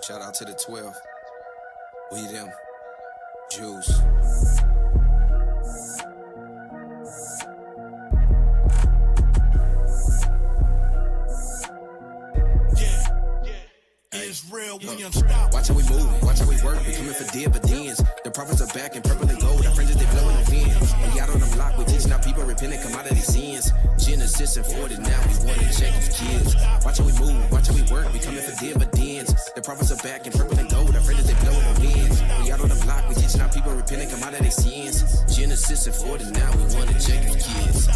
Shout out to the 12. We them. Jews. Israel, we unstoppable. Watch how we move, watch how we work, we coming for dividends. The prophets are back in purple and gold, our fringes they blowing the wind. And we out on the block, we teaching our people repenting, come out of their sins. Genesis and 40, now we want to check his kids. Watch how we move, watch how we work, we coming for dividends. The prophets are back in purple and gold, our fringes they blowing the wind. We out on the block, we teaching our people repenting, come out of their sins. Genesis and 40, now we want to check his kids.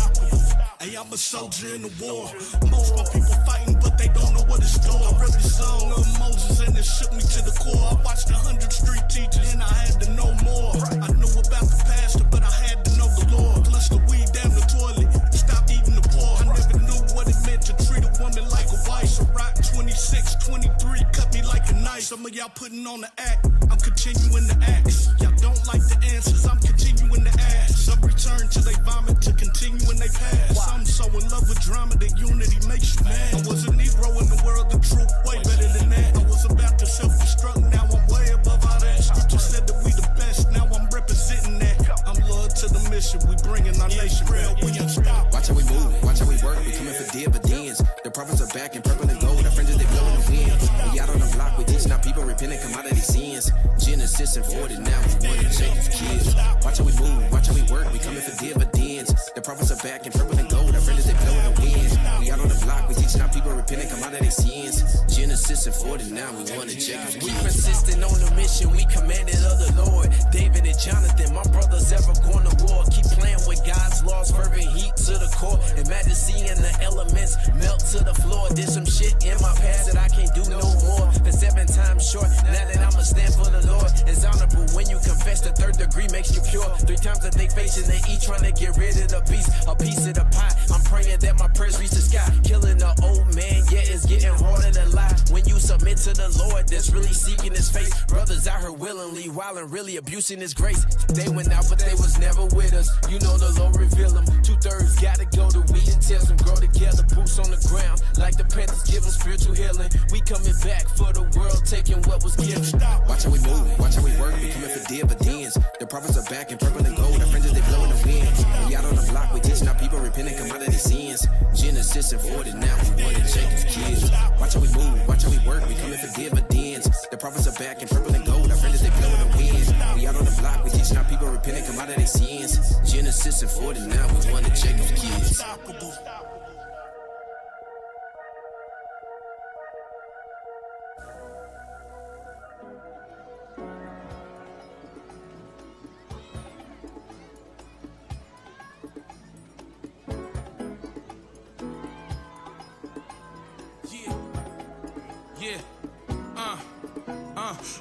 Hey, I'm a soldier in the war. Most of my people fighting, but they don't know what it's for. I read the song of Moses and it shook me to the core. I watched 100 street teachers and I had to know more. I knew about the pastor, but I had to know the Lord. Flush the weed down the toilet, stop eating the poor. I never knew what it meant to treat a woman like a wife. So rock 26, 23, cut me like a knife. Some of y'all putting on the act, I'm continuing the acts. Y'all don't like the answers, I'm continuing to ask. Some return to they vomit to continue in they past. I'm so in love with drama that unity makes you mad. I was a Negro in the world, the truth way better than that. I was about to self-destruct, now I'm way above all that. Scripture said that we the best, now I'm representing that. I'm loyal to the mission, we bringing our nation back. We unstoppable. Watch how we move, watch how we work, we coming for dividends. The prophets are back in purple and gold, our fringes they blowing the wind. We out on the block, we teaching our people repenting, come out of their sins. Genesis and 40, now we want to check his kids. Watch how we move, watch how we work, we coming for dividends. The prophets are back in purple and gold, our fringes they blowing the wind. We out on the block, we teaching our people repenting, come out of their sins. Genesis and 40, now we want to check his kids. We persistent on the mission, we commanded of the Lord. David and Jonathan, my brothers ever going to war. Keep playing with God's laws, fervent heat to the core. And majesty in the elements melt to the floor. Did some shit in my past that I can't do no more. For 7 times short, now that I'ma stand for the Lord. It's honorable when you confess, the 3rd degree makes you pure. 3 times a day facing the eat, trying to get rid of the beast, a piece of the pie. I'm praying that my prayers reach the sky. Killing the old man, yeah, it's getting harder to lie. When you submit to the Lord, that's really seeking his face. Brothers out here willingly, while and really abusing his grace. They went out, but they was never with us. You know the Lord reveal them. 2/3 gotta go to we until some grow together. Boots on the ground, like the Panthers give them spiritual healing. We coming back for the world, taking what was given. Watch how we move, watch how we work, we coming for dividends. The prophets are back in purple and gold, our fringes they blowing the wind. We out on the block, we teaching our people repenting, come out of their sins. Genesis and 40, now we want to check his kids. Watch how we move, watch how we work, we coming for dividends. The prophets are back in purple and gold, our fringes they blowing the wind. We out on the block, we teaching our people repenting, come out of their sins. Genesis and 40, now we want to check his kids.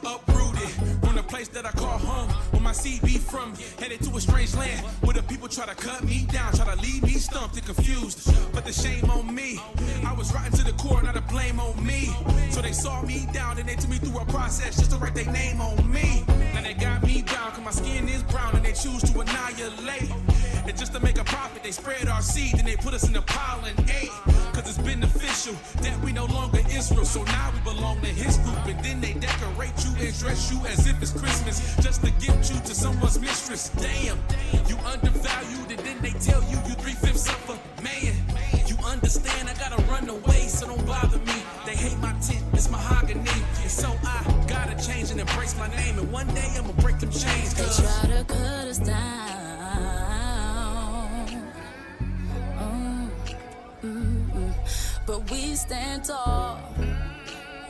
Uprooted from the place that I call home, where my seed be from, headed to a strange land, where the people try to cut me down, try to leave me stumped and confused, but the shame on me. I was rotten to the core, not the blame on me. So they saw me down and they took me through a process just to write their name on me. Now they got me down, cause my skin is brown and they choose to annihilate. And just to make a profit, they spread our seed and they put us in a pile and ate. Cause it's beneficial that we no longer Israel, so now we belong to his group. And then they decorate you and dress you as if it's Christmas, just to gift you to someone's mistress. Damn, you undervalued, and then they tell you 3/5 of a man. You understand, I gotta run away, so don't bother me. They hate my tent, it's mahogany, and so I gotta change and embrace my name. And one day I'ma break them chains. They try to cut us down. But we stand tall,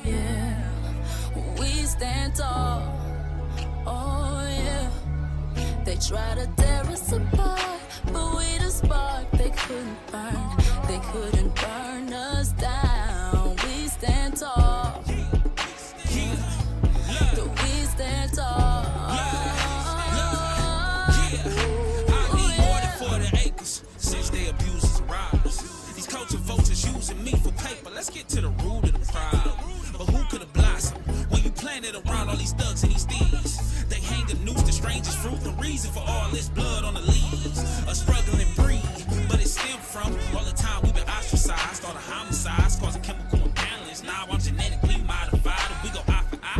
yeah, we stand tall, oh yeah. They try to tear us apart, but we the spark. They couldn't burn us down. We stand tall, we stand tall. I need order for the acres, since they abuse us and rob us. These culture vultures using me for paper. Let's get to the root of the problem. But who could have blossomed when you planted around all these thugs and these thieves? They hang a noose to strangers' fruit. The reason for all this blood on the leaves, a struggling breed. But it stemmed from all the time we've been ostracized, all the homicides causing chemical imbalance. Now I'm genetically modified, and we go eye for eye.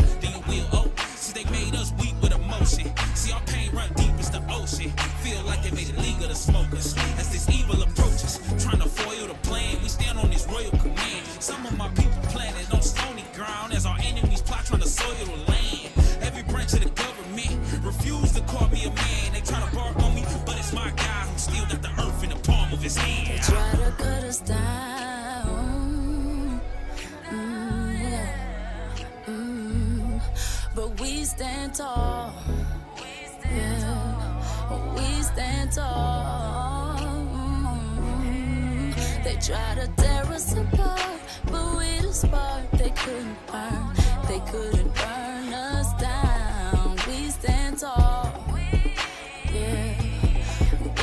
They try to cut us down. Yeah. But we stand tall. Yeah. We stand tall. They try to tear us apart, but we the spark. They couldn't burn us down. We stand tall. Yeah.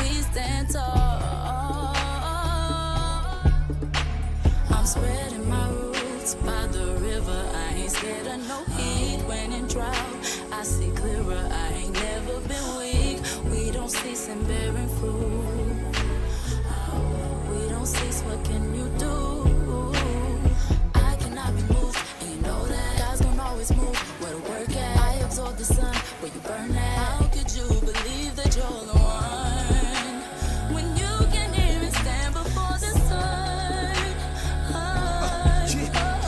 We stand tall. I'm spreading my roots by the river. I ain't scared of no heat when in drought. I see clearer. I ain't never been weak. We don't cease in bearing fruit. We don't cease. What can you do? I cannot be moved, and you know that God's gonna always move. Where to work at? I absorb the sun. Where you burn at? How could you believe that you're the one when you can't even stand before the sun?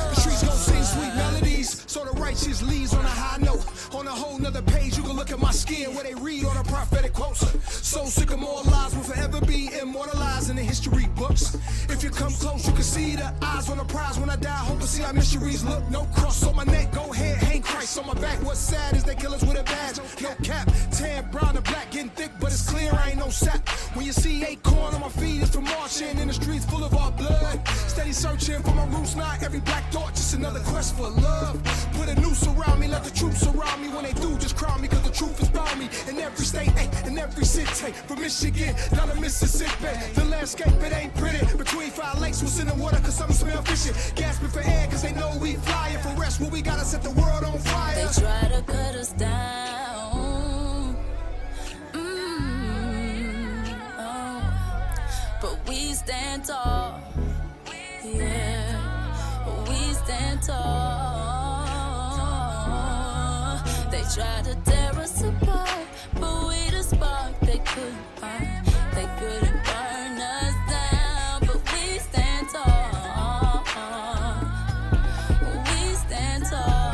The streets gon' sing sweet melodies, so the righteous leads on a high note. On a whole nother page, you can look at my skin where they read on the prophetic quotes. So sick of more lies will forever be immortalized in the history books. If you come close, you can see the eyes on the prize. When I die, hope to see our mysteries look. No cross on my neck, go ahead, hang Christ on my back. What's sad is they kill us with a badge. No cap, tan, brown, and black, getting thick, but it's clear I ain't no sap. When you see acorn on my feet, it's from marching in the streets full of our blood. Steady searching for my roots, not every black thought, just another quest for love. Put a noose around me, let the troops surround me. When they do, just crown me, cause the truth is bound me. In every state, in every city, from Michigan down to Mississippi. The landscape, it ain't pretty. Between 5 lakes, what's in the water, cause some smell fishy. Gasping for air, cause they know we flying. For rest, what we gotta set the world on fire. They try to cut us down. But we stand tall. Yeah, we stand tall. They try to tear us apart, but we the spark. They couldn't burn us down. But we stand tall. We stand tall.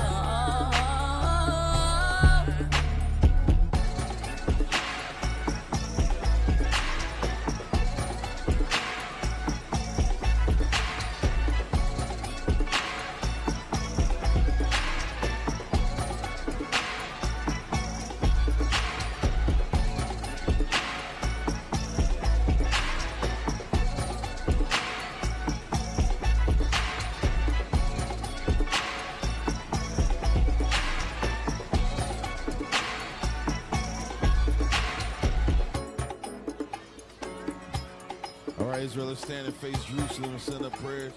All right, Israel, let's stand and face Jerusalem and send up prayers.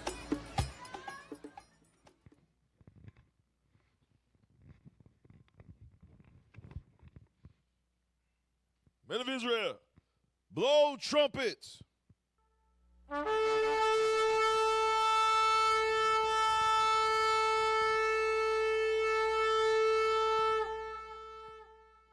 Men of Israel, blow trumpets.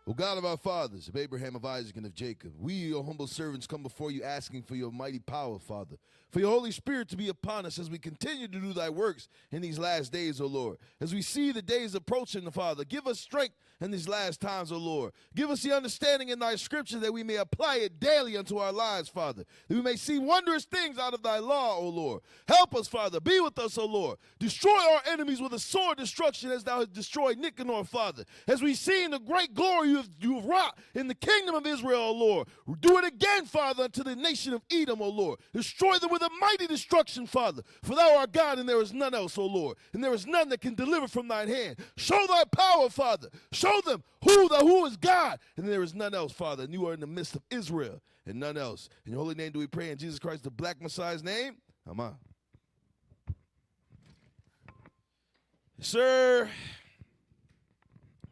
O God of our fathers, of Abraham, of Isaac, and of Jacob, we, your humble servants, come before you asking for your mighty power, Father, for your Holy Spirit to be upon us as we continue to do thy works in these last days, O Lord. As we see the days approaching, Father, give us strength in these last times, O Lord. Give us the understanding in thy scripture that we may apply it daily unto our lives, Father, that we may see wondrous things out of thy law, O Lord. Help us, Father. Be with us, O Lord. Destroy our enemies with a sword destruction as thou hast destroyed Nicanor, Father. As we see in the great glory you have wrought in the kingdom of Israel, O Lord. Do it again, Father, unto the nation of Edom, O Lord. Destroy them with a mighty destruction, Father. For thou art God, and there is none else, O Lord. And there is none that can deliver from thine hand. Show thy power, Father. Show them who is God, and there is none else, Father. And you are in the midst of Israel, and none else. In your holy name do we pray, in Jesus Christ, the Black Messiah's name. Amen. Yes, sir.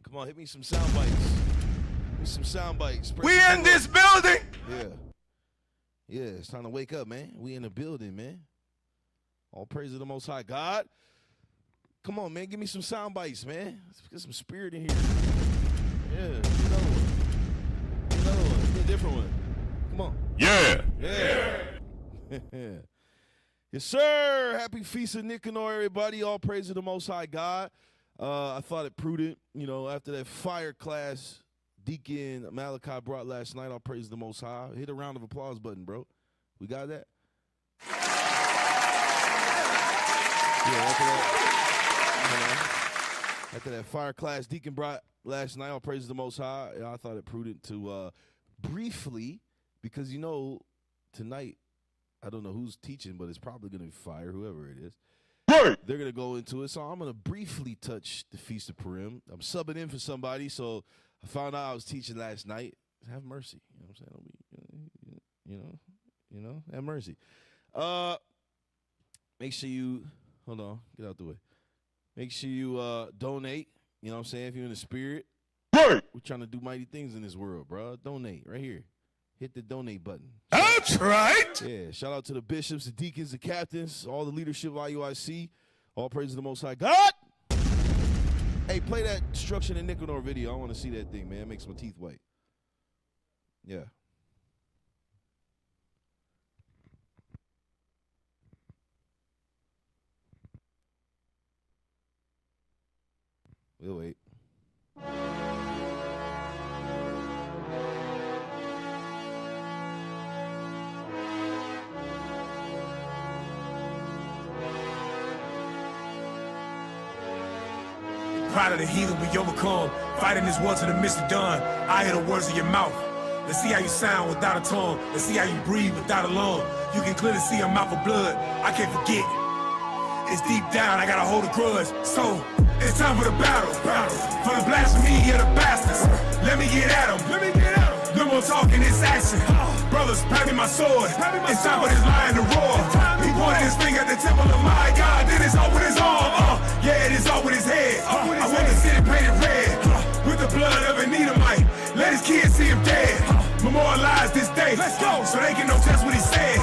Come on, hit me some sound bites. Hit me some sound bites. We in this building. Yeah. Yeah, it's time to wake up, man. We in the building, man. All praise to the Most High God. Come on, man. Give me some sound bites, man. Let's get some spirit in here. Yeah. Another one. Another one. Get a different one. Come on. Yeah. Yeah. Yes, sir. Happy Feast of Nicanor, everybody. All praise to the Most High God. I thought it prudent, after that fire class Deacon Malachi brought last night. All praise the Most High. Hit a round of applause button, bro. We got that? After that fire class Deacon brought last night, all praise the Most High, I thought it prudent to briefly, because you know, tonight, I don't know who's teaching, but it's probably going to be fire, whoever it is. Right. They're going to go into it, so I'm going to briefly touch the Feast of Purim. I'm subbing in for somebody, so I found out I was teaching last night. Have mercy. You know what I'm saying? You know, have mercy. Make sure you, hold on, get out the way. Make sure you donate, you know what I'm saying, if you're in the spirit. Right. We're trying to do mighty things in this world, bro. Donate right here. Hit the donate button. That's right. Yeah, shout out to the bishops, the deacons, the captains, all the leadership of IUIC. All praise to the Most High God. Hey, play that Destruction and Nicanor video. I want to see that thing, man. It makes my teeth white. Yeah. We'll wait. Proud of the heathen we overcome, fighting this war to the midst of dawn. I hear the words of your mouth. Let's see how you sound without a tongue. Let's see how you breathe without a lung. You can clearly see a mouth of blood. I can't forget. It's deep down, I gotta hold a grudge. So, it's time for the battle. For the blasphemy of the bastards. Let me get at them. No more talking, it's action. Brothers, pass me my sword. It's time for this lion to roar. He pointed his finger at the temple of my God. Then it's all with his arm. Yeah, it is all with his head. I want the city painted red. With the blood of an Edomite. Let his kids see him dead. Memorialize this day. Let's go. So they can know just what he said.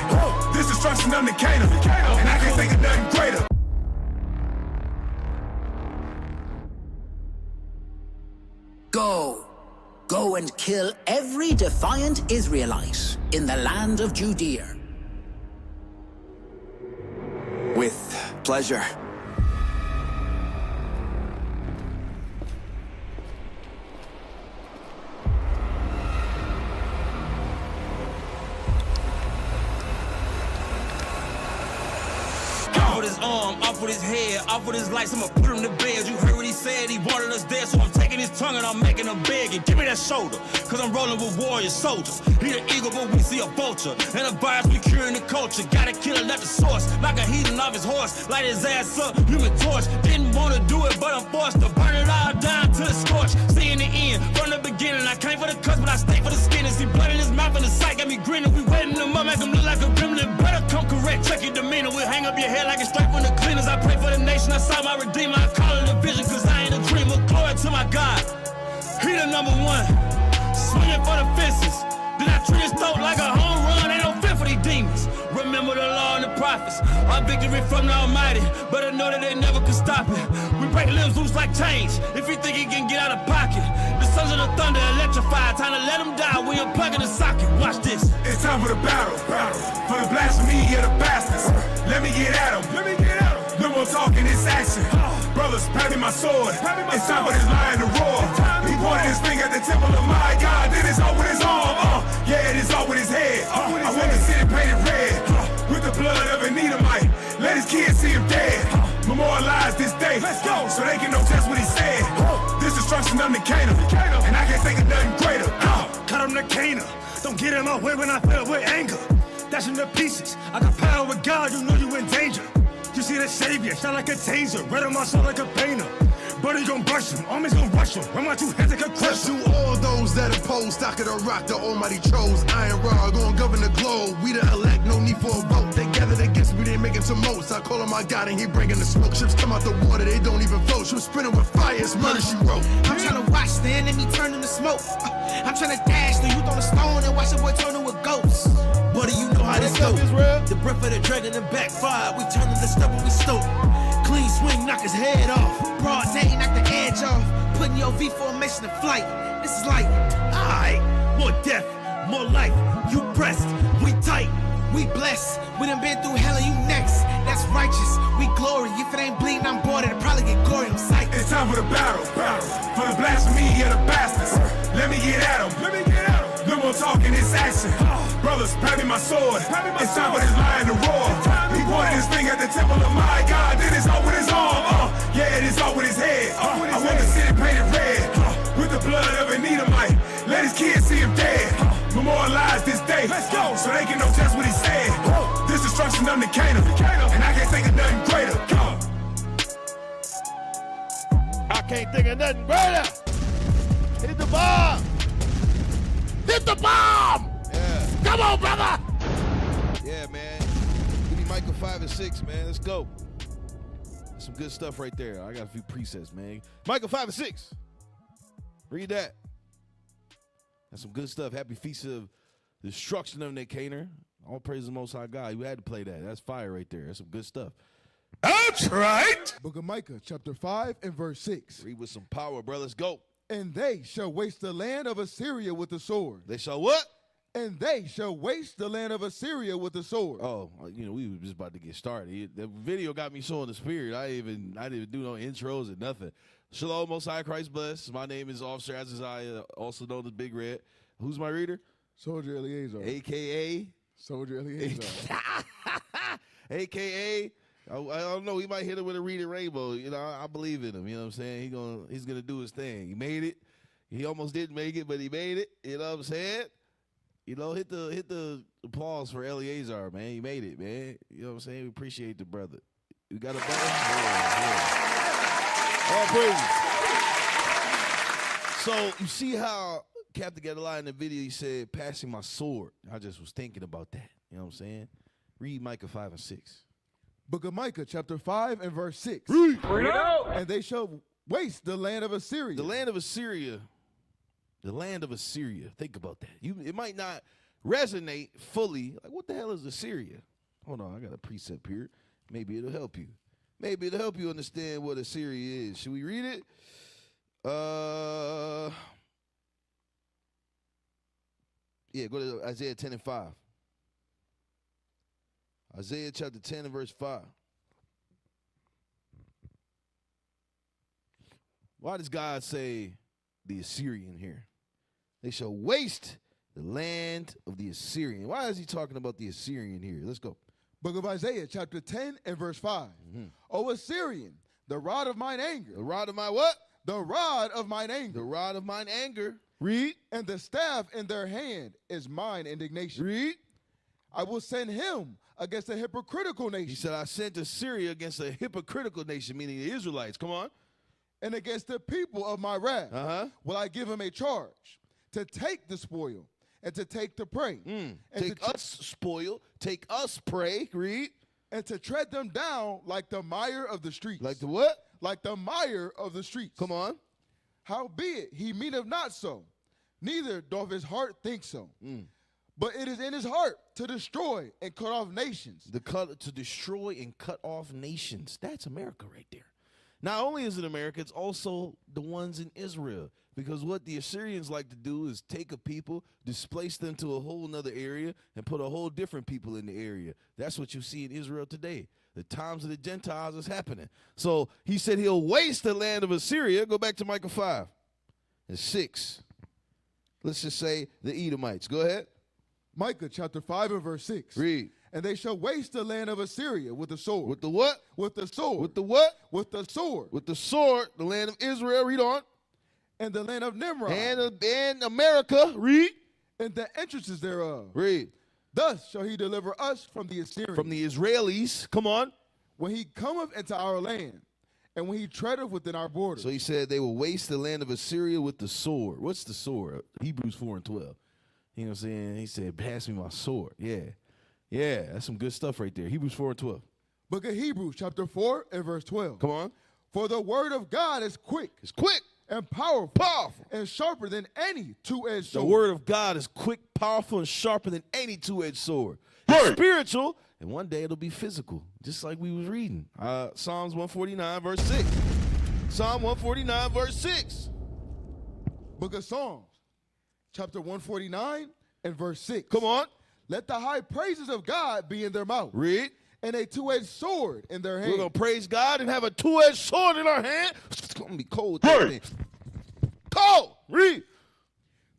This destruction of the Canaan. And I can't think of nothing greater. Go and kill every defiant Israelite in the land of Judea. With pleasure. Off with his arm, off with his head, off with his lights, I'ma put him to bed. You heard what he said, he wanted us dead, so I'm taking his tongue and I'm making him beg. And give me that shoulder, cause I'm rolling with warrior soldiers. He the eagle, but we see a vulture. And a virus, we curing the culture. Gotta kill it at the source, like a heathen off his horse. Light his ass up, human torch. Didn't wanna do it, but I'm forced to burn it all down to the scorch. See in the end, from the beginning, I came for the cuss, but I stay for the skin. And see blood in his mouth and the sight got me grinning. We wetting him up, make him look like a gremlin. Better come correct, check your demeanor. We'll hang up your head like it's straight from the cleaners. I pray for the nation, I saw my redeemer. I call it a vision, cause I ain't a dreamer. Glory to my God, he the number one. Swinging for the fences, then I treat his throat like a home run. Ain't no fit for these demons. Remember the law and the prophets. Our victory from the Almighty, but I know that they never could stop it. We break limbs loose like chains, if you think he can get out of pocket. The sons of the thunder electrified, time to let him die. We unplug in the socket, watch this. It's time for the battle. For the blasphemy of the bastards. Let me get at him. No more talking, it's action. Brothers, pass me my sword. It's time for this lion to roar. He pointed his finger at the temple of my God. Then it's all with his arm. Yeah, it is all with his head. I want the city painted red. With the blood of an Edomite. Let his kids see him dead. Memorialize this day. Let's go. So they can know just what he said. This destruction of the Canaan. And I can't think of nothing greater. Cut him to Canaan. Don't get in my way when I feel with anger. Dash him to pieces. I got power with God, you know you in danger. You see the savior, shot like a taser, red on my soul like a painter. Buddy gon' brush him, armies gon' rush him. Run my two hands like a crush to all those that oppose, stock of the rock, the almighty chose. Iron rod, gon' govern the globe. We the elect, no need for a vote. They gathered against me, they making some moats. I call him my God and he bringing the smoke. Ships come out the water, they don't even float. Ships spinning with fire, it's murder she wrote. I'm trying to watch the enemy turn into smoke. I'm trying to dash the youth on the stone and watch the boy turn to a ghost. Buddy, you know how this go. The breath of the dragon and backfire. We turn the stubble, we stoke. Clean swing, knock his head off. Broad day, knock the edge off. Putting your V formation to flight. This is like, alright, more death, more life. You pressed, we tight, we blessed. We done been through hell and you next. That's righteous, we glory. If it ain't bleeding, I'm bored. It'll probably get gory on sight. It's time for the battle. For the blasphemy of the bastards. Let me get at him. No more talking, it's action. Brothers, pass me my sword. It's time for this lion to roar. He pointed his finger at the temple of my God. Then it's all go. So they can know just what he said. This destruction of Nicanor, and I can't think of nothing greater. Come. I can't think of nothing greater. Hit the bomb. Hit the bomb. Yeah. Come on, brother. Yeah, man. Give me Micah 5 and 6, man. Let's go. That's some good stuff right there. I got a few presets, man. Micah 5 and 6. Read that. That's some good stuff. Happy feast of destruction of Nicanor. All praise the Most High God. You had to play that. That's fire right there. That's some good stuff. That's right. Book of Micah, chapter 5 and verse 6. Read with some power, bro. Let's go. And they shall waste the land of Assyria with the sword. They shall what? And they shall waste the land of Assyria with the sword. Oh, you know, we were just about to get started. The video got me so in the spirit. I didn't even do no intros or nothing. Shalom, Most High, Christ bless. My name is Officer Azariah, also known as Big Red. Who's my reader? Soldier Eleazar. AKA? Soldier Eleazar. AKA, I don't know, he might hit it with a reading rainbow. You know, I believe in him. You know what I'm saying? He's gonna do his thing. He made it. He almost didn't make it, but he made it. You know what I'm saying? You know, hit the applause for Eleazar, man. He made it, man. You know what I'm saying? We appreciate the brother. You got a brother? Yeah. All praises. So you see how Captain got a line in the video, he said, passing my sword. I just was thinking about that. You know what I'm saying? Read Micah 5 and 6. Book of Micah, chapter 5 and verse 6. Read. And they shall waste the land of Assyria. The land of Assyria. The land of Assyria. Think about that. It might not resonate fully. Like, what the hell is Assyria? Hold on, I got a precept here. Maybe it'll help you. Maybe it'll help you understand what Assyria is. Should we read it? Yeah, go to Isaiah 10 and 5. Isaiah chapter 10 and verse 5. Why does God say the Assyrian here? They shall waste the land of the Assyrian. Why is he talking about the Assyrian here? Let's go. Book of Isaiah, chapter 10 and verse 5. Mm-hmm. O Assyrian, the rod of mine anger. The rod of my what? The rod of mine anger. The rod of mine anger. Read. And the staff in their hand is mine indignation. Read. I will send him against a hypocritical nation. He said, I sent Assyria against a hypocritical nation, meaning the Israelites. Come on. And against the people of my wrath will I give him a charge to take the spoil and to take the prey. And take us spoil, take us prey. Read. And to tread them down like the mire of the streets. Like the what? Like the mire of the streets. Come on. Howbeit he meaneth not so, neither doth his heart think so. But it is in his heart to destroy and cut off nations. To destroy and cut off nations. That's America right there. Not only is it America, it's also the ones in Israel. Because what the Assyrians like to do is take a people, displace them to a whole nother area, and put a whole different people in the area. That's what you see in Israel today. The times of the Gentiles is happening. So he said he'll waste the land of Assyria. Go back to Micah 5 and 6. Let's just say the Edomites. Go ahead. Micah chapter 5 and verse 6. Read. And they shall waste the land of Assyria with the sword. With the what? With the sword. With the what? With the sword. With the sword, the land of Israel. Read on. And the land of Nimrod. And America. Read. And the entrances thereof. Read. Thus shall he deliver us from the Assyrians. From the Israelis. Come on. When he cometh into our land, and when he treadeth within our borders. So he said they will waste the land of Assyria with the sword. What's the sword? Hebrews 4 and 12. You know what I'm saying? He said, pass me my sword. Yeah. Yeah, that's some good stuff right there. Hebrews 4 and 12. Book of Hebrews chapter 4 and verse 12. Come on. For the word of God is quick. It's quick. And powerful. Powerful. And sharper than any two-edged sword. The word of God is quick, powerful, and sharper than any two-edged sword. Spiritual, and one day it'll be physical, just like we was reading. Psalms 149, verse 6. Psalm 149, verse 6. Book of Psalms, chapter 149 and verse 6. Come on. Let the high praises of God be in their mouth. Read. And a two-edged sword in their hand. We're going to praise God and have a two-edged sword in our hand. It's going to be cold with that thing. Cold. Read.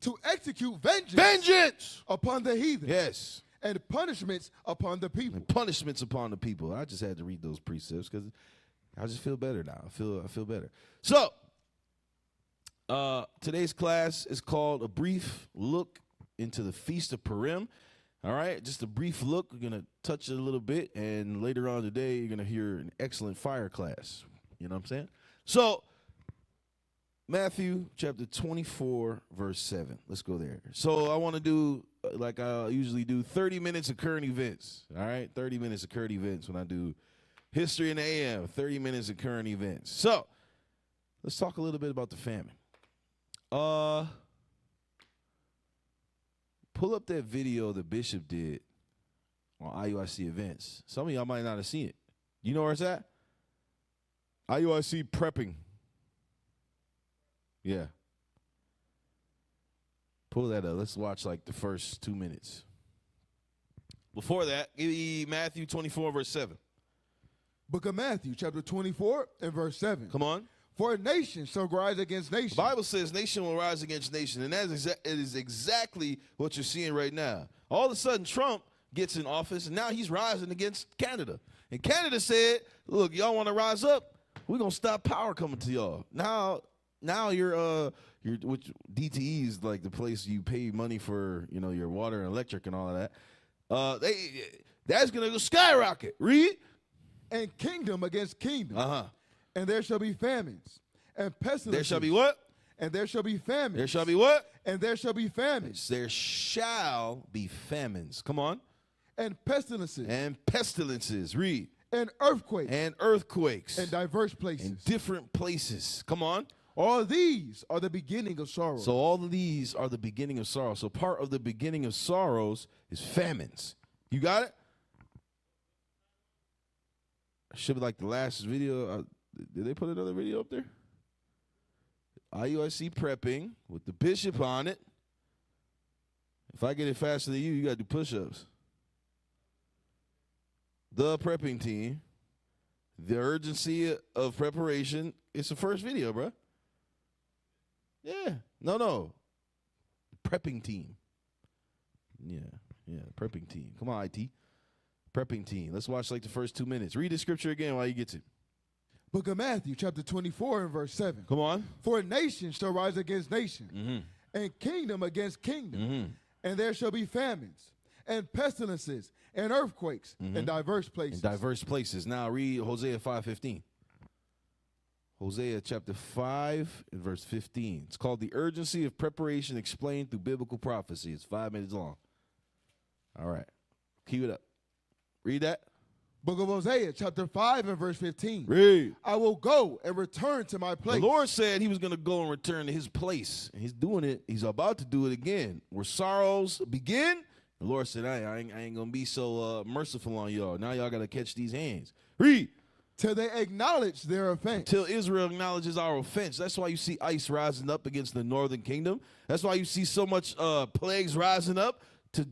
To execute vengeance. Vengeance. Upon the heathen. Yes. And punishments upon the people. And punishments upon the people. I just had to read those precepts because I just feel better now. I feel better. So, today's class is called A Brief Look into the Feast of Purim. All right, just a brief look. We're going to touch it a little bit, and later on today, you're going to hear an excellent fire class. You know what I'm saying? So, Matthew chapter 24, verse 7. Let's go there. So, I want to do, like I usually do, 30 minutes of current events. All right, 30 minutes of current events when I do History in the AM, 30 minutes of current events. So, let's talk a little bit about the famine. Pull up that video the bishop did on IUIC events. Some of y'all might not have seen it. You know where it's at? IUIC prepping. Yeah. Pull that up. Let's watch like the first 2 minutes. Before that, give me Matthew 24, verse 7. Book of Matthew, chapter 24 and verse 7. Come on. For a nation shall rise against nation. The Bible says nation will rise against nation, and that is exactly what you're seeing right now. All of a sudden, Trump gets in office, and now he's rising against Canada. And Canada said, look, y'all want to rise up? We're going to stop power coming to y'all. Now you're which DTE is like the place you pay money for, you know, your water and electric and all of that. That's going to go skyrocket. Read. And kingdom against kingdom. Uh-huh. And there shall be famines and pestilences. There shall be what? And there shall be famines. There shall be what? And there shall be famines. There shall be famines. Come on. And pestilences. And pestilences. Read. And earthquakes. And earthquakes. In diverse places. In different places. Come on. All these are the beginning of sorrow. So all of these are the beginning of sorrow. So part of the beginning of sorrows is famines. You got it? Should be like the last video. Did they put another video up there? IUIC prepping with the bishop on it. If I get it faster than you, you got to do push-ups. The prepping team. The urgency of preparation. It's the first video, bro. Yeah. No. Prepping team. Yeah. Prepping team. Come on, IT. Prepping team. Let's watch like the first 2 minutes. Read the scripture again while you get to it. Book of Matthew, chapter 24 and verse 7. Come on. For a nation shall rise against nation, and kingdom against kingdom, and there shall be famines, and pestilences, and earthquakes, in diverse places. In diverse places. Now read Hosea 5:15. Hosea chapter 5 and verse 15. It's called the urgency of preparation explained through biblical prophecy. It's 5 minutes long. All right. Cue it up. Read that. Book of Hosea, chapter 5 and verse 15. Read. I will go and return to my place. The Lord said he was going to go and return to his place. And he's doing it. He's about to do it again. Where sorrows begin, the Lord said, I ain't going to be so merciful on y'all. Now y'all got to catch these hands. Read. Till they acknowledge their offense. Till Israel acknowledges our offense. That's why you see ICE rising up against the northern kingdom. That's why you see so much plagues rising up to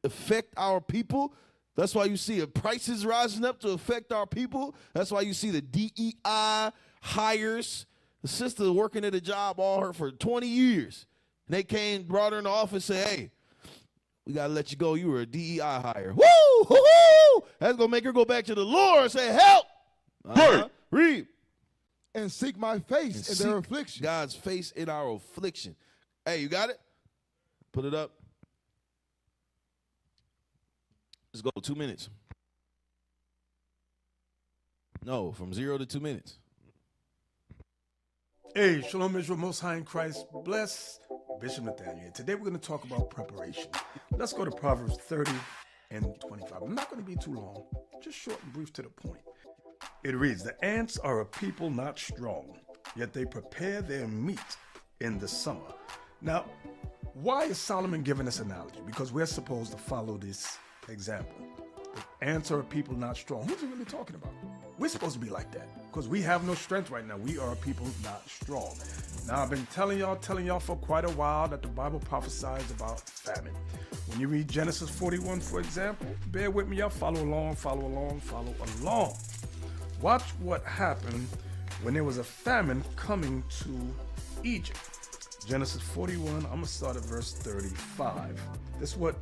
affect our people. That's why you see prices rising up to affect our people. That's why you see the DEI hires. The sister working at a job all her for 20 years. And they came, brought her in the office, and said, hey, we got to let you go. You were a DEI hire. Woo! Woo! That's going to make her go back to the Lord and say, help! Read. And seek my face in their affliction. God's face in our affliction. Hey, you got it? Put it up. Let's go 2 minutes. No, from 0 to 2 minutes. Hey, Shalom Israel, Most High in Christ. Bless Bishop Nathaniel. Today we're going to talk about preparation. Let's go to Proverbs 30 and 25. I'm not going to be too long, just short and brief to the point. It reads, the ants are a people not strong, yet they prepare their meat in the summer. Now, why is Solomon giving this analogy? Because we're supposed to follow this example. The ants are a people not strong. Who's he really talking about? We're supposed to be like that because we have no strength right now. We are a people not strong. Now, I've been telling y'all for quite a while that the Bible prophesies about famine. When you read Genesis 41, for example, bear with me, y'all. Follow along. Watch what happened when there was a famine coming to Egypt. Genesis 41, I'm going to start at verse 35. This is what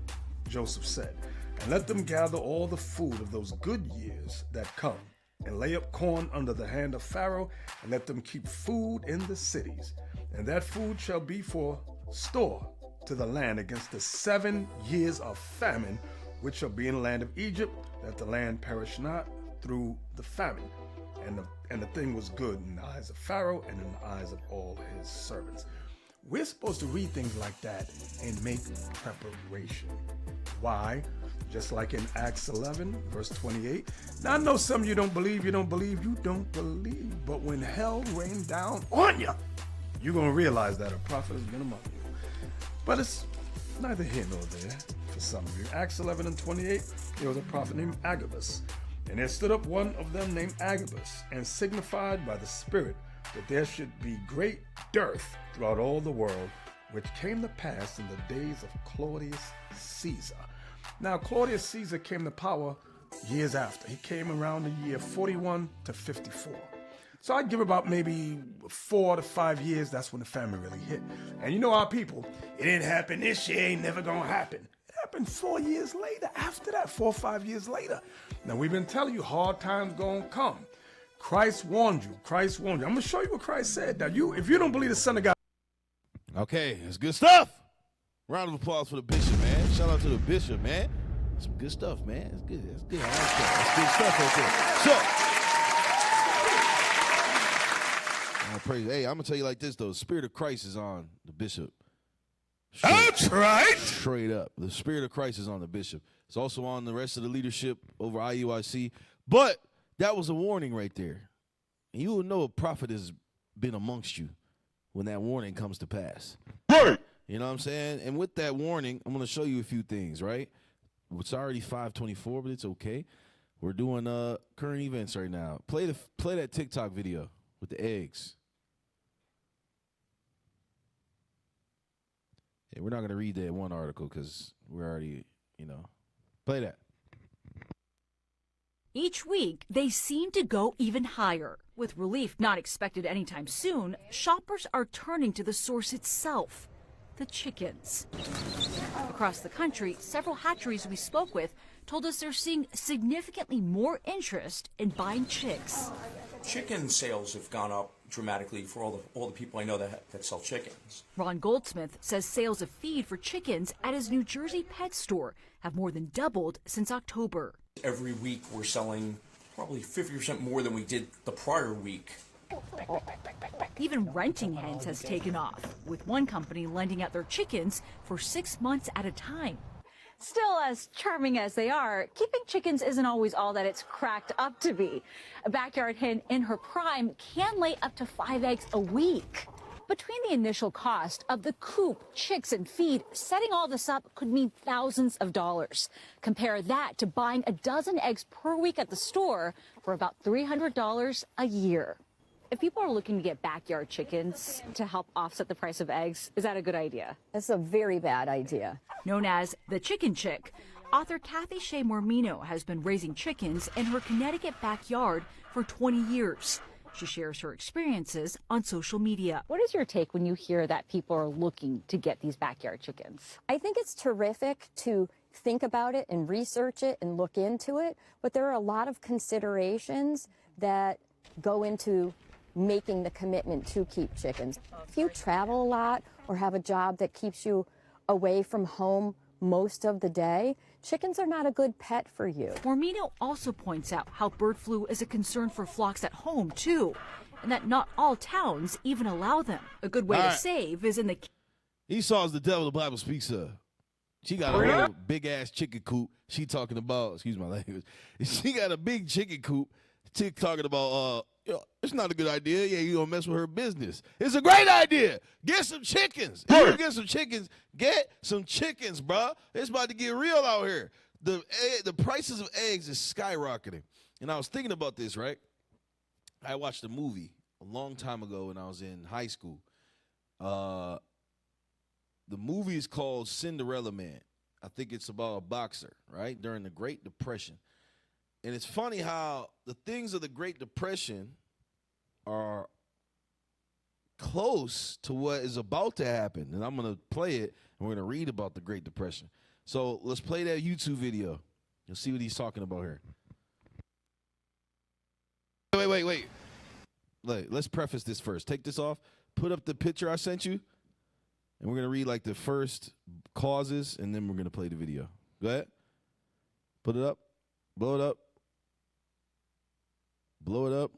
Joseph said. And let them gather all the food of those good years that come, and lay up corn under the hand of Pharaoh, and let them keep food in the cities. And that food shall be for store to the land against the 7 years of famine, which shall be in the land of Egypt, that the land perish not through the famine. And the thing was good in the eyes of Pharaoh and in the eyes of all his servants. We're supposed to read things like that and make preparation. Why? Just like in Acts 11, verse 28. Now I know some of you don't believe. But when hell rained down on you, you're going to realize that a prophet has been among you. But it's neither here nor there for some of you. Acts 11 and 28, there was a prophet named Agabus. And there stood up one of them named Agabus, and signified by the Spirit that there should be great dearth throughout all the world, which came to pass in the days of Claudius Caesar. Now, Claudius Caesar came to power years after. He came around the year 41 to 54. So I'd give about maybe 4 to 5 years. That's when the famine really hit. And you know our people, it didn't happen this year, ain't never gonna happen. It happened 4 years later. After that, 4 or 5 years later. Now, we've been telling you hard times gonna come. Christ warned you. I'm gonna show you what Christ said. Now, if you don't believe the Son of God. Okay, that's good stuff. Round of applause for the bishop, man. Shout out to the bishop, man. Some good stuff, man. That's good. I like that. That's good stuff right there. So, praise. Hey, I'm gonna tell you like this though. The Spirit of Christ is on the bishop. That's right. Straight up, the Spirit of Christ is on the bishop. It's also on the rest of the leadership over IUIC. But that was a warning right there. And you will know a prophet has been amongst you when that warning comes to pass. Right. You know what I'm saying? And with that warning, I'm going to show you a few things, right? It's already 5:24, but it's okay. We're doing current events right now. Play that TikTok video with the eggs. Hey, we're not going to read that one article because we're already, play that. Each week, they seem to go even higher. With relief not expected anytime soon, shoppers are turning to the source itself, the chickens. Across the country, several hatcheries we spoke with told us they're seeing significantly more interest in buying chicks. Chicken sales have gone up dramatically for all the people I know that sell chickens. Ron Goldsmith says sales of feed for chickens at his New Jersey pet store have more than doubled since October. Every week we're selling probably 50% more than we did the prior week. Even renting hens has taken off, with one company lending out their chickens for 6 months at a time. Still, as charming as they are, keeping chickens isn't always all that it's cracked up to be. A backyard hen in her prime can lay up to 5 eggs a week. Between the initial cost of the coop, chicks, and feed, setting all this up could mean thousands of dollars. Compare that to buying a dozen eggs per week at the store for about $300 a year. If people are looking to get backyard chickens to help offset the price of eggs, is that a good idea? That's a very bad idea. Known as the Chicken Chick, author Kathy Shea Mormino has been raising chickens in her Connecticut backyard for 20 years. She shares her experiences on social media. What is your take when you hear that people are looking to get these backyard chickens? I think it's terrific to think about it and research it and look into it, but there are a lot of considerations that go into making the commitment to keep chickens. If you travel a lot or have a job that keeps you away from home most of the day, chickens are not a good pet for you. Mormino also points out how bird flu is a concern for flocks at home, too, and that not all towns even allow them. A good way to save is in the... Esau's the devil the Bible speaks of. She got a whole big-ass chicken coop. She talking about, excuse my language, she got a big chicken coop. She talking about, it's not a good idea. Yeah, you gonna mess with her business. It's a great idea. Get some chickens. If you get some chickens, bro. It's about to get real out here. The prices of eggs is skyrocketing. And I was thinking about this, right? I watched a movie a long time ago when I was in high school. The movie is called Cinderella Man. I think it's about a boxer, right, during the Great Depression. And it's funny how the things of the Great Depression are close to what is about to happen. And I'm going to play it, and we're going to read about the Great Depression. So let's play that YouTube video. You'll see what he's talking about here. Wait. Let's preface this first. Take this off. Put up the picture I sent you. and we're going to read like the first causes, and then we're going to play the video. Go ahead. Put it up. Blow it up. Blow it up.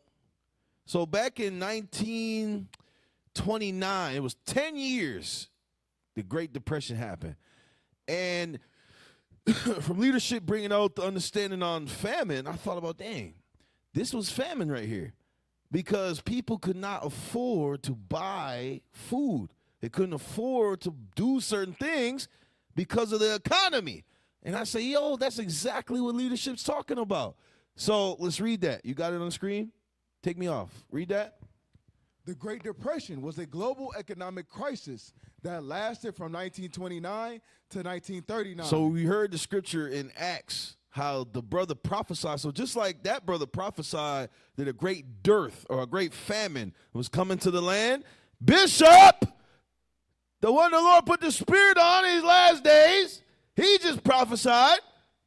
So back in 1929, it was 10 years the Great Depression happened. And from leadership bringing out the understanding on famine, I thought about, dang, this was famine right here. Because people could not afford to buy food. They couldn't afford to do certain things because of the economy. And I say, yo, that's exactly what leadership's talking about. So let's read that. You got it on the screen? Take me off. Read that. The Great Depression was a global economic crisis that lasted from 1929 to 1939. So we heard the scripture in Acts, how the brother prophesied. So just like that brother prophesied that a great dearth or a great famine was coming to the land, Bishop, the one the Lord put the Spirit on in these last days, he just prophesied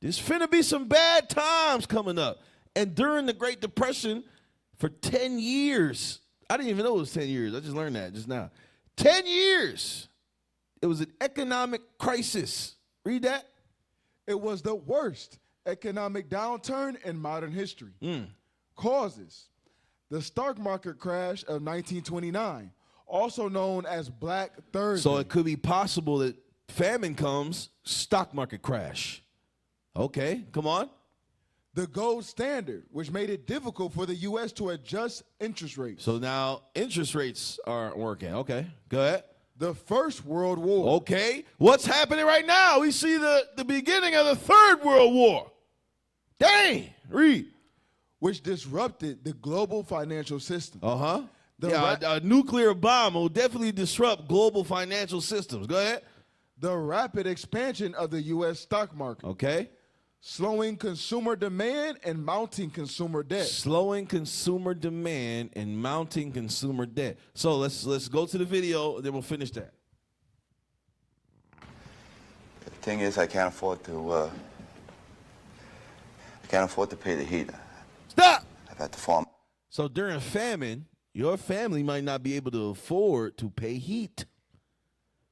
there's finna be some bad times coming up. And during the Great Depression, for 10 years, I didn't even know it was 10 years. I just learned that just now. 10 years, it was an economic crisis. Read that. It was the worst economic downturn in modern history. Causes: the stock market crash of 1929, also known as Black Thursday. So it could be possible that famine comes, stock market crash. Okay, come on. The gold standard, which made it difficult for the U.S. to adjust interest rates. So now interest rates aren't working. Okay, go ahead. The First World War. Okay, what's happening right now? We see the beginning of the Third World War. Dang, read. Which disrupted the global financial system. A nuclear bomb will definitely disrupt global financial systems. Go ahead. The rapid expansion of the U.S. stock market. Okay. Slowing consumer demand and mounting consumer debt. Slowing consumer demand and mounting consumer debt. So let's go to the video, and then we'll finish that. The thing is, I can't afford to pay the heat. Stop! I've had to farm. So during famine, your family might not be able to afford to pay heat.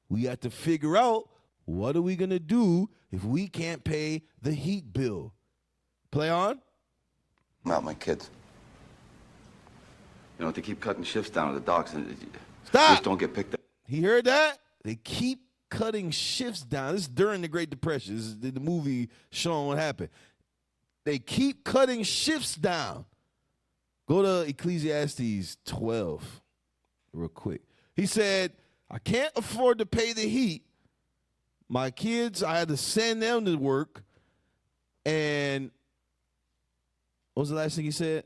We have to figure out, what are we going to do if we can't pay the heat bill? Play on. Not my kids. You know, they keep cutting shifts down at the docks and Stop! just don't get picked up. He heard that? They keep cutting shifts down. This is during the Great Depression. This is the movie showing what happened. They keep cutting shifts down. Go to Ecclesiastes 12 real quick. He said, I can't afford to pay the heat. My kids, I had to send them to work. And what was the last thing he said?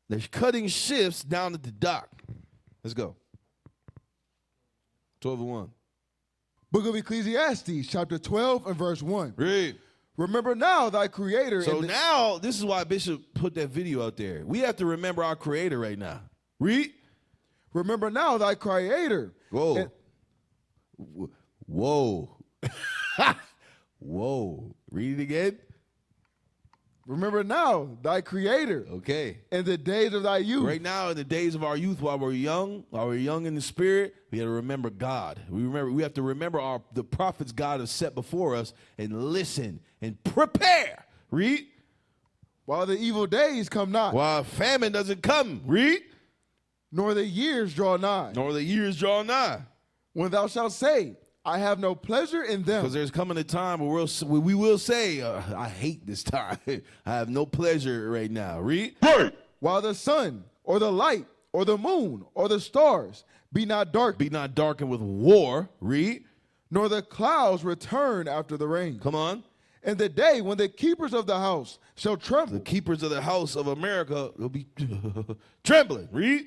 They're cutting shifts down at the dock. Let's go. 12:1. Book of Ecclesiastes, chapter 12 and verse 1. Read. Remember now thy creator. So now, this is why Bishop put that video out there. We have to remember our creator right now. Read. Remember now thy creator. Whoa. Whoa. Whoa. Read it again. Remember now thy creator. Okay. In the days of thy youth. Right now, in the days of our youth, while we're young in the spirit, we have to remember God. We have to remember the prophets God has set before us and listen and prepare. Read. While the evil days come not. While famine doesn't come. Read. Nor the years draw nigh. Nor the years draw nigh. When thou shalt say, I have no pleasure in them. Because there's coming a time where we will say, I hate this time. I have no pleasure right now. Read. Right. While the sun or the light or the moon or the stars be not dark. Be not darkened with war. Read. Nor the clouds return after the rain. Come on. And the day when the keepers of the house shall tremble. The keepers of the house of America will be trembling. Read.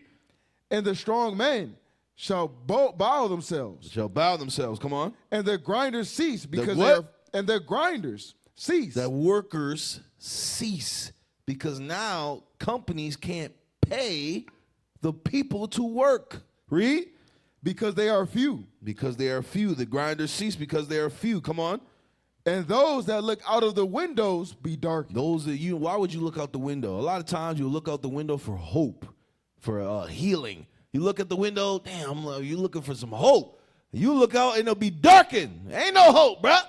And the strong men shall bow themselves. Shall bow themselves. Come on. And the grinders cease because the grinders cease. The workers cease because now companies can't pay the people to work. Read. Because they are few. Because they are few. The grinders cease because they are few. Come on. And those that look out of the windows be darkened. Why would you look out the window? A lot of times you look out the window for hope, for healing. You look at the window, damn, you're looking for some hope. You look out and it'll be darkened. Ain't no hope, bruh.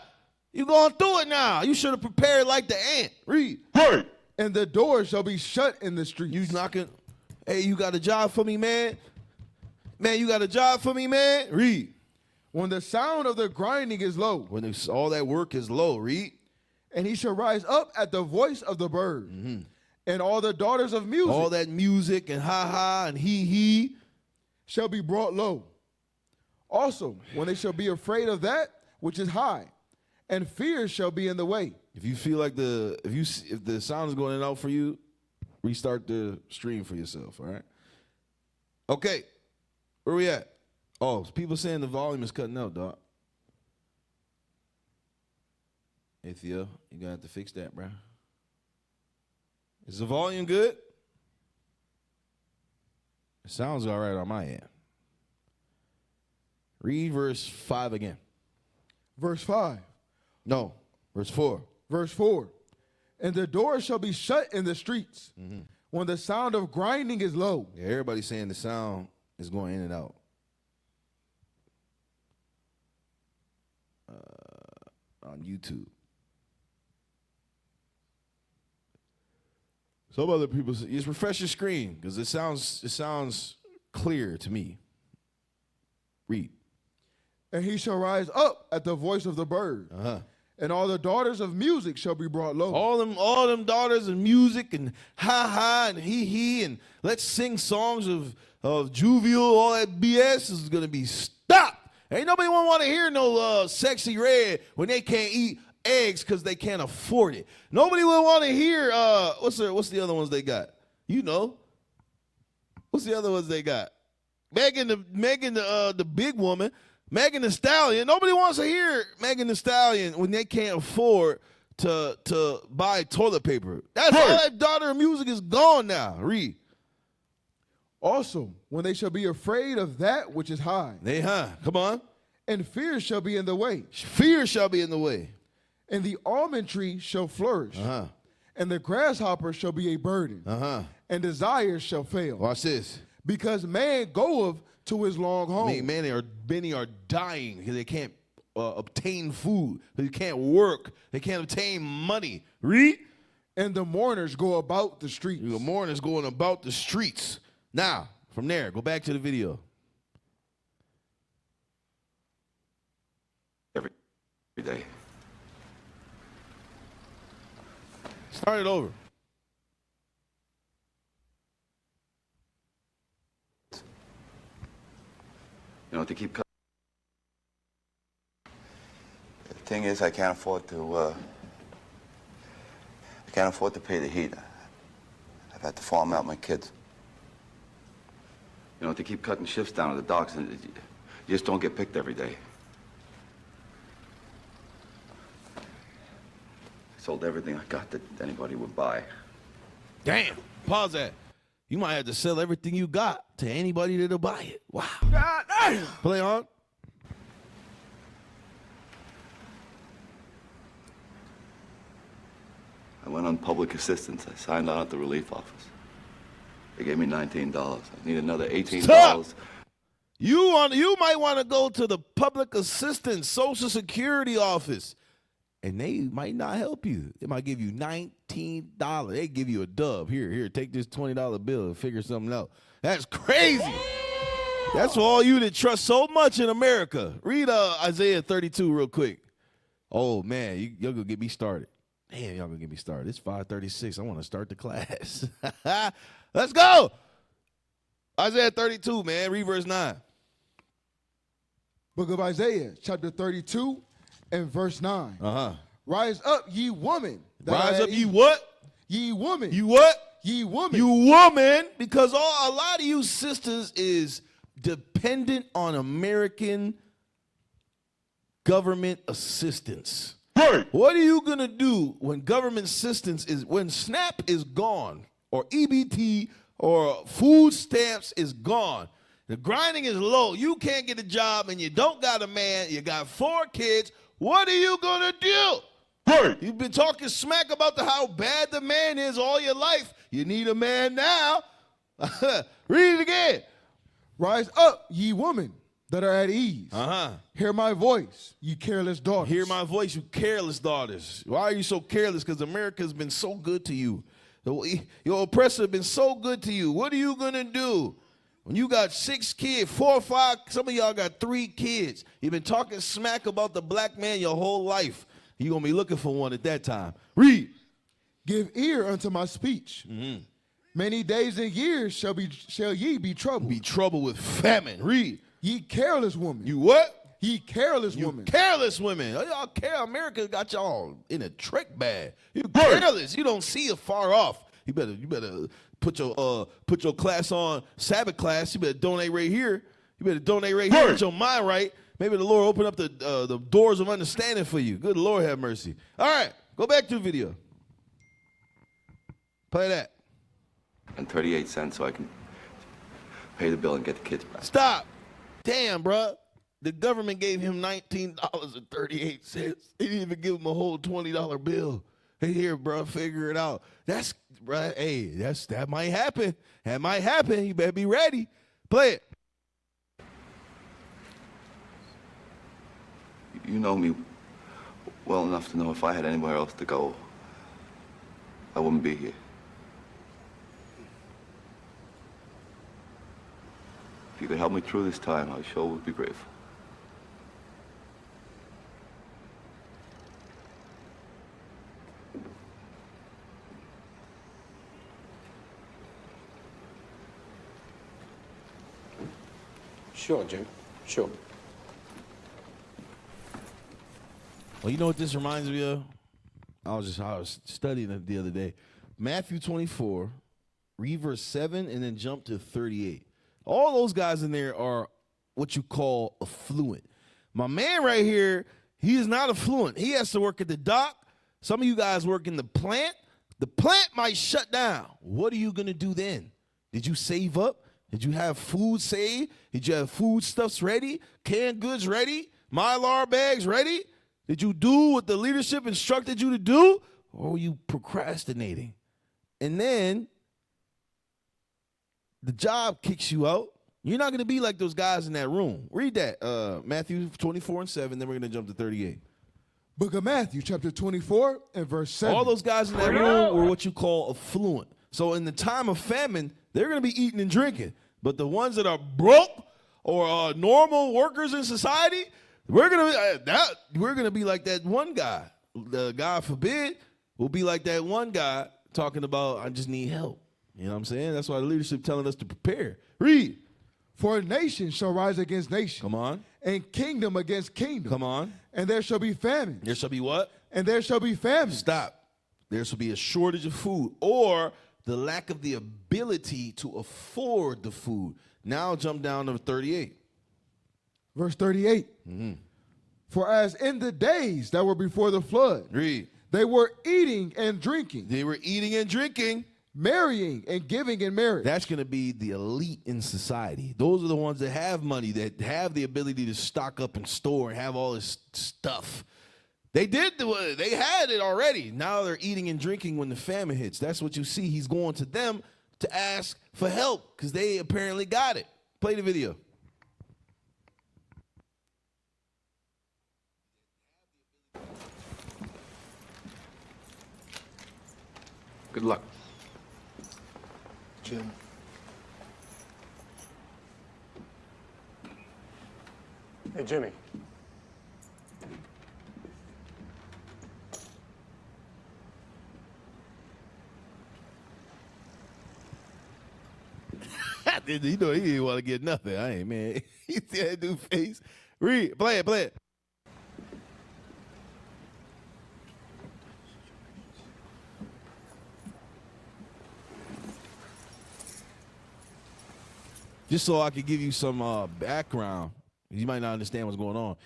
You going through it now. You should have prepared like the ant. Read. Right. And the doors shall be shut in the streets. You knocking. Hey, you got a job for me, man? Man, you got a job for me, man? Read. When the sound of the grinding is low. When all that work is low. Read. And he shall rise up at the voice of the bird. Mm-hmm. And all the daughters of music. All that music and ha-ha and he shall be brought low. Also, when they shall be afraid of that which is high, and fear shall be in the way. If you feel like if the sound is going in and out for you, restart the stream for yourself, all right? Okay, where we at? Oh, people saying the volume is cutting out, dog. Hey, Theo, you're going to have to fix that, bro. Is the volume good? It sounds all right on my end. Read verse 5 again. Verse 5. No, verse 4. Verse 4. And the doors shall be shut in the streets when the sound of grinding is low. Yeah, everybody's saying the sound is going in and out. On YouTube. Some other people say, just refresh your screen because it sounds clear to me. Read. And he shall rise up at the voice of the bird. And all the daughters of music shall be brought low. All them daughters of music and ha-ha and he and let's sing songs of Juvial, all that BS is going to be stopped. Ain't nobody want to hear no Sexy Red when they can't eat eggs because they can't afford it. Nobody will want to hear, what's the other ones they got? You know. What's the other ones they got? Megan the big woman. Megan Thee Stallion. Nobody wants to hear Megan Thee Stallion when they can't afford to buy toilet paper. That's all that daughter of music is gone now. Read. Also, when they shall be afraid of that which is high. Come on. And fear shall be in the way. Fear shall be in the way. And the almond tree shall flourish. And the grasshopper shall be a burden. And desires shall fail. Watch this. Because man goeth to his long home. Many are dying because they can't obtain food. They can't work. They can't obtain money. Read. And the mourners go about the streets. The mourners going about the streets. Now, from there, go back to the video. Every day. Start it over. You know, to keep cutting. The thing is, I can't afford to pay the heat. I've had to farm out my kids. You know, to keep cutting shifts down at the docks, and you just don't get picked every day. I sold everything I got that anybody would buy. Damn. Pause that. You might have to sell everything you got to anybody that'll buy it. Wow. God damn. Play on. I went on public assistance. I signed on at the relief office. They gave me $19. I need another $18. Stop. You might want to go to the public assistance Social Security office, and they might not help you. They might give you $19. They give you a dub. Here, take this $20 bill and figure something out. That's crazy. That's for all you that trust so much in America. Read Isaiah 32 real quick. Oh, man, y'all gonna get me started. Damn, y'all gonna get me started. It's 5:36. I want to start the class. Let's go. Isaiah 32, man. Read verse 9. Book of Isaiah, chapter 32 and verse 9. Rise up, ye woman. Rise up, ye what? Ye woman. You what? Ye woman. You woman, because a lot of you sisters is dependent on American government assistance. Right. What are you going to do when government assistance when SNAP is gone or EBT or food stamps is gone? The grinding is low. You can't get a job and you don't got a man. You got 4 kids. What are you going to do? Right. You've been talking smack about how bad the man is all your life. You need a man now. Read it again. Rise up, ye woman, that are at ease. Hear my voice, ye careless daughters. Hear my voice, you careless daughters. Why are you so careless? Because America's been so good to you. Your oppressor been so good to you. What are you going to do? When you got 6 kids, 4 or 5, some of y'all got 3 kids. You've been talking smack about the black man your whole life. You're going to be looking for one at that time. Read. Give ear unto my speech. Many days and years shall ye be troubled. Be troubled with famine. Read. Ye careless woman. You what? Ye careless woman. Careless women. Y'all care. America got y'all in a trick bag. You careless. You don't see it far off. You better put your class on Sabbath class. You better donate right here. You better donate right here. Get your mind right. Maybe the Lord open up the doors of understanding for you. Good Lord have mercy. All right, go back to the video. Play that. And 38 cents so I can pay the bill and get the kids back. Stop. Damn, bruh. The government gave him $19.38. They didn't even give him a whole $20 bill. Hey, here, bro, figure it out. That's, bro, hey, that might happen. That might happen. You better be ready. Play it. You know me well enough to know if I had anywhere else to go, I wouldn't be here. If you could help me through this time, I sure would be grateful. Sure, Jim. Sure. Well, you know what this reminds me of? I was studying it the other day. Matthew 24, read verse 7, and then jump to 38. All those guys in there are what you call affluent. My man right here, he is not affluent. He has to work at the dock. Some of you guys work in the plant. The plant might shut down. What are you going to do then? Did you save up? Did you have food saved? Did you have foodstuffs ready? Canned goods ready? Mylar bags ready? Did you do what the leadership instructed you to do? Or were you procrastinating? And then the job kicks you out. You're not going to be like those guys in that room. Read that, Matthew 24 and 7, then we're going to jump to 38. Book of Matthew, chapter 24 and verse 7. All those guys in that room were what you call affluent. So in the time of famine, they're going to be eating and drinking. But the ones that are broke or normal workers in society, we're gonna be like that one guy. God forbid, we'll be like that one guy talking about, I just need help. You know what I'm saying? That's why the leadership telling us to prepare. Read. For a nation shall rise against nation. Come on. And kingdom against kingdom. Come on. And there shall be famine. There shall be what? And there shall be famine. Stop. There shall be a shortage of food or the lack of the ability to afford the food. Now jump down to 38. Verse 38. For as in the days that were before the flood, read, they were eating and drinking. They were eating and drinking. Marrying and giving in marriage. That's going to be the elite in society. Those are the ones that have money, that have the ability to stock up and store and have all this stuff. They had it already. Now they're eating and drinking when the famine hits. That's what you see. He's going to them to ask for help because they apparently got it. Play the video. Good luck. Jim. Hey, Jimmy. You know he didn't want to get nothing. I ain't, man. He see that dude face. Read. Play it. Just so I could give you some background, you might not understand what's going on.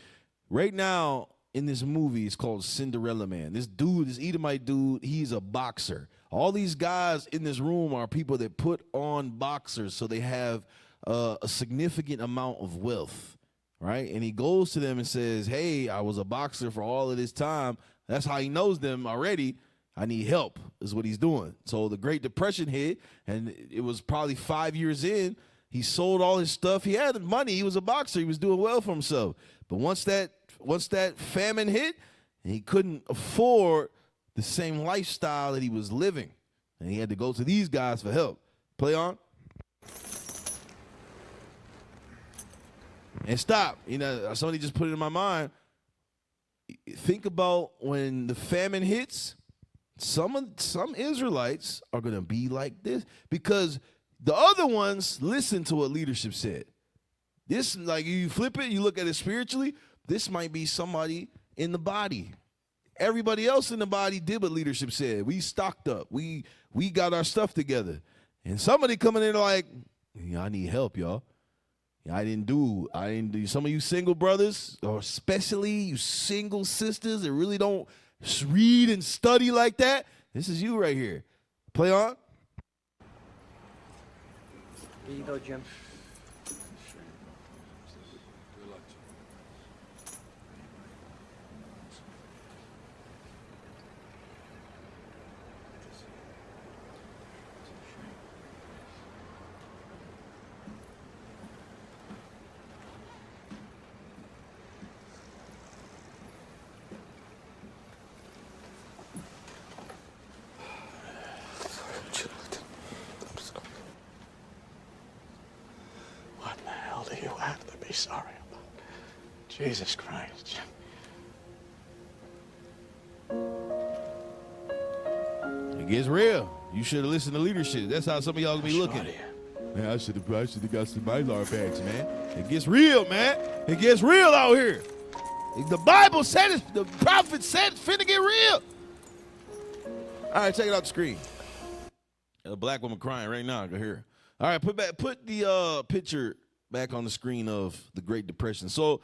Right now in this movie, it's called Cinderella Man. This dude, this Edomite dude, he's a boxer. All these guys in this room are people that put on boxers so they have a significant amount of wealth, right? And he goes to them and says, hey, I was a boxer for all of this time. That's how he knows them already. I need help is what he's doing. So the Great Depression hit, and it was probably 5 years in. He sold all his stuff. He had the money. He was a boxer. He was doing well for himself. But once that famine hit, he couldn't afford the same lifestyle that he was living. And he had to go to these guys for help. Play on. And stop. You know, somebody just put it in my mind. Think about when the famine hits, some Israelites are going to be like this because the other ones listen to what leadership said. This, like, you flip it, you look at it spiritually, this might be somebody in the body. Everybody else in the body did what leadership said. We stocked up. We got our stuff together. And somebody coming in like, yeah, I need help, y'all. I didn't do. Some of you single brothers, or especially you single sisters that really don't read and study like that, this is you right here. Play on. Here you go, Jim. What the hell do you have to be sorry about? Jesus Christ, Jim. It gets real. You should have listened to leadership. That's how some of y'all gonna be looking. Man, I should have got some Mylar bags, man. It gets real, man. It gets real out here. The Bible said it. The prophet said it's finna get real. All right, take it off the screen. A black woman crying right now. I can hear her. All right, put the picture back on the screen of the Great Depression. So,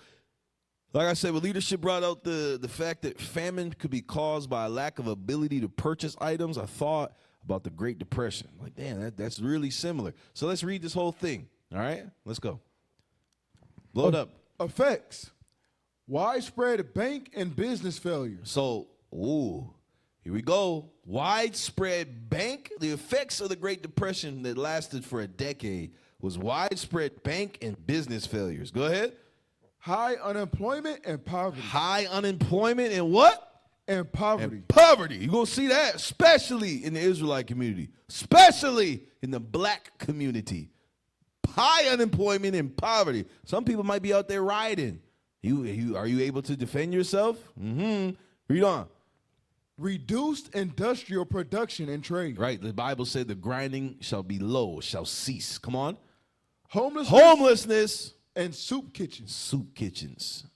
like I said, when leadership brought out the fact that famine could be caused by a lack of ability to purchase items, I thought about the Great Depression. Like, damn, that's really similar. So let's read this whole thing. All right, let's go. Load up. Effects. Widespread bank and business failure. So, here we go. Widespread bank. The effects of the Great Depression that lasted for a decade was widespread bank and business failures. Go ahead. High unemployment and poverty. High unemployment and what? And poverty. And poverty. You're going to see that, especially in the Israelite community, especially in the black community. High unemployment and poverty. Some people might be out there rioting. Are you able to defend yourself? Read on. Reduced industrial production and trade. Right. The Bible said the grinding shall be low, shall cease. Come on. Homelessness. And soup kitchens. Soup kitchens.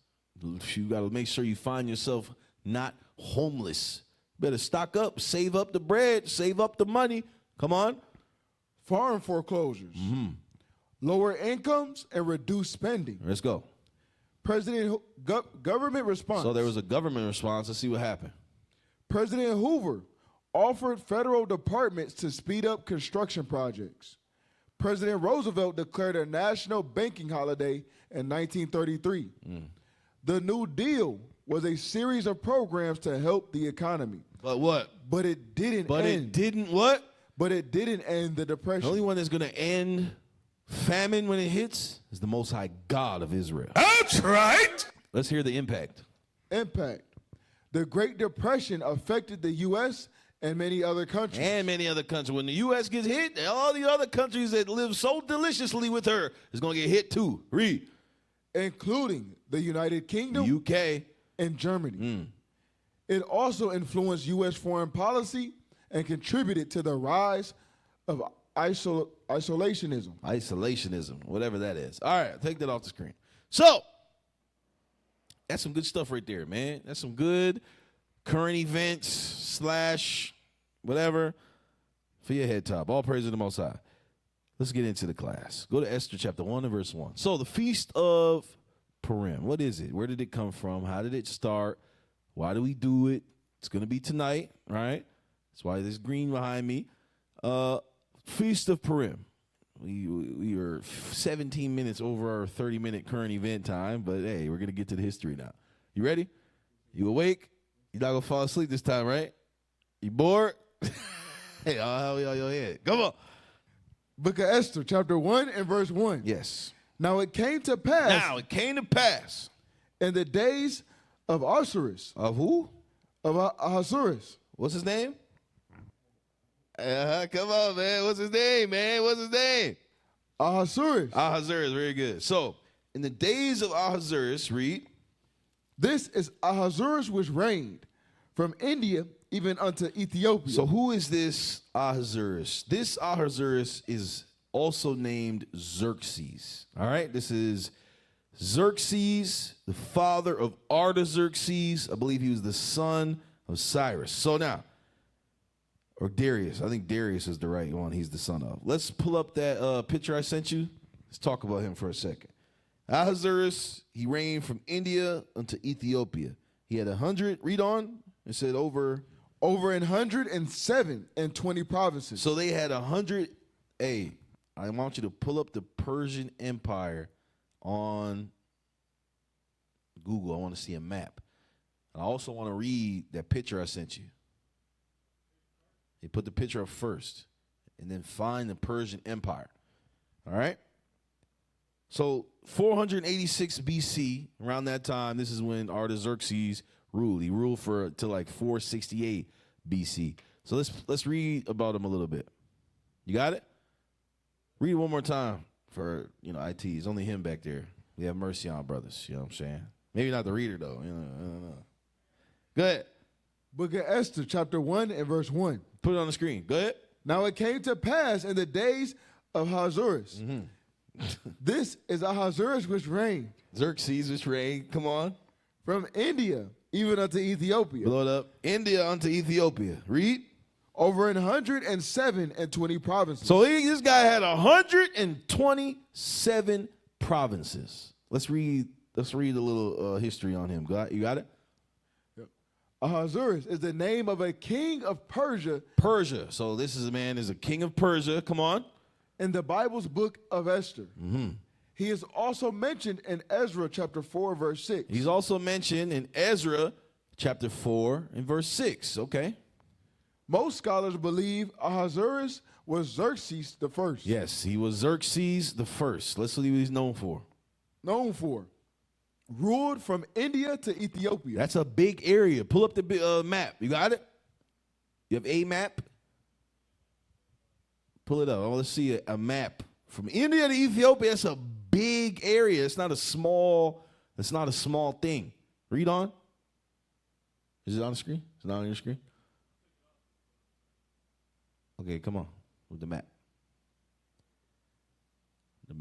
You got to make sure you find yourself not homeless. Better stock up, save up the bread, save up the money. Come on. Farm foreclosures. Lower incomes and reduced spending. Let's go. Government response. So there was a government response. Let's see what happened. President Hoover offered federal departments to speed up construction projects. President Roosevelt declared a national banking holiday in 1933. The New Deal was a series of programs to help the economy. But what? But it didn't end. It didn't what? But it didn't end the Depression. The only one that's going to end famine when it hits is the Most High God of Israel. That's right. Let's hear the impact. The Great Depression affected the U.S. and many other countries. When the U.S. gets hit, all the other countries that live so deliciously with her is going to get hit too. Read. Including the United Kingdom, the UK, and Germany. It also influenced U.S. foreign policy and contributed to the rise of isolationism. Isolationism, whatever that is. All right, take that off the screen. So, that's some good stuff right there, man. That's some good current events / whatever for your head top. All praise to the Most High. Let's get into the class. Go to Esther chapter 1 and verse 1. So the Feast of Purim, what is it? Where did it come from? How did it start? Why do we do it? It's going to be tonight, right? That's why there's green behind me. Feast of Purim. We are 17 minutes over our 30-minute current event time, but hey, we're going to get to the history now. You ready? You awake? You're not going to fall asleep this time, right? You bored? Hey, I'll have your head. Come on. Book of Esther, chapter 1 and verse 1. Yes. Now it came to pass. In the days of Ahasuerus. Of who? Of Ahasuerus. What's his name? Come on, man. What's his name, man? What's his name? Ahasuerus. Ahasuerus, very good. So, in the days of Ahasuerus, read. This is Ahasuerus which reigned from India even unto Ethiopia. So who is this Ahasuerus? This Ahasuerus is also named Xerxes. All right, this is Xerxes, the father of Artaxerxes. I believe he was the son of Cyrus. So now, or Darius. I think Darius is the right one. He's the son of. Let's pull up that picture I sent you. Let's talk about him for a second. Ahasuerus, he reigned from India unto Ethiopia. He had 100, read on. It said over 107 and 20 provinces. So they had 100. Hey, I want you to pull up the Persian Empire on Google. I want to see a map. I also want to read that picture I sent you. They put the picture up first and then find the Persian Empire. All right? So 486 BC, around that time, this is when Artaxerxes ruled. He ruled till like 468 BC. So let's read about him a little bit. You got it? Read it one more time for, IT. It's only him back there. We have mercy on brothers. You know what I'm saying? Maybe not the reader, though. I don't know. Go ahead. Book of Esther, chapter 1 and verse 1. Put it on the screen. Go ahead. Now it came to pass in the days of Ahasuerus. This is Ahasuerus which reigned. Xerxes which reigned. Come on. From India even unto Ethiopia. Blow it up. India unto Ethiopia. Read. Over 107 and 20 provinces. So this guy had 127 provinces. Let's read a little history on him. You got it? Yep. Ahasuerus is the name of a king of Persia. Persia. So this is a king of Persia. Come on. In the Bible's book of Esther. He is also mentioned in Ezra chapter 4 verse 6. He's also mentioned in Ezra chapter 4 and verse 6. Okay. Most scholars believe Ahasuerus was Xerxes the first. Yes, he was Xerxes the first. Let's see what he's known for. Ruled from India to Ethiopia. That's a big area. Pull up the map. You got it? You have a map? Pull it up. I want to see a map. From India to Ethiopia, that's a big area. It's not a small thing. Read on. Is it on the screen? Is it not on your screen? Okay, come on. With the map. The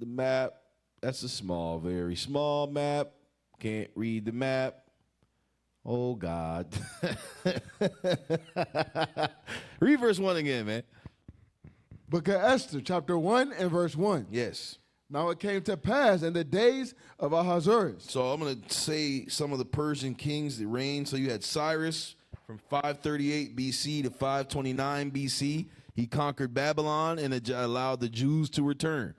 map. That's a small, very small map. Can't read the map. Oh, God. Read verse 1 again, man. Book of Esther, chapter 1 and verse 1. Yes. Now it came to pass in the days of Ahasuerus. So I'm going to say some of the Persian kings that reigned. So you had Cyrus from 538 BC to 529 BC. He conquered Babylon and allowed the Jews to return,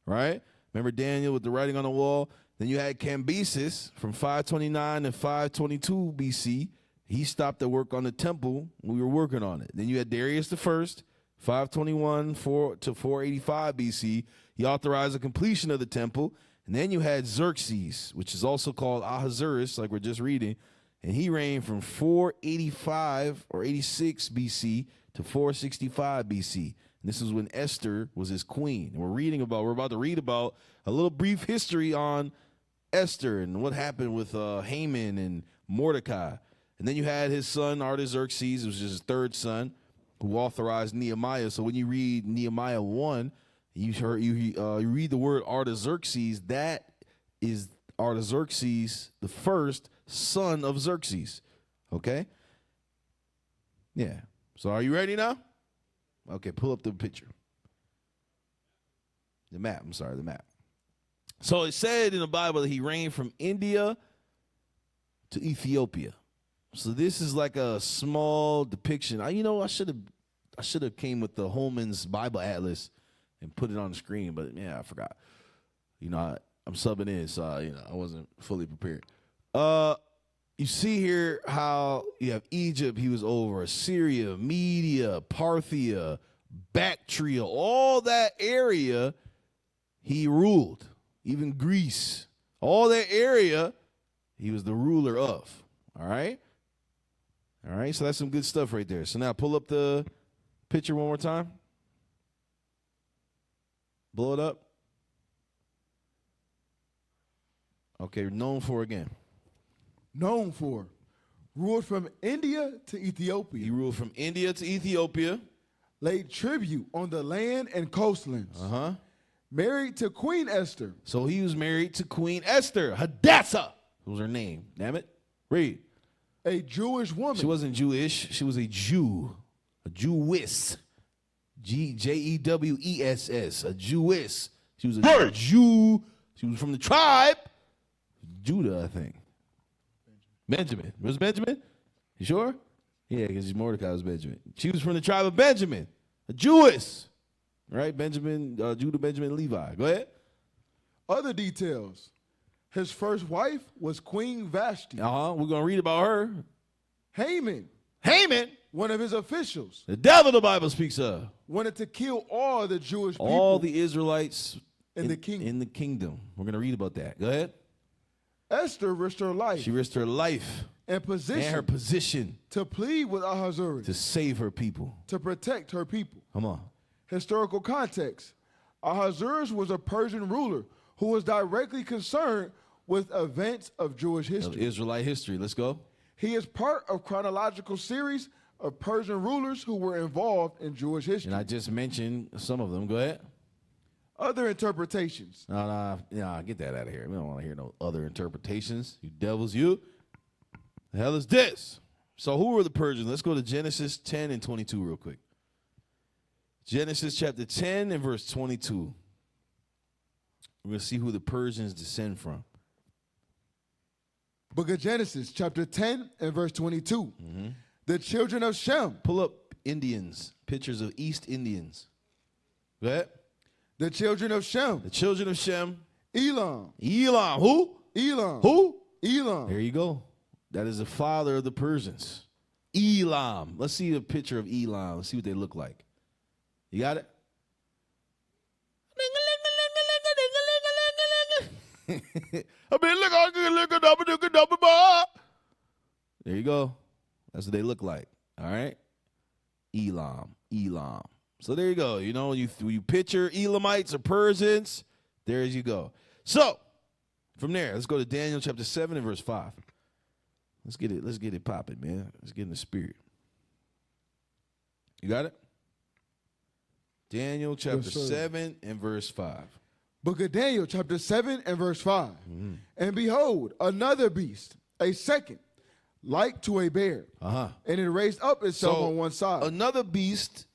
right? Remember Daniel with the writing on the wall? Then you had Cambyses from 529 to 522 BC. He stopped the work on the temple. We were working on it. Then you had Darius the First, 521 to 485 BC. He authorized the completion of the temple. And then you had Xerxes, which is also called Ahasuerus, like we're just reading. And he reigned from 485 or 86 BC to 465 BC. And this is when Esther was his queen. And we're about to read about a little brief history on Esther and what happened with Haman and Mordecai. And then you had his son Artaxerxes, which is his third son, who authorized Nehemiah. So when you read Nehemiah 1, you read the word Artaxerxes. That is Artaxerxes, the first son of Xerxes. Okay? Yeah. So are you ready now? Okay, pull up the picture. The map. So it said in the Bible that he reigned from India to Ethiopia. So this is like a small depiction. I should have came with the Holman's Bible Atlas and put it on the screen, but yeah, I forgot. I'm subbing in, so I wasn't fully prepared. You see here how you have Egypt. He was over Assyria, Media, Parthia, Bactria, all that area he ruled. Even Greece, all that area he was the ruler of. All right? All right, so that's some good stuff right there. So now pull up the picture one more time. Blow it up. Okay, known for again. Known for. Ruled from India to Ethiopia. He ruled from India to Ethiopia. Laid tribute on the land and coastlands. Uh-huh. Married to Queen Esther. So he was married to Queen Esther. Hadassah was her name. Damn it. Read. A Jewish woman. She wasn't Jewish. She was a Jew. A Jewess. Jewess. A Jewess. She was a Jew. She was from the tribe. Judah, I think. Benjamin. Was it Benjamin? You sure? Yeah, because Mordecai was Benjamin. She was from the tribe of Benjamin. A Jewess. Right? Benjamin, Judah, Benjamin, Levi. Go ahead. Other details. His first wife was Queen Vashti. We're going to read about her. Haman. One of his officials. The devil the Bible speaks of. Wanted to kill all the Jewish people. All the Israelites in the kingdom. In the kingdom. We're going to read about that. Go ahead. Esther risked her life. She risked her life. And her position. To plead with Ahasuerus. To save her people. To protect her people. Come on. Historical context. Ahasuerus was a Persian ruler who was directly concerned with events of Jewish history. Of Israelite history. Let's go. He is part of chronological series of Persian rulers who were involved in Jewish history. And I just mentioned some of them. Go ahead. Other interpretations. No, get that out of here. We don't want to hear no other interpretations. You devils, you. The hell is this? So who were the Persians? Let's go to Genesis 10 and 22 real quick. Genesis chapter 10 and verse 22. We're going to see who the Persians descend from. Book of Genesis chapter 10 and verse 22. Mm-hmm. The children of Shem. Pull up Indians, pictures of East Indians. Go ahead. The children of Shem. The children of Shem. Elam. Elam. Who? Elam. Who? Elam. There you go. That is the father of the Persians. Elam. Let's see a picture of Elam. Let's see what they look like. You got it? There you go. That's what they look like. All right? Elam. So there you go. You know, when you picture Elamites or Persians, there you go. So, from there, let's go to Daniel chapter 7 and verse 5. Let's get it popping, man. Let's get in the spirit. You got it? Daniel chapter 7 and verse 5. Book of Daniel chapter 7 and verse 5. Mm-hmm. And behold, another beast, a second, like to a bear. Uh-huh. And it raised up itself on one side. Another beast,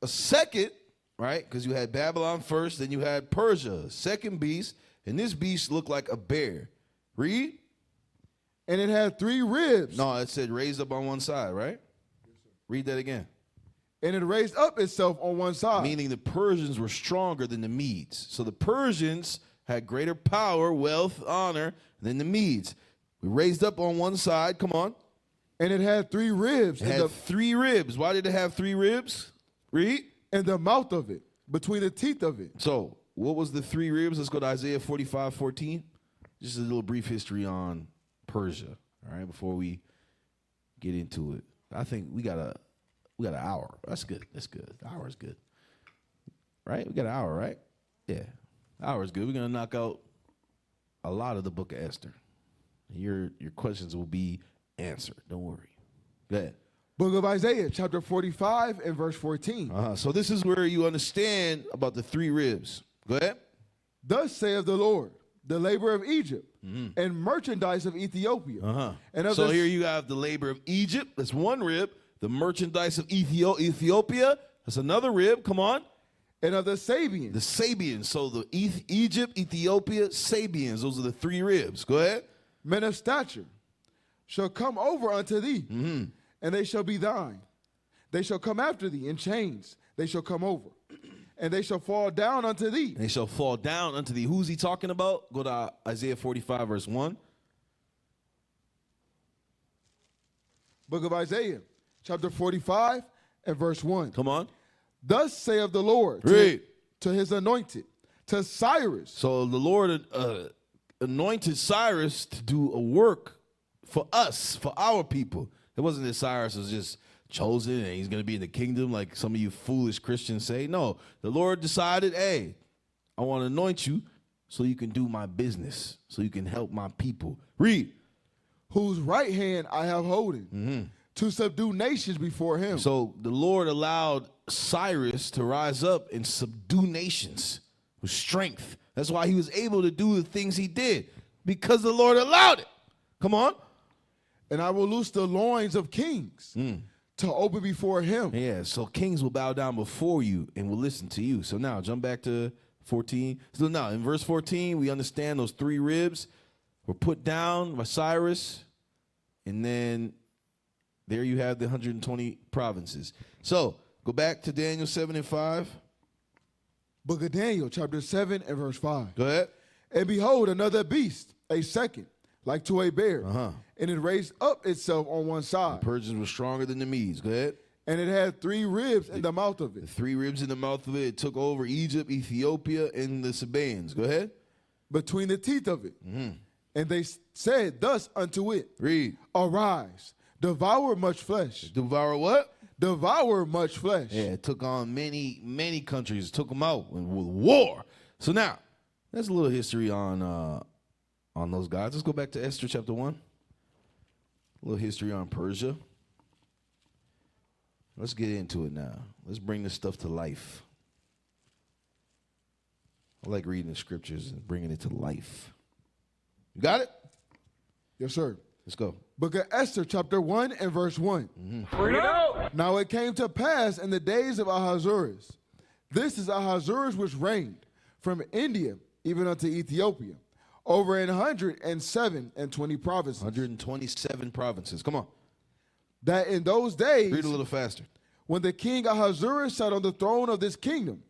a second, right? Because you had Babylon first, then you had Persia, second beast, and this beast looked like a bear. Read. And it had 3 ribs. No, it said raised up on one side, right? Read that again. And it raised up itself on one side. Meaning the Persians were stronger than the Medes. So the Persians had greater power, wealth, honor than the Medes. We raised up on one side. Come on. And it had 3 ribs. It had 3 ribs. Why did it have 3 ribs? Read. In the mouth of it, between the teeth of it. So what was the 3 ribs? Let's go to Isaiah 45:14. Just a little brief history on Persia, all right, before we get into it. I think we got an hour. That's good. The hour is good. Right? We got an hour, right? Yeah. Hour is good. We're going to knock out a lot of the book of Esther. Your questions will be answered. Don't worry. Go ahead. Book of Isaiah, chapter 45 and verse 14. So this is where you understand about the 3 ribs. Go ahead. Thus saith the Lord, the labor of Egypt, and merchandise of Ethiopia. And of so here you have the labor of Egypt. That's 1 rib. The merchandise of Ethiopia. That's another rib. Come on. And of the Sabians. The Sabians. So the Egypt, Ethiopia, Sabians. Those are the 3 ribs. Go ahead. Men of stature shall come over unto thee, and they shall be thine. They shall come after thee in chains. They shall come over. And they shall fall down unto thee. They shall fall down unto thee. Who's he talking about? Go to Isaiah 45, verse 1. Book of Isaiah, chapter 45 and verse 1. Come on. Thus saith the Lord to his anointed, to Cyrus. So the Lord anointed Cyrus to do a work for us, for our people. It wasn't that Cyrus was just chosen and he's going to be in the kingdom like some of you foolish Christians say. No, the Lord decided, hey, I want to anoint you so you can do my business, so you can help my people. Read. Whose right hand I have holden, to subdue nations before him. So the Lord allowed Cyrus to rise up and subdue nations with strength. That's why he was able to do the things he did, because the Lord allowed it. Come on. And I will loose the loins of kings to open before him. Yeah, so kings will bow down before you and will listen to you. So now jump back to 14. So now in verse 14, we understand those 3 ribs were put down by Cyrus, and then there you have the 120 provinces. So go back to Daniel 7 and 5. Book of Daniel, chapter 7 and verse 5. Go ahead. And behold, another beast, a second, like to a bear. And it raised up itself on one side. The Persians were stronger than the Medes. Go ahead. And it had 3 ribs in the mouth of it. The 3 ribs in the mouth of it. It took over Egypt, Ethiopia, and the Sabaeans. Go ahead. Between the teeth of it. And they said thus unto it. Read. Arise, devour much flesh. Devour what? Devour much flesh. Yeah, it took on many countries. It took them out with war. So now, that's a little history on those guys. Let's go back to Esther chapter 1. A little history on Persia. Let's get into it now. Let's bring this stuff to life. I like reading the scriptures and bringing it to life. You got it? Yes, sir. Let's go. Book of Esther, chapter 1 and verse 1. Bring it out. Now it came to pass in the days of Ahasuerus. This is Ahasuerus which reigned from India even unto Ethiopia, over 107 and 20 provinces. 127 provinces. Come on. That in those days, read a little faster. When the king Ahasuerus sat on the throne of this kingdom,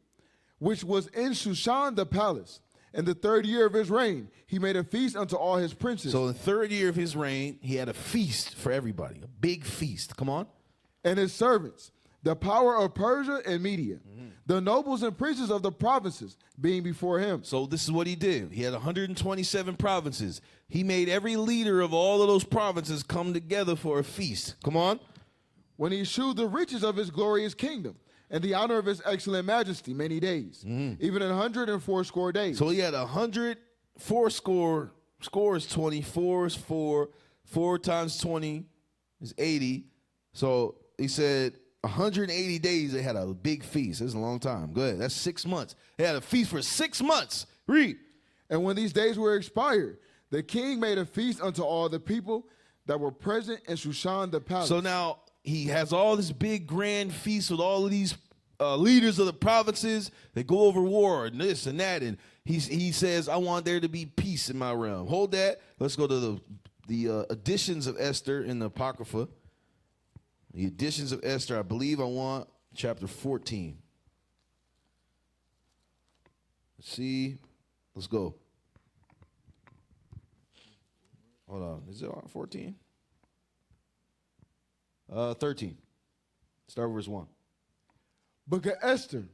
which was in Shushan the palace, in the 3rd year of his reign, he made a feast unto all his princes. So in the 3rd year of his reign, he had a feast for everybody, a big feast. Come on. And his servants, the power of Persia and Media, the nobles and princes of the provinces being before him. So this is what he did. He had 127 provinces. He made every leader of all of those provinces come together for a feast. Come on. When he shewed the riches of his glorious kingdom and the honor of his excellent majesty many days, even 104 days. So he had 104 score. Score is 20. 4 is 4. 4 times 20 is 80. So he said 180 days they had a big feast. That's a long time. Go ahead. That's 6 months. They had a feast for 6 months. Read. And when these days were expired, the king made a feast unto all the people that were present in Shushan the palace. So now he has all this big grand feast with all of these leaders of the provinces. They go over war and this and that. And he says, I want there to be peace in my realm. Hold that. Let's go to the editions of Esther in the Apocrypha. The editions of Esther, I believe I want chapter 14. Let's see. Let's go. Hold on. Is it on 14? 13. Start with verse 1. Book of Esther,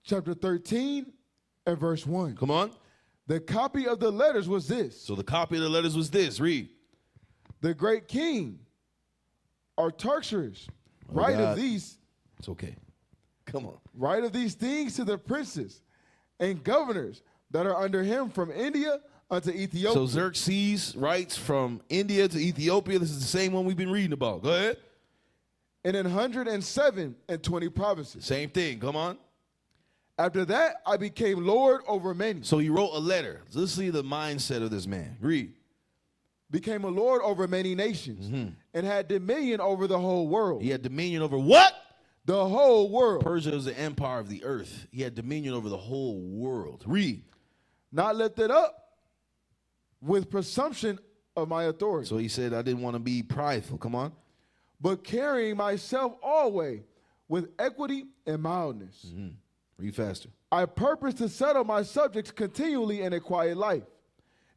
chapter 13 and verse 1. Come on. The copy of the letters was this. So the copy of the letters was this. Read. The great king Artaxerxes, write of these. It's okay. Come on. Write of these things to the princes and governors that are under him from India unto Ethiopia. So Xerxes writes from India to Ethiopia. This is the same one we've been reading about. Go ahead. And in 107 and 20 provinces. Same thing. Come on. After that, I became Lord over many. So he wrote a letter. Let's see the mindset of this man. Read. Became a Lord over many nations and had dominion over the whole world. He had dominion over what? The whole world. Persia was the empire of the earth. He had dominion over the whole world. Read. Not lifted up with presumption of my authority. So he said, I didn't want to be prideful. Come on. But carrying myself always with equity and mildness. Read faster. I purpose to settle my subjects continually in a quiet life,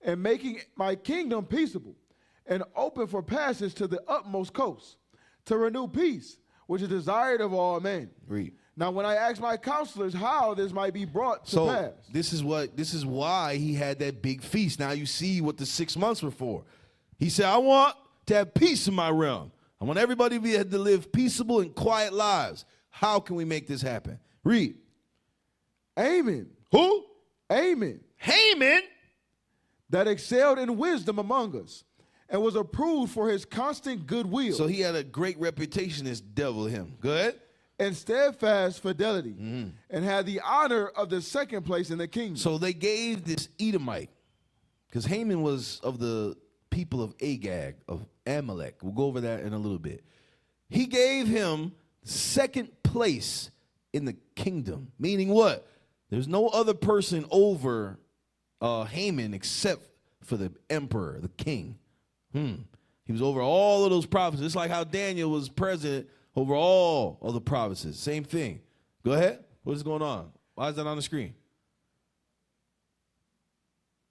and making my kingdom peaceable, and open for passage to the utmost coast, to renew peace, which is desired of all men. Read. Now, when I asked my counselors how this might be brought to pass, this is why he had that big feast. Now you see what the 6 months were for. He said, I want to have peace in my realm. I want everybody to live peaceable and quiet lives. How can we make this happen? Read. Haman. Who? Haman. Haman? That excelled in wisdom among us and was approved for his constant goodwill. So he had a great reputation, this devil, him. Go ahead. And steadfast fidelity, and had the honor of the second place in the kingdom. So they gave this Edomite, because Haman was of the people of Agag, of Amalek. We'll go over that in a little bit. He gave him second place in the kingdom, meaning what? There's no other person over Haman except for the emperor, the king. He was over all of those provinces. It's like how Daniel was president over all of the provinces. Same thing. Go ahead. What is going on? Why is that on the screen?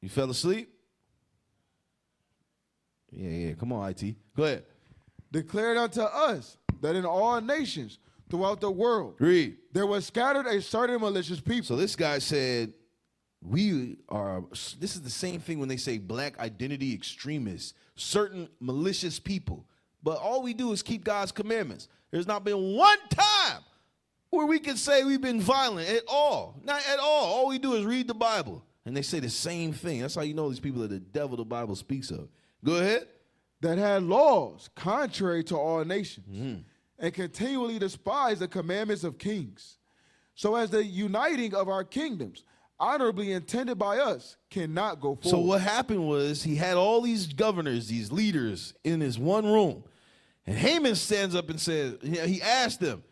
You fell asleep? Yeah. Come on, IT. Go ahead. Declared unto us that in all nations throughout the world, Read. There was scattered a certain malicious people. So this guy said, this is the same thing when they say black identity extremists, certain malicious people. But all we do is keep God's commandments. There's not been one time where we can say we've been violent at all. Not at all. All we do is read the Bible. And they say the same thing. That's how you know these people are the devil the Bible speaks of. Go ahead. That had laws contrary to all nations and continually despise the commandments of kings. So as the uniting of our kingdoms, honorably intended by us, cannot go forward. So what happened was he had all these governors, these leaders in his one room. And Haman stands up and says, he asked them,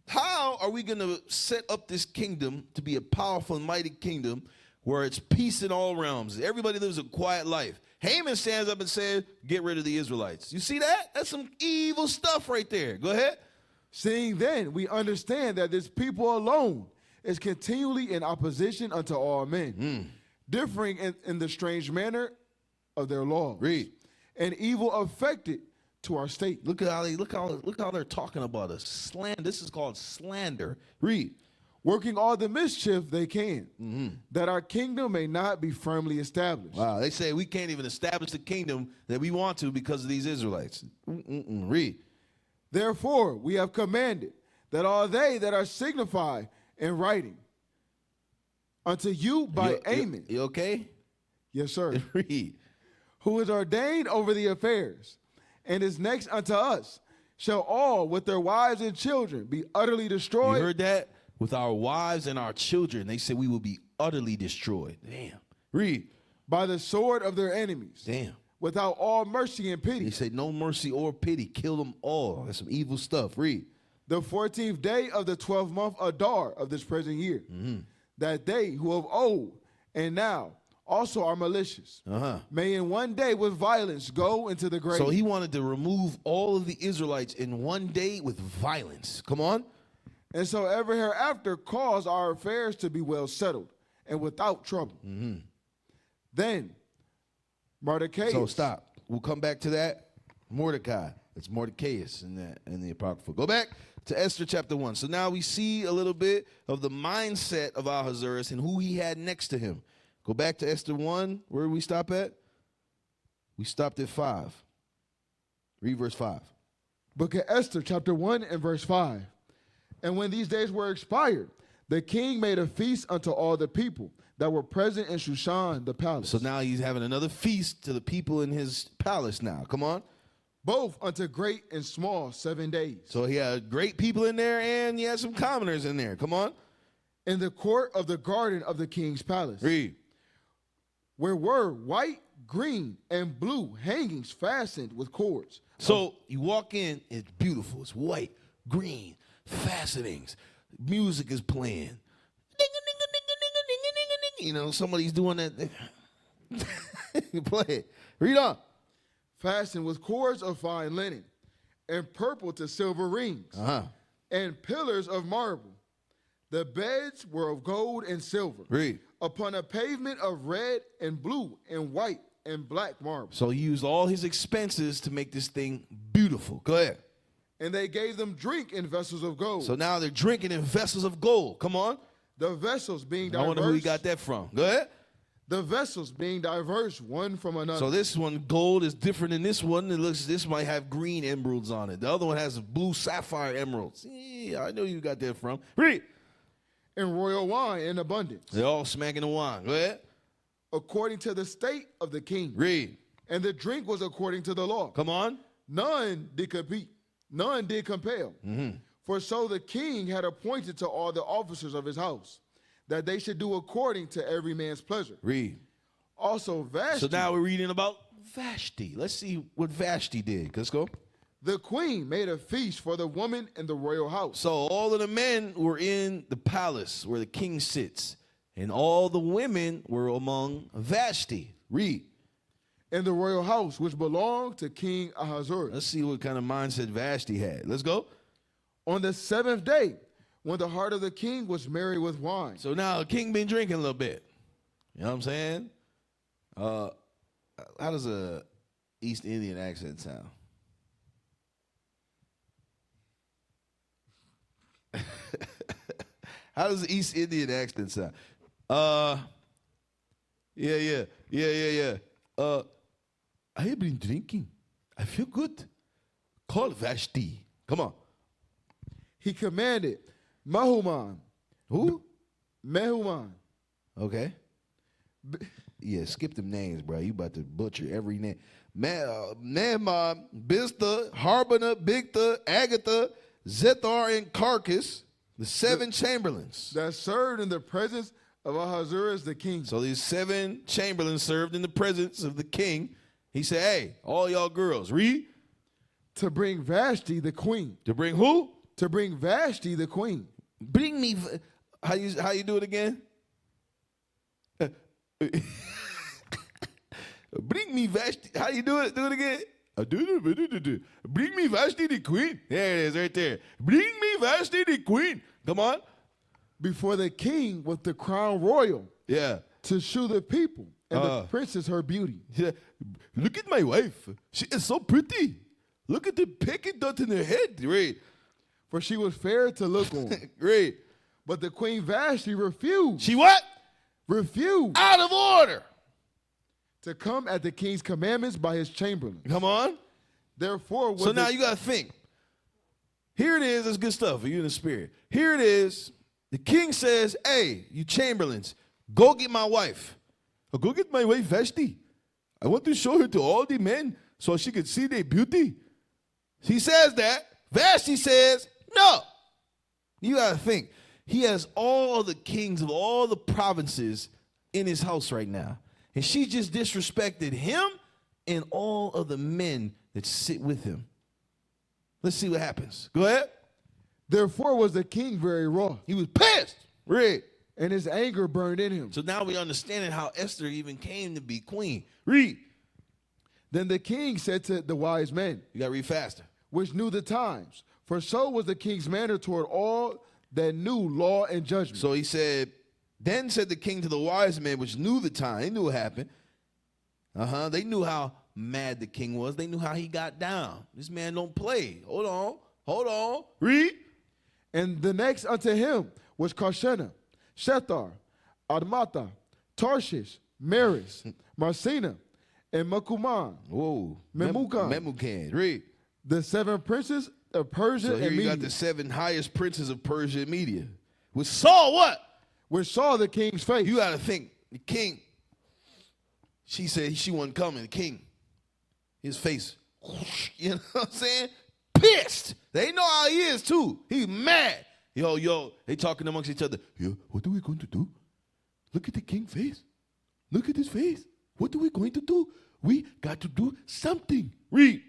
how are we going to set up this kingdom to be a powerful and mighty kingdom where it's peace in all realms? Everybody lives a quiet life. Haman stands up and says, get rid of the Israelites. You see that? That's some evil stuff right there. Go ahead. Seeing then, we understand that this people alone is continually in opposition unto all men, differing in the strange manner of their laws. Read. And evil affected to our state. Look how they're talking about us. Slander. This is called slander. Read. Working all the mischief they can, that our kingdom may not be firmly established. Wow, they say we can't even establish the kingdom that we want to because of these Israelites. Read. Therefore, we have commanded that all they that are signified in writing unto you by Haman. You okay? Yes, sir. Read. Who is ordained over the affairs and is next unto us, shall all with their wives and children be utterly destroyed. You heard that? With our wives and our children, they said we will be utterly destroyed. Damn. Read. By the sword of their enemies. Damn. Without all mercy and pity. They said no mercy or pity. Kill them all. That's some evil stuff. Read. The 14th day of the 12th month Adar of this present year. That they who of old and now also are malicious may in one day with violence go into the grave. So he wanted to remove all of the Israelites in one day with violence. Come on. And so ever hereafter cause our affairs to be well settled and without trouble. Then Mordecai. So stop. We'll come back to that. Mordecai. It's Mordecaius in the Apocrypha. Go back to Esther chapter 1. So now we see a little bit of the mindset of Ahasuerus and who he had next to him. Go back to Esther 1. Where did we stop at? We stopped at 5. Read verse 5. Book of Esther chapter 1 and verse 5. And when these days were expired, the king made a feast unto all the people that were present in Shushan the palace. So now he's having another feast to the people in his palace now. Come on. Both unto great and small 7 days. So he had great people in there and he had some commoners in there. Come on. In the court of the garden of the king's palace. Read. Where were white, green, and blue hangings fastened with cords. So you walk in, it's beautiful. It's white, green, fastenings. Music is playing. You know, somebody's doing that. Play it. Read on. Fastened with cords of fine linen, and purple to silver rings, and pillars of marble. The beds were of gold and silver. Read. Upon a pavement of red and blue and white and black marble. So he used all his expenses to make this thing beautiful. Go ahead. And they gave them drink in vessels of gold. So now they're drinking in vessels of gold. Come on. The vessels being diverse. I wonder who he got that from. Go ahead. The vessels being diverse, one from another. So this one, gold, is different than this one. This might have green emeralds on it. The other one has blue sapphire emeralds. Yeah, I know you got that from. Read. And royal wine in abundance. They're all smacking the wine. Go ahead. According to the state of the king. Read. And the drink was according to the law. Come on. None did compete. None did compel. Mm-hmm. For so the king had appointed to all the officers of his house, that they should do according to every man's pleasure. Read. Also Vashti. So now we're reading about Vashti. Let's see what Vashti did. Let's go. The queen made a feast for the woman in the royal house. So all of the men were in the palace where the king sits, and all the women were among Vashti. Read. In the royal house, which belonged to King Ahasuerus. Let's see what kind of mindset Vashti had. Let's go. On the 7th day, when the heart of the king was merry with wine. So now the king been drinking a little bit. You know what I'm saying? How does a East Indian accent sound? How does the East Indian accent sound? Yeah. I have been drinking. I feel good. Call Vashti. Come on. He commanded Mehuman. Who? Mehuman. Okay. Yeah, skip them names, bro. You about to butcher every name. Naaman, Biztha, Harbona, Bigtha, Agatha, Zethar, and Carcass, the 7 chamberlains. That served in the presence of Ahasuerus the king. So these 7 chamberlains served in the presence of the king. He said, hey, all y'all girls, read. To bring Vashti the queen. To bring who? To bring Vashti the queen. Bring me, how you do it again? Bring me Vashti. How you do it? Do it again. Bring me Vashti the queen. There it is, right there. Bring me Vashti the queen. Come on. Before the king with the crown royal. Yeah. To shew the people and the princess her beauty. Yeah. Look at my wife. She is so pretty. Look at the picking dot in her head. Right. For she was fair to look on. Great. But the queen Vashti refused. She what? Refused. Out of order. To come at the king's commandments by his chamberlain. Come on. Therefore, so now you got to think. Here it is. That's good stuff for you in the spirit. Here it is. The king says, hey, you chamberlains, go get my wife. Or go get my wife Vashti. I want to show her to all the men so she could see their beauty. He says that. Vashti says, no. You got to think. He has all the kings of all the provinces in his house right now. And she just disrespected him and all of the men that sit with him. Let's see what happens. Go ahead. Therefore was the king very wroth. He was pissed. Read. And his anger burned in him. So now we understand how Esther even came to be queen. Read. Then the king said to the wise men. You got to read faster. Which knew the times. For so was the king's manner toward all that knew law and judgment. So he said, then said the king to the wise men, which knew the time. They knew what happened. They knew how mad the king was. They knew how he got down. This man don't play. Hold on. Read. And the next unto him was Karshena, Shethar, Admatha, Tarshish, Maris, Marcina, and Makuman. Whoa. Memucan. Read. The 7 princes of Persia and Media. So here you got the 7 highest princes of Persia and Media. Which saw what? Which saw the king's face. You got to think. The king, she said she wasn't coming. The king, his face, you know what I'm saying? Pissed. They know how he is too. He's mad. Yo, they talking amongst each other. Yo, what are we going to do? Look at the king's face. Look at his face. What are we going to do? We got to do something. Read.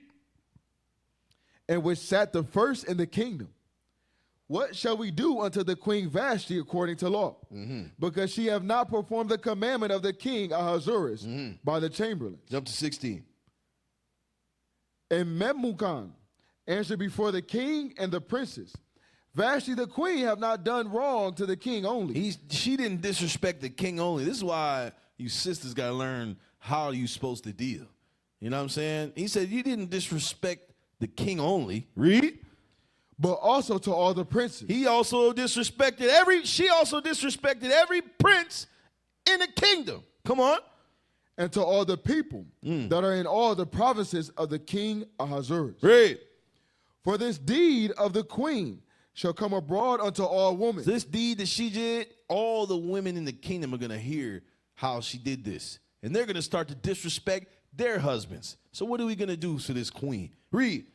And which sat the first in the kingdom. What shall we do unto the queen Vashti according to law? Because she have not performed the commandment of the king Ahasuerus by the chamberlains. Jump to 16. And Memucan answered before the king and the princes. Vashti the queen have not done wrong to the king only. She didn't disrespect the king only. This is why you sisters got to learn how you supposed to deal. You know what I'm saying? He said you didn't disrespect the king only. Read. but also to all the princes. She also disrespected every prince in the kingdom. Come on. And to all the people that are in all the provinces of the king Ahasuerus. Read. For this deed of the queen shall come abroad unto all women. This deed that she did, all the women in the kingdom are going to hear how she did this. And they're going to start to disrespect their husbands. So what are we going to do to this queen? Read.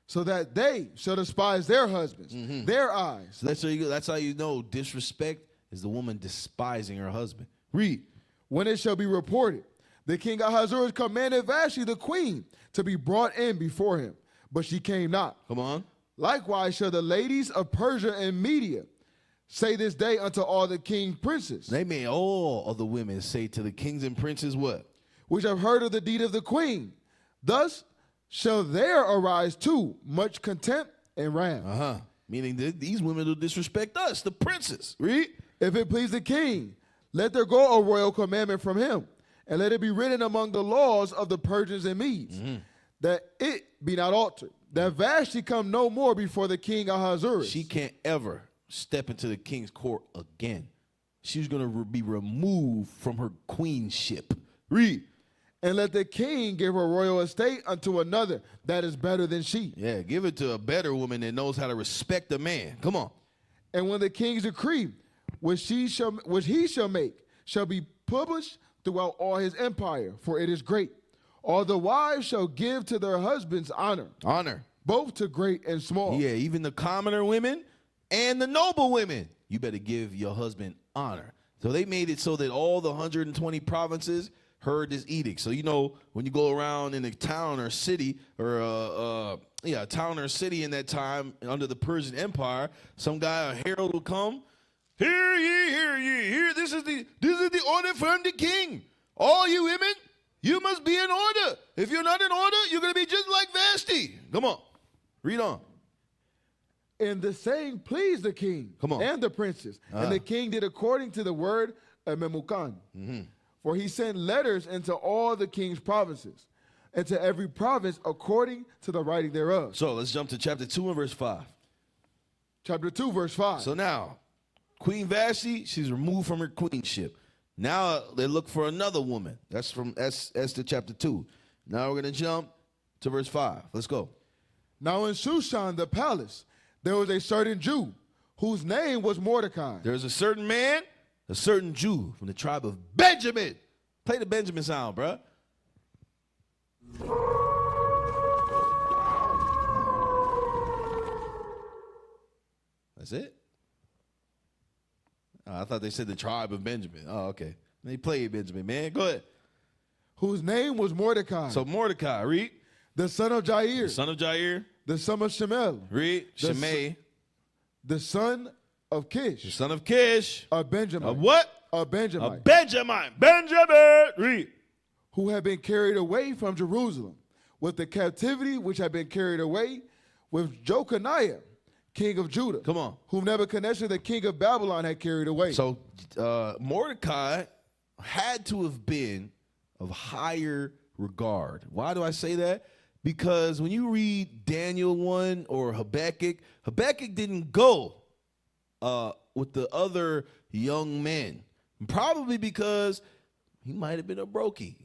So that they shall despise their husbands, their eyes. So that's how you know disrespect is the woman despising her husband. Read. When it shall be reported, the king Ahasuerus commanded Vashti the queen to be brought in before him, but she came not. Come on. Likewise shall the ladies of Persia and Media say this day unto all the king princes. They made all of the women say to the kings and princes what? Which have heard of the deed of the queen. Thus shall there arise too much contempt and wrath. Meaning that these women will disrespect us, the princes. Read. If it please the king, let there go a royal commandment from him, and let it be written among the laws of the Persians and Medes, that it be not altered, that Vashti come no more before the king Ahasuerus. She can't ever step into the king's court again. She's going to be removed from her queenship. Read. And let the king give her royal estate unto another that is better than she. Yeah, give it to a better woman that knows how to respect a man. Come on. And when the king's decree, which he shall make, shall be published throughout all his empire, for it is great. All the wives shall give to their husbands honor. Honor. Both to great and small. Yeah, even the commoner women and the noble women. You better give your husband honor. So they made it so that all the 120 provinces heard this edict. So, you know, when you go around in a town or city or a town or city in that time under the Persian Empire, some guy, a herald will come. Hear ye, hear ye, hear. This is the order from the king. All you women, you must be in order. If you're not in order, you're going to be just like Vashti. Come on. Read on. And the saying pleased the king and the princes. And the king did according to the word of Memucan. For he sent letters into all the king's provinces, and to every province according to the writing thereof. So let's jump to chapter 2 and verse 5. Chapter 2, verse 5. So now, Queen Vashti, she's removed from her queenship. Now they look for another woman. That's from Esther chapter 2. Now we're going to jump to verse 5. Let's go. Now in Shushan the palace, there was a certain Jew whose name was Mordecai. There's a certain man, a certain Jew from the tribe of Benjamin. Play the Benjamin sound, bruh. That's it? Oh, I thought they said the tribe of Benjamin. Oh, okay. They played Benjamin, man. Go ahead. Whose name was Mordecai. So Mordecai, read. The son of Jair. The son of Jair. The son of Shemel. Read. Shemai. The son of Kish. The son of Kish. A Benjamin. A what? A Benjamin. A Benjamin. Benjamin. Read. Who had been carried away from Jerusalem with the captivity which had been carried away with Jeconiah, king of Judah. Come on. Whom Nebuchadnezzar, the king of Babylon, had carried away. So Mordecai had to have been of higher regard. Why do I say that? Because when you read Daniel 1 or Habakkuk didn't go with the other young men. Probably because he might have been a brokey.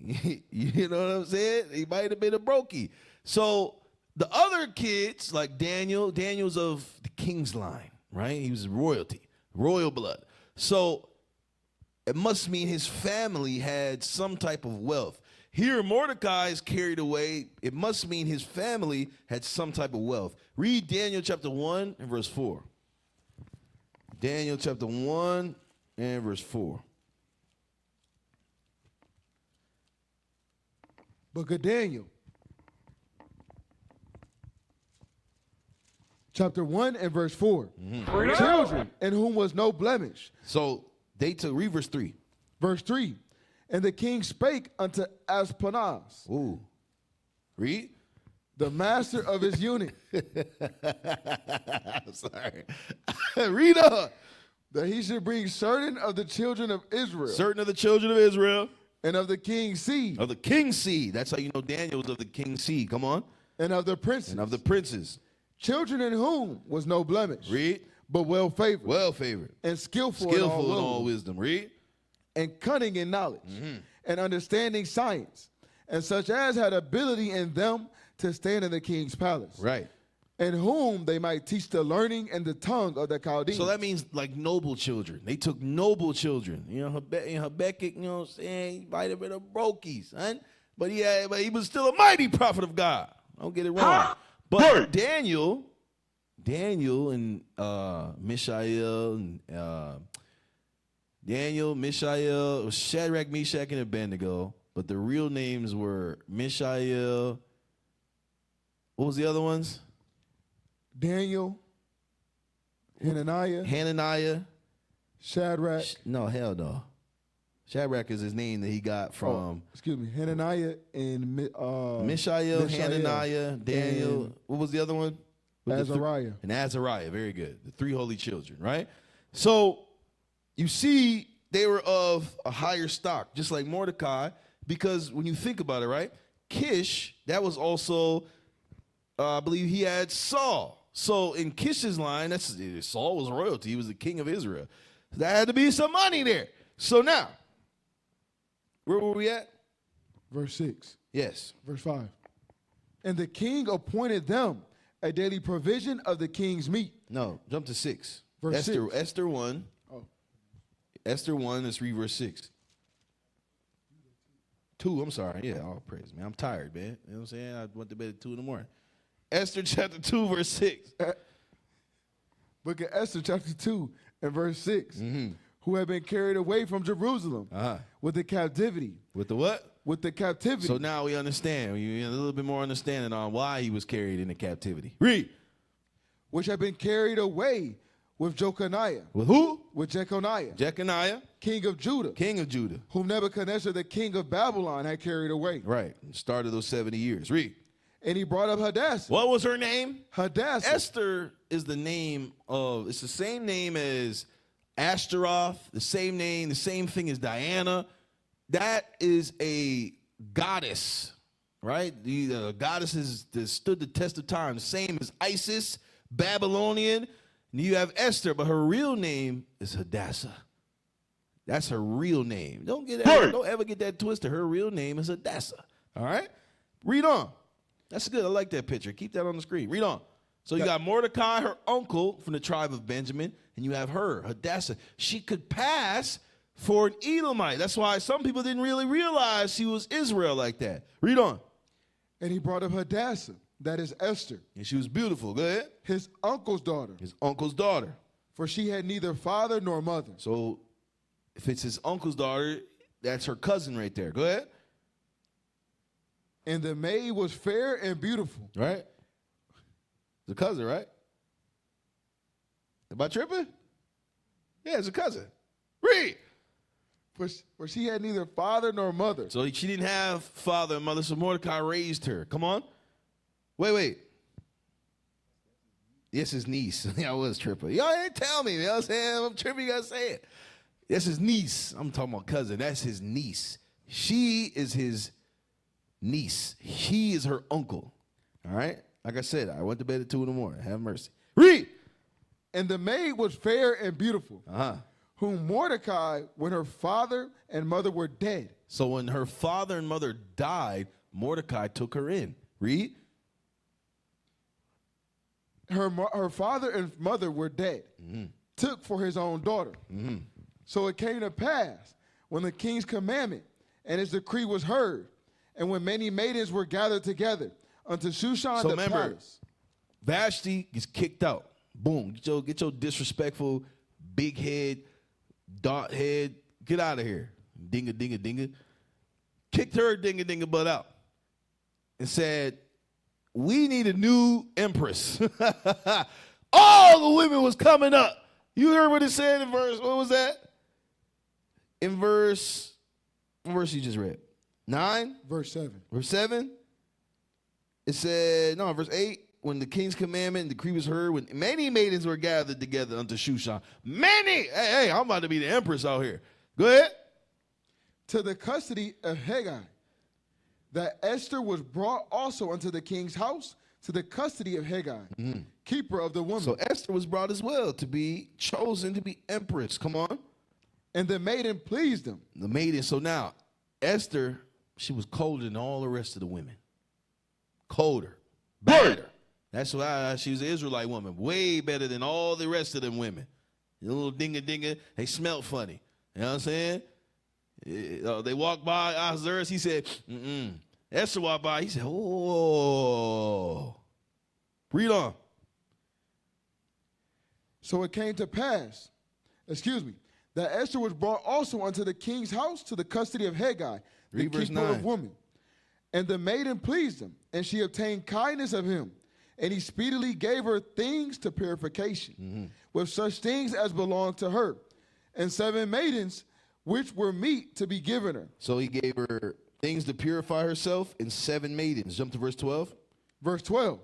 You know what I'm saying? He might have been a brokey. So the other kids, like Daniel's of the king's line, right? He was royalty, royal blood. So it must mean his family had some type of wealth. Here, Mordecai is carried away. It must mean his family had some type of wealth. Read Daniel chapter 1 and verse 4. Daniel chapter 1 and verse 4. Book of Daniel. Chapter 1 and verse 4. Children in whom was no blemish. So they took, read verse 3. Verse 3. And the king spake unto Aspenaz. Ooh. Read. The master of his eunuch. I'm sorry. Read on. That he should bring certain of the children of Israel. Certain of the children of Israel. And of the king's seed. Of the king's seed. That's how you know Daniel was of the king's seed. Come on. And of the princes. And of the princes. children in whom was no blemish. Read. But well favored. Well favored. And skillful in in all wisdom. Read. And cunning in knowledge. And understanding science. And such as had ability in them to stand in the king's palace. Right. And whom they might teach the learning and the tongue of the Chaldeans. So that means like noble children. They took noble children. You know, Habakkuk, you know what I'm saying? He might have been a brokies, son. But he was still a mighty prophet of God. Don't get it wrong. But Daniel and Mishael and Shadrach, Meshach, and Abednego. But the real names were Mishael. What was the other ones? Daniel, Hananiah, Shadrach. No, hell no. Shadrach is his name that he got from. Hananiah and Mishael, Hananiah, Daniel. What was the other one? Azariah. And Azariah. Very good. The three holy children, right? So you see, they were of a higher stock, just like Mordecai, because when you think about it, right? Kish, that was also, I believe he had Saul. So in Kish's line, Saul was royalty. He was the king of Israel. There had to be some money there. So now, where were we at? Verse 6. Yes. Verse 5. And the king appointed them a daily provision of the king's meat. No, jump to 6. Verse 6. Esther 1. Oh. Esther 1, let's read verse 6. 2, I'm sorry. Yeah, all praise, man. I'm tired, man. You know what I'm saying? I went to bed at 2 in the morning. Esther chapter 2, verse 6. Book of Esther chapter 2 and verse 6. Who have been carried away from Jerusalem with the captivity. With the what? With the captivity. So now we understand. We have a little bit more understanding on why he was carried into captivity. Read. Which have been carried away with Jeconiah. With who? With Jeconiah. Jeconiah. King of Judah. King of Judah. Whom Nebuchadnezzar, the king of Babylon, had carried away. Right. Start of those 70 years. Read. And he brought up Hadassah. What was her name? Hadassah. Esther is the name of, it's the same name as Ashtaroth, the same name, the same thing as Diana. That is a goddess, right? The goddesses that stood the test of time, the same as Isis, Babylonian. And you have Esther, but her real name is Hadassah. That's her real name. Don't ever get that twisted. Her real name is Hadassah. All right? Read on. That's good. I like that picture. Keep that on the screen. Read on. So you got Mordecai, her uncle from the tribe of Benjamin, and you have her, Hadassah. She could pass for an Edomite. That's why some people didn't really realize she was Israel like that. Read on. And he brought up Hadassah, that is Esther. And she was beautiful. Go ahead. His uncle's daughter. His uncle's daughter. For she had neither father nor mother. So if it's his uncle's daughter, that's her cousin right there. Go ahead. And the maid was fair and beautiful. Right? It's a cousin, right? Am I tripping? Yeah, it's a cousin. Read. For she had neither father nor mother. So she didn't have father and mother, so Mordecai raised her. Come on. Wait. Yes, his niece. I was tripping. Y'all didn't tell me. You know what I'm saying? I'm tripping. You got to say it. That's his niece. I'm talking about cousin. That's his niece. She is his niece. He is her uncle. All right? Like I said, I went to bed at 2 in the morning. Have mercy. Read. And the maid was fair and beautiful, whom Mordecai, when her father and mother were dead. So when her father and mother died, Mordecai took her in. Read. Her father and mother were dead, took for his own daughter. So it came to pass, when the king's commandment and his decree was heard, and when many maidens were gathered together unto Shushan the palace. Vashti gets kicked out. Boom. Get your disrespectful, big head, dot head. Get out of here. Dinga, dinga, dinga. Kicked her dinga, dinga butt out. And said, we need a new empress. All the women was coming up. You heard what it said in verse, what was that? In verse, what verse you just read? 9? Verse 7. Verse 7? It said, no, verse 8. When the king's commandment and decree was heard, when many maidens were gathered together unto Shushan. Many! Hey, I'm about to be the empress out here. Go ahead. To the custody of Haggai, that Esther was brought also unto the king's house to the custody of Haggai, keeper of the woman. So Esther was brought as well to be chosen to be empress. Come on. And the maiden pleased him. The maiden. So now, Esther, she was colder than all the rest of the women. Colder. Better. That's why she was an Israelite woman. Way better than all the rest of them women. The little dinga-dinga, they smelled funny. You know what I'm saying? They walked by Ahasuerus. He said, Esther walked by. He said, oh. Read on. So it came to pass, that Esther was brought also unto the king's house to the custody of Haggai, the keeper of women. And the maiden pleased him, and she obtained kindness of him. And he speedily gave her things to purification, with such things as belonged to her, and 7 maidens which were meet to be given her. So he gave her things to purify herself and 7 maidens. Jump to verse 12. Verse 12.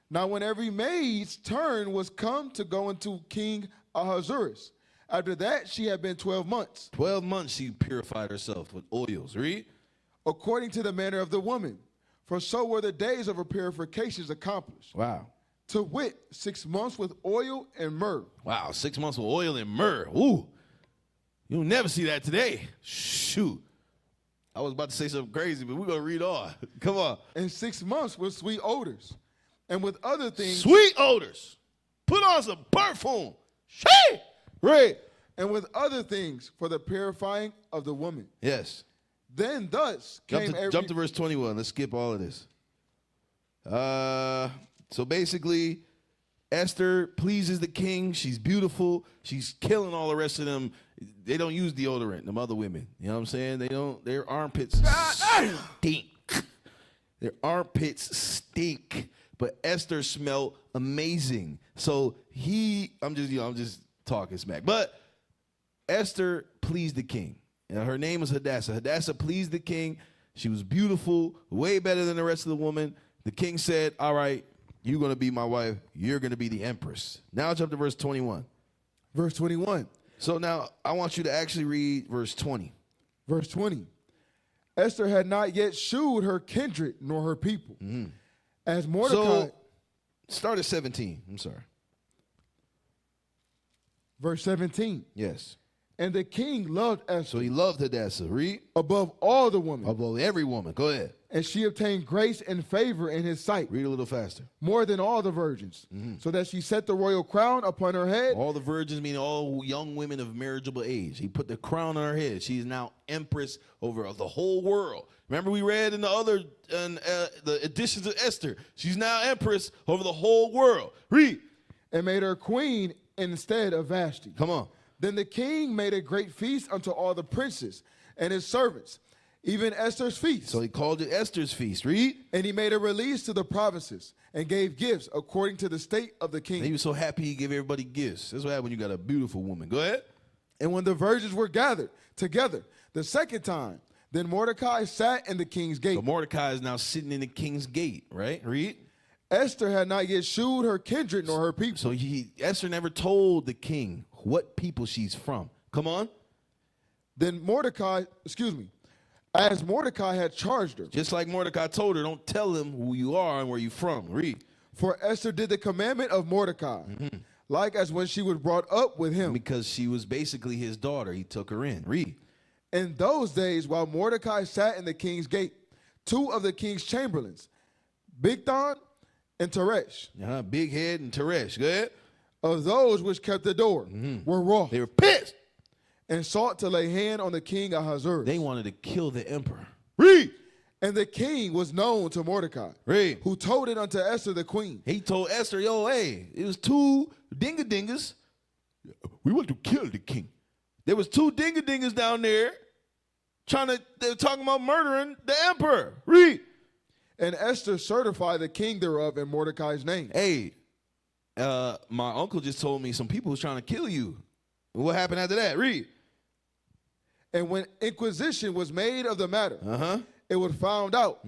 Now when every maid's turn was come to go into King Ahasuerus, after that she had been 12 months. 12 months she purified herself with oils. Read. According to the manner of the woman. For so were the days of her purifications accomplished. Wow. To wit, 6 months with oil and myrrh. Wow, 6 months with oil and myrrh. Ooh. You'll never see that today. Shoot. I was about to say something crazy, but we're going to read on. Come on. And 6 months with sweet odors. And with other things. Sweet odors. Put on some perfume. Shit. Right. And with other things for the purifying of the woman. Yes. Then thus came jump to verse 21. Let's skip all of this. So basically, Esther pleases the king. She's beautiful. She's killing all the rest of them. They don't use deodorant, them other women. You know what I'm saying? They don't. Their armpits stink. Their armpits stink. But Esther smelled amazing. So I'm just talking smack. But Esther pleased the king. And her name was Hadassah. Hadassah pleased the king. She was beautiful, way better than the rest of the women. The king said, all right, you're going to be my wife. You're going to be the empress. Now jump to verse 21. Verse 21. So now I want you to actually read verse 20. Verse 20. Esther had not yet shewed her kindred nor her people. As Mordecai. So start at 17. I'm sorry. Verse 17. Yes. And the king loved Esther. So he loved Hadassah. Read. Above all the women. Above every woman. Go ahead. And she obtained grace and favor in his sight. Read a little faster. More than all the virgins. So that she set the royal crown upon her head. All the virgins mean all young women of marriageable age. He put the crown on her head. She is now empress over the whole world. Remember we read in the other the editions of Esther. She's now empress over the whole world. Read. And made her queen instead of Vashti. Come on. Then the king made a great feast unto all the princes and his servants, even Esther's feast. So he called it Esther's feast. Read. And he made a release to the provinces and gave gifts according to the state of the king. And he was so happy he gave everybody gifts. That's what happens when you got a beautiful woman. Go ahead. And when the virgins were gathered together the second time, then Mordecai sat in the king's gate. So Mordecai is now sitting in the king's gate, right? Read. Esther had not yet shewed her kindred nor her people. So Esther never told the king what people she's from. Come on. Then as Mordecai had charged her. Just like Mordecai told her, don't tell him who you are and where you're from. Read. For Esther did the commandment of Mordecai, like as when she was brought up with him. Because she was basically his daughter. He took her in. Read. In those days, while Mordecai sat in the king's gate, 2 of the king's chamberlains, Bigthan and Teresh. Big Head and Teresh. Go ahead. Of those which kept the door were wroth. They were pissed. And sought to lay hand on the king Ahasuerus. They wanted to kill the emperor. Read. And the king was known to Mordecai. Read. Who told it unto Esther the queen. He told Esther, yo, hey, it was 2 dinga-dingas. We want to kill the king. There was 2 dinga-dingas down there they were talking about murdering the emperor. Read. And Esther certified the king thereof in Mordecai's name. Hey, my uncle just told me some people was trying to kill you. What happened after that? Read. And when inquisition was made of the matter, it was found out.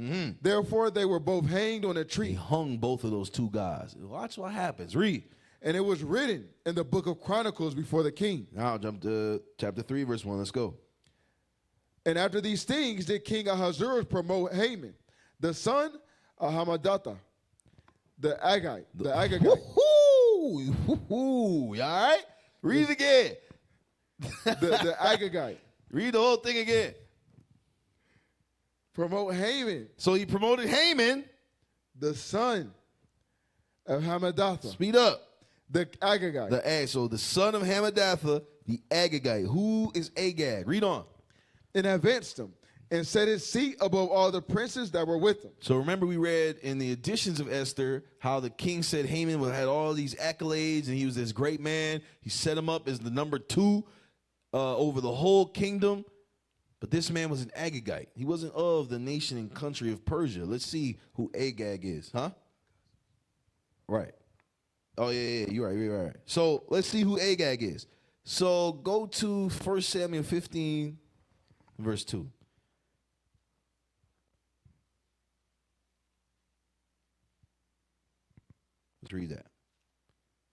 Therefore, they were both hanged on a tree. He hung both of those 2 guys. Watch what happens. Read. And it was written in the book of Chronicles before the king. Now I'll jump to chapter 3, verse 1. Let's go. And after these things did King Ahasuerus promote Haman, the son of Hammedatha, The Agagite. The Agagite. Woo-hoo! You all right? Read it again. The Agagite. Read the whole thing again. Promote Haman. So he promoted Haman, the son of Hammedatha. Speed up. The Agagite. So the son of Hammedatha, the Agagite. Who is Agag? Read on. And advanced him and set his seat above all the princes that were with him. So remember we read in the editions of Esther how the king said Haman had all these accolades and he was this great man. He set him up as the number 2 over the whole kingdom. But this man was an Agagite. He wasn't of the nation and country of Persia. Let's see who Agag is, huh? Right. Oh, yeah, you're right. So let's see who Agag is. So go to 1 Samuel 15, verse 2. Let's read that.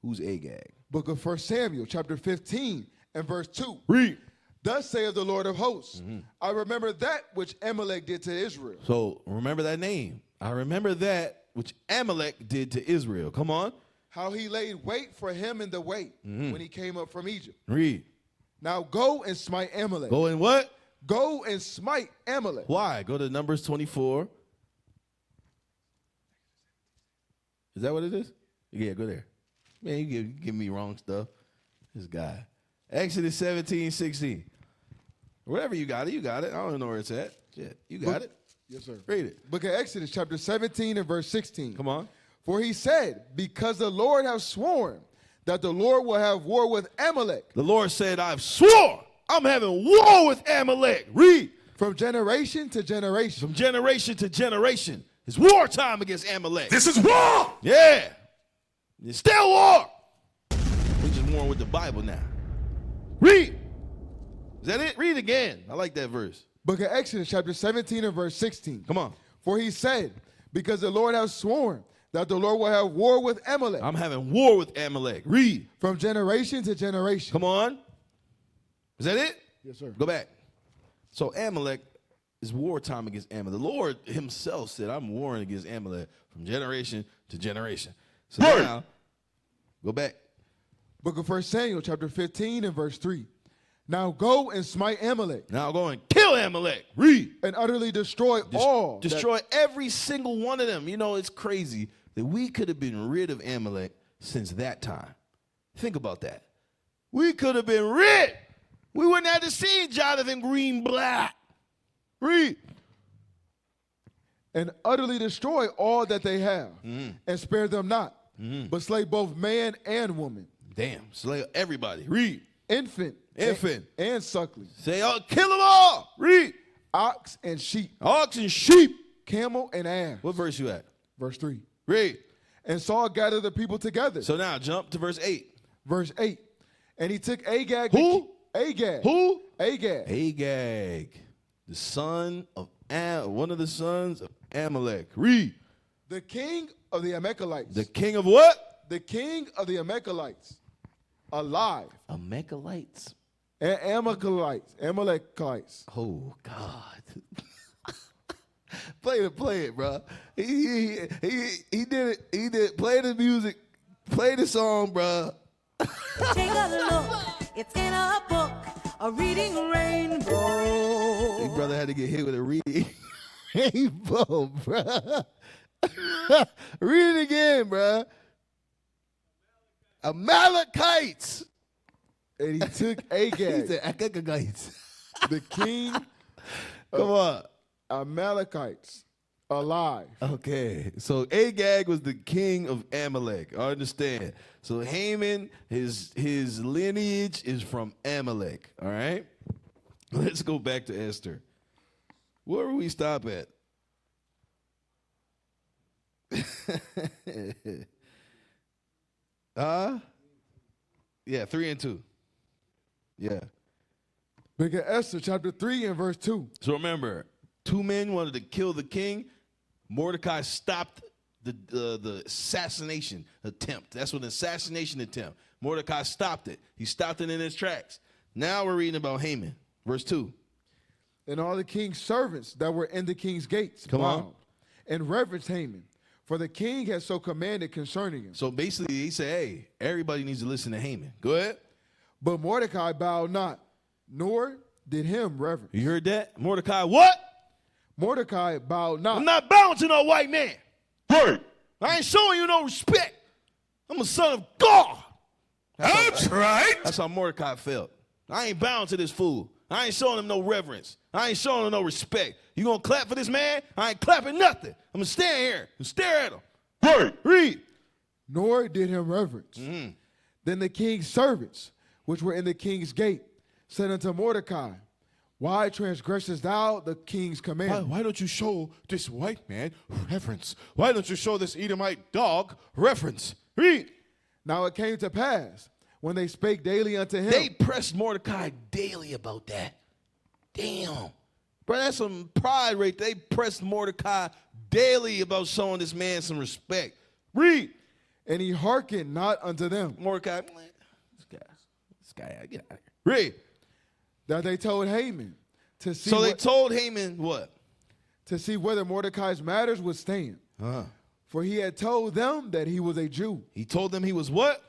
Who's Agag? Book of 1 Samuel, chapter 15, and verse 2. Read. Thus saith the Lord of hosts, I remember that which Amalek did to Israel. So remember that name. I remember that which Amalek did to Israel. Come on. How he laid wait for him in the way when he came up from Egypt. Read. Now go and smite Amalek. Go and what? Go and smite Amalek. Why? Go to Numbers 24. Is that what it is? Yeah, go there. Man, you give me wrong stuff. This guy. Exodus 17:16. Whatever you got it, you got it. I don't know where it's at. Yeah, you got it. Yes, sir. Read it. Book of Exodus, chapter 17 and verse 16. Come on. For he said, because the Lord hath sworn that the Lord will have war with Amalek. The Lord said, I've sworn I'm having war with Amalek. Read. From generation to generation. From generation to generation. It's wartime against Amalek. This is war! Yeah. It's still war. We just warring with the Bible now. Read. Is that it? Read again. I like that verse. Book of Exodus, chapter 17 and verse 16. Come on. For he said, because the Lord hath sworn that the Lord will have war with Amalek. I'm having war with Amalek. Read. From generation to generation. Come on. Is that it? Yes, sir. Go back. So Amalek is wartime against Amalek. The Lord himself said, I'm warring against Amalek from generation to generation. So now, go back. Book of 1 Samuel, chapter 15 and verse 3. Now go and smite Amalek. Now go and kill Amalek. Read. And utterly destroy all. Destroy every single one of them. You know, it's crazy that we could have been rid of Amalek since that time. Think about that. We could have been rid. We wouldn't have to see Jonathan Greenblatt. Read. And utterly destroy all that they have. And spare them not. But slay both man and woman. Damn. Slay everybody. Read. Infant. And suckling. Say, oh, kill them all. Read. Ox and sheep. Ox and sheep. Camel and ass. What verse you at? Verse 3. Read. And Saul gathered the people together. So now jump to verse 8. Verse 8. And he took Agag. Who? Agag. Who? Agag. Agag. The son of one of the sons of Amalek. Read. The king of the Amalekites. The king of what? The king of the Amalekites. Alive. Amalekites. Amalekites. Oh God. Play it, bro. He did it. He did. Play the music. Play the song, bro. Take a look. It's in a book. A reading rainbow. Big brother had to get hit with a reading rainbow, bro. Read it again, bro. Amalekites. And he took Agag. He said Agagites. The king. Come on. Amalekites. Alive. Okay. So Agag was the king of Amalek. I understand. So Haman, his lineage is from Amalek. All right. Let's go back to Esther. Where will we stop at? Yeah, 3 and 2. Yeah. Book of Esther, chapter 3 and verse 2. So remember, 2 men wanted to kill the king. Mordecai stopped the assassination attempt. That's what an assassination attempt. Mordecai stopped it. He stopped it in its tracks. Now we're reading about Haman. Verse 2. And all the king's servants that were in the king's gates Come on. and reverenced Haman. for the king has so commanded concerning him. So basically, he said, hey, everybody needs to listen to Haman. Go ahead. But Mordecai bowed not, nor did him reverence. You heard that? Mordecai what? Mordecai bowed not. I'm not bowing to no white man. Right. I ain't showing you no respect. I'm a son of God. That's right. That's how Mordecai felt. I ain't bowing to this fool. I ain't showing him no reverence. I ain't showing him no respect. You gonna clap for this man? I ain't clapping nothing. I'm gonna stand here and stare at him. Right. Read. Nor did him reverence. Then the king's servants, which were in the king's gate, said unto Mordecai, why transgressest thou the king's command? Why don't you show this white man reverence? Why don't you show this Edomite dog reverence? Read. Now it came to pass, when they spake daily unto him. They pressed Mordecai daily about that. Damn. Bro, that's some pride right there. They pressed Mordecai daily about showing this man some respect. Read. And he hearkened not unto them. Mordecai, this guy, get out of here. Read. That they told Haman to see. So they told Haman what? To see whether Mordecai's matters would stand. For he had told them that he was a Jew. He told them he was what?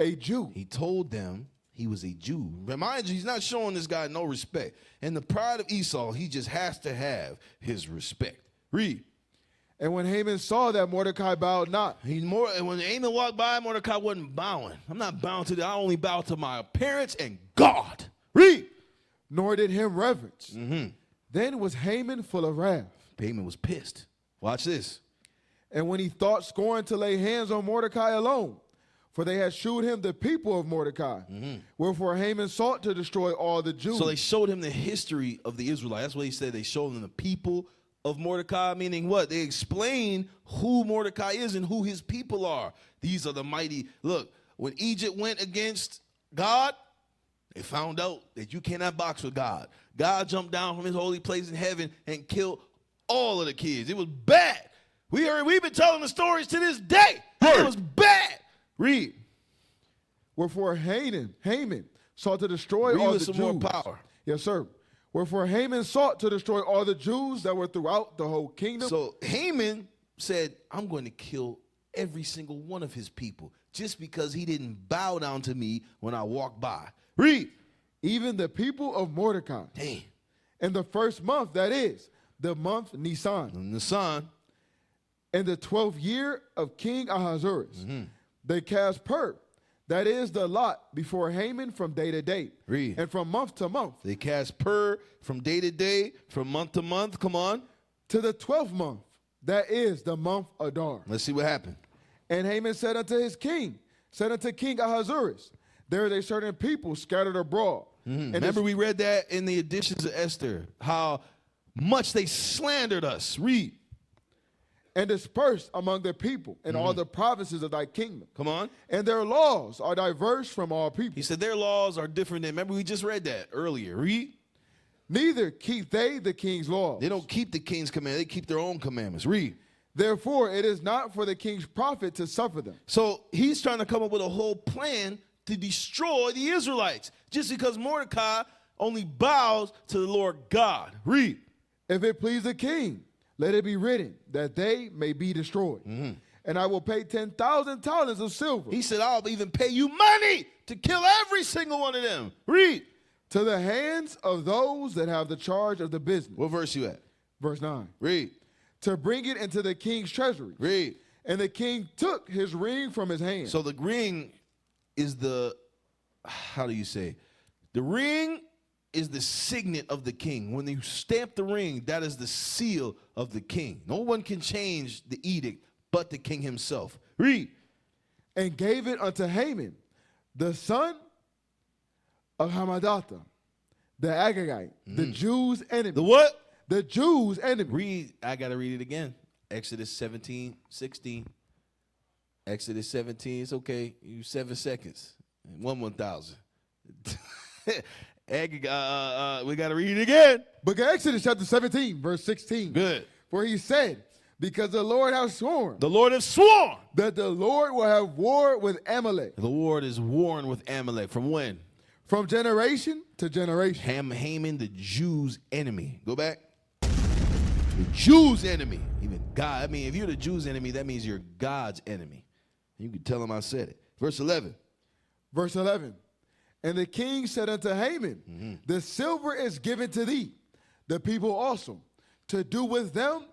A Jew. He told them he was a Jew. Remind you, he's not showing this guy no respect. And the pride of Esau, he just has to have his respect. Read. And when Haman saw that Mordecai bowed not. When Haman walked by, Mordecai wasn't bowing. I'm not bowing to I only bow to my parents and God. Read. Nor did him reverence. Then was Haman full of wrath. Haman was pissed. Watch this. And when he thought scorn to lay hands on Mordecai alone, for they had shewed him the people of Mordecai, wherefore Haman sought to destroy all the Jews. So they showed him the history of the Israelites. That's what he said. They showed him the people of Mordecai, meaning what? They explain who Mordecai is and who his people are. These are the mighty. Look, when Egypt went against God, they found out that you cannot box with God. God jumped down from his holy place in heaven and killed all of the kids. It was bad. We've been telling the stories to this day. It was bad. Read. Wherefore Haman sought to destroy all the Jews. More power. Yes, sir. Wherefore Haman sought to destroy all the Jews that were throughout the whole kingdom. So Haman said, I'm going to kill every single one of his people just because he didn't bow down to me when I walked by. Read. Even the people of Mordecai. Damn. In the first month, that is, the month Nisan. In the 12th year of King Ahasuerus, they cast pur, that is the lot, before Haman from day to day. Read. And from month to month. They cast pur from day to day, from month to month. Come on. To the 12th month, that is the month Adar. Let's see what happened. And Haman said unto his king, said unto King Ahasuerus, there is a certain people scattered abroad. And remember we read that in the editions of Esther, how much they slandered us. Read. And dispersed among the people in all the provinces of thy kingdom. Come on. And their laws are diverse from all people. He said their laws are different than, remember we just read that earlier. Read. Neither keep they the king's laws. They don't keep the king's command. They keep their own commandments. Read. Therefore, it is not for the king's profit to suffer them. So he's trying to come up with a whole plan to destroy the Israelites just because Mordecai only bows to the Lord God. Read. If it please the king, let it be written that they may be destroyed. And I will pay 10,000 talents of silver. He said, I'll even pay you money to kill every single one of them. Read. To the hands of those that have the charge of the business. What verse you at? Verse 9. Read. To bring it into the king's treasury. Read. And the king took his ring from his hand. So the ring is the, how do you say? The ring is the signet of the king. When you stamp the ring, that is the seal of the king. No one can change the edict but the king himself. Read. And gave it unto Haman, the son of Hammedatha, the Agagite, the Jews' enemy. The what? The Jews' enemy. Read. I got to read it again. Exodus 17:16. Exodus 17. It's okay. You 7 seconds. 1,000. We got to read it again. Book of Exodus chapter 17, verse 16. Good. For he said, because the Lord has sworn. The Lord has sworn. That the Lord will have war with Amalek. The Lord is warring with Amalek. From when? From generation to generation. Haman, the Jews' enemy. Go back. The Jews' enemy. Even God. I mean, if you're the Jews' enemy, that means you're God's enemy. You can tell him I said it. Verse 11. Verse 11. And the king said unto Haman, the silver is given to thee, the people also, to do with them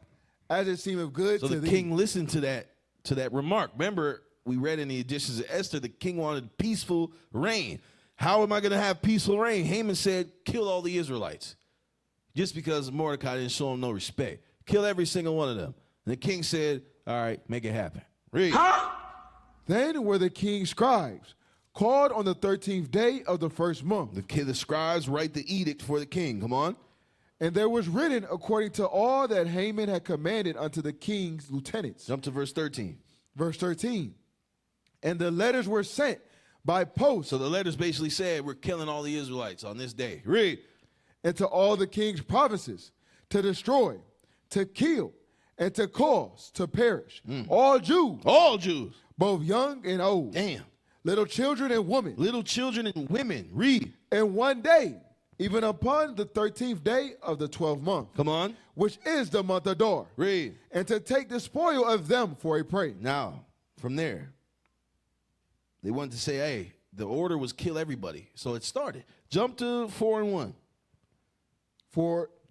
as it seemeth good to thee. So the king listened to that remark. Remember, we read in the editions of Esther, the king wanted peaceful reign. How am I going to have peaceful reign? Haman said, kill all the Israelites. Just because Mordecai didn't show him no respect. Kill every single one of them. And the king said, all right, make it happen. Read. Then were the king's scribes called on the 13th day of the first month. The scribes write the edict for the king. Come on. And there was written according to all that Haman had commanded unto the king's lieutenants. Jump to verse 13. Verse 13. And the letters were sent by post. So the letters basically said, we're killing all the Israelites on this day. Read. And to all the king's provinces, to destroy, to kill, and to cause to perish all Jews. All Jews. Both young and old. Damn. Little children and women. Little children and women. Read. And one day, even upon the 13th day of the 12th month. Come on. Which is the month of Adar. Read. And to take the spoil of them for a prey. Now, from there, they wanted to say, hey, the order was kill everybody. So it started. Jump to 4 and 1.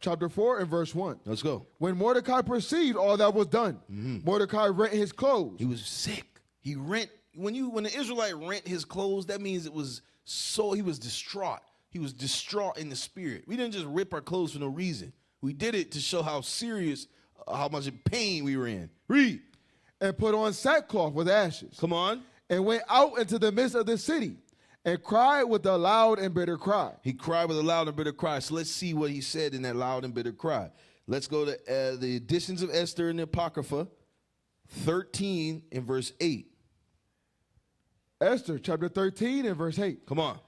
Chapter 4 and verse 1. Let's go. When Mordecai perceived all that was done, Mordecai rent his clothes. He was sick. He rent. When the Israelite rent his clothes, that means it was so, he was distraught. He was distraught in the spirit. We didn't just rip our clothes for no reason. We did it to show how serious, how much pain we were in. Read. And put on sackcloth with ashes. Come on. And went out into the midst of the city and cried with a loud and bitter cry. He cried with a loud and bitter cry. So let's see what he said in that loud and bitter cry. Let's go to the editions of Esther and the Apocrypha, 13 and verse 8. Esther chapter 13 and verse 8. Come on.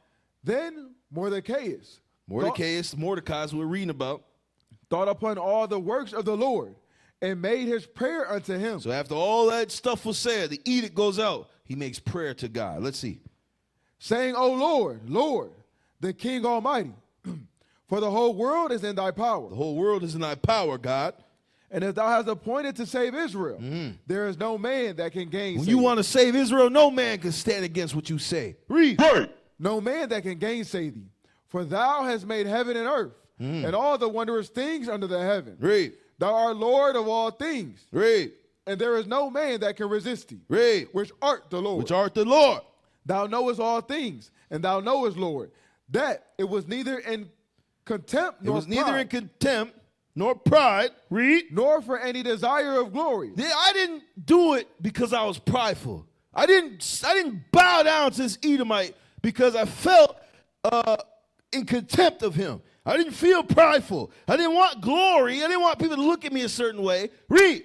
Then Mordecai, we're reading about, thought upon all the works of the Lord and made his prayer unto him. So after all that stuff was said, the edict goes out. He makes prayer to God. Let's see. Saying, O Lord, Lord, the King Almighty, for the whole world is in thy power. The whole world is in thy power, God. And if thou hast appointed to save Israel, there is no man that can gainsay. When you want to save Israel, no man can stand against what you say. Read. No man that can gainsay thee. For thou hast made heaven and earth, and all the wondrous things under the heaven. Read. Thou art Lord of all things. Read. And there is no man that can resist thee. Read. Which art the Lord. Which art the Lord. Thou knowest all things, and thou knowest, Lord, that it was neither in contempt nor pride. It was neither in contempt nor pride. Read. Nor for any desire of glory. I didn't do it because I was prideful. I didn't bow down to this Edomite because I felt in contempt of him. I didn't feel prideful. I didn't want glory. I didn't want people to look at me a certain way. Read.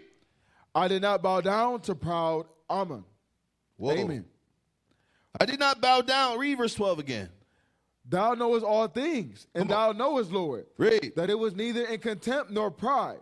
I did not bow down to proud Ammon. Amen. I did not bow down. Read verse 12 again. Thou knowest all things, and thou knowest, Lord, Read. that it was neither in contempt nor pride,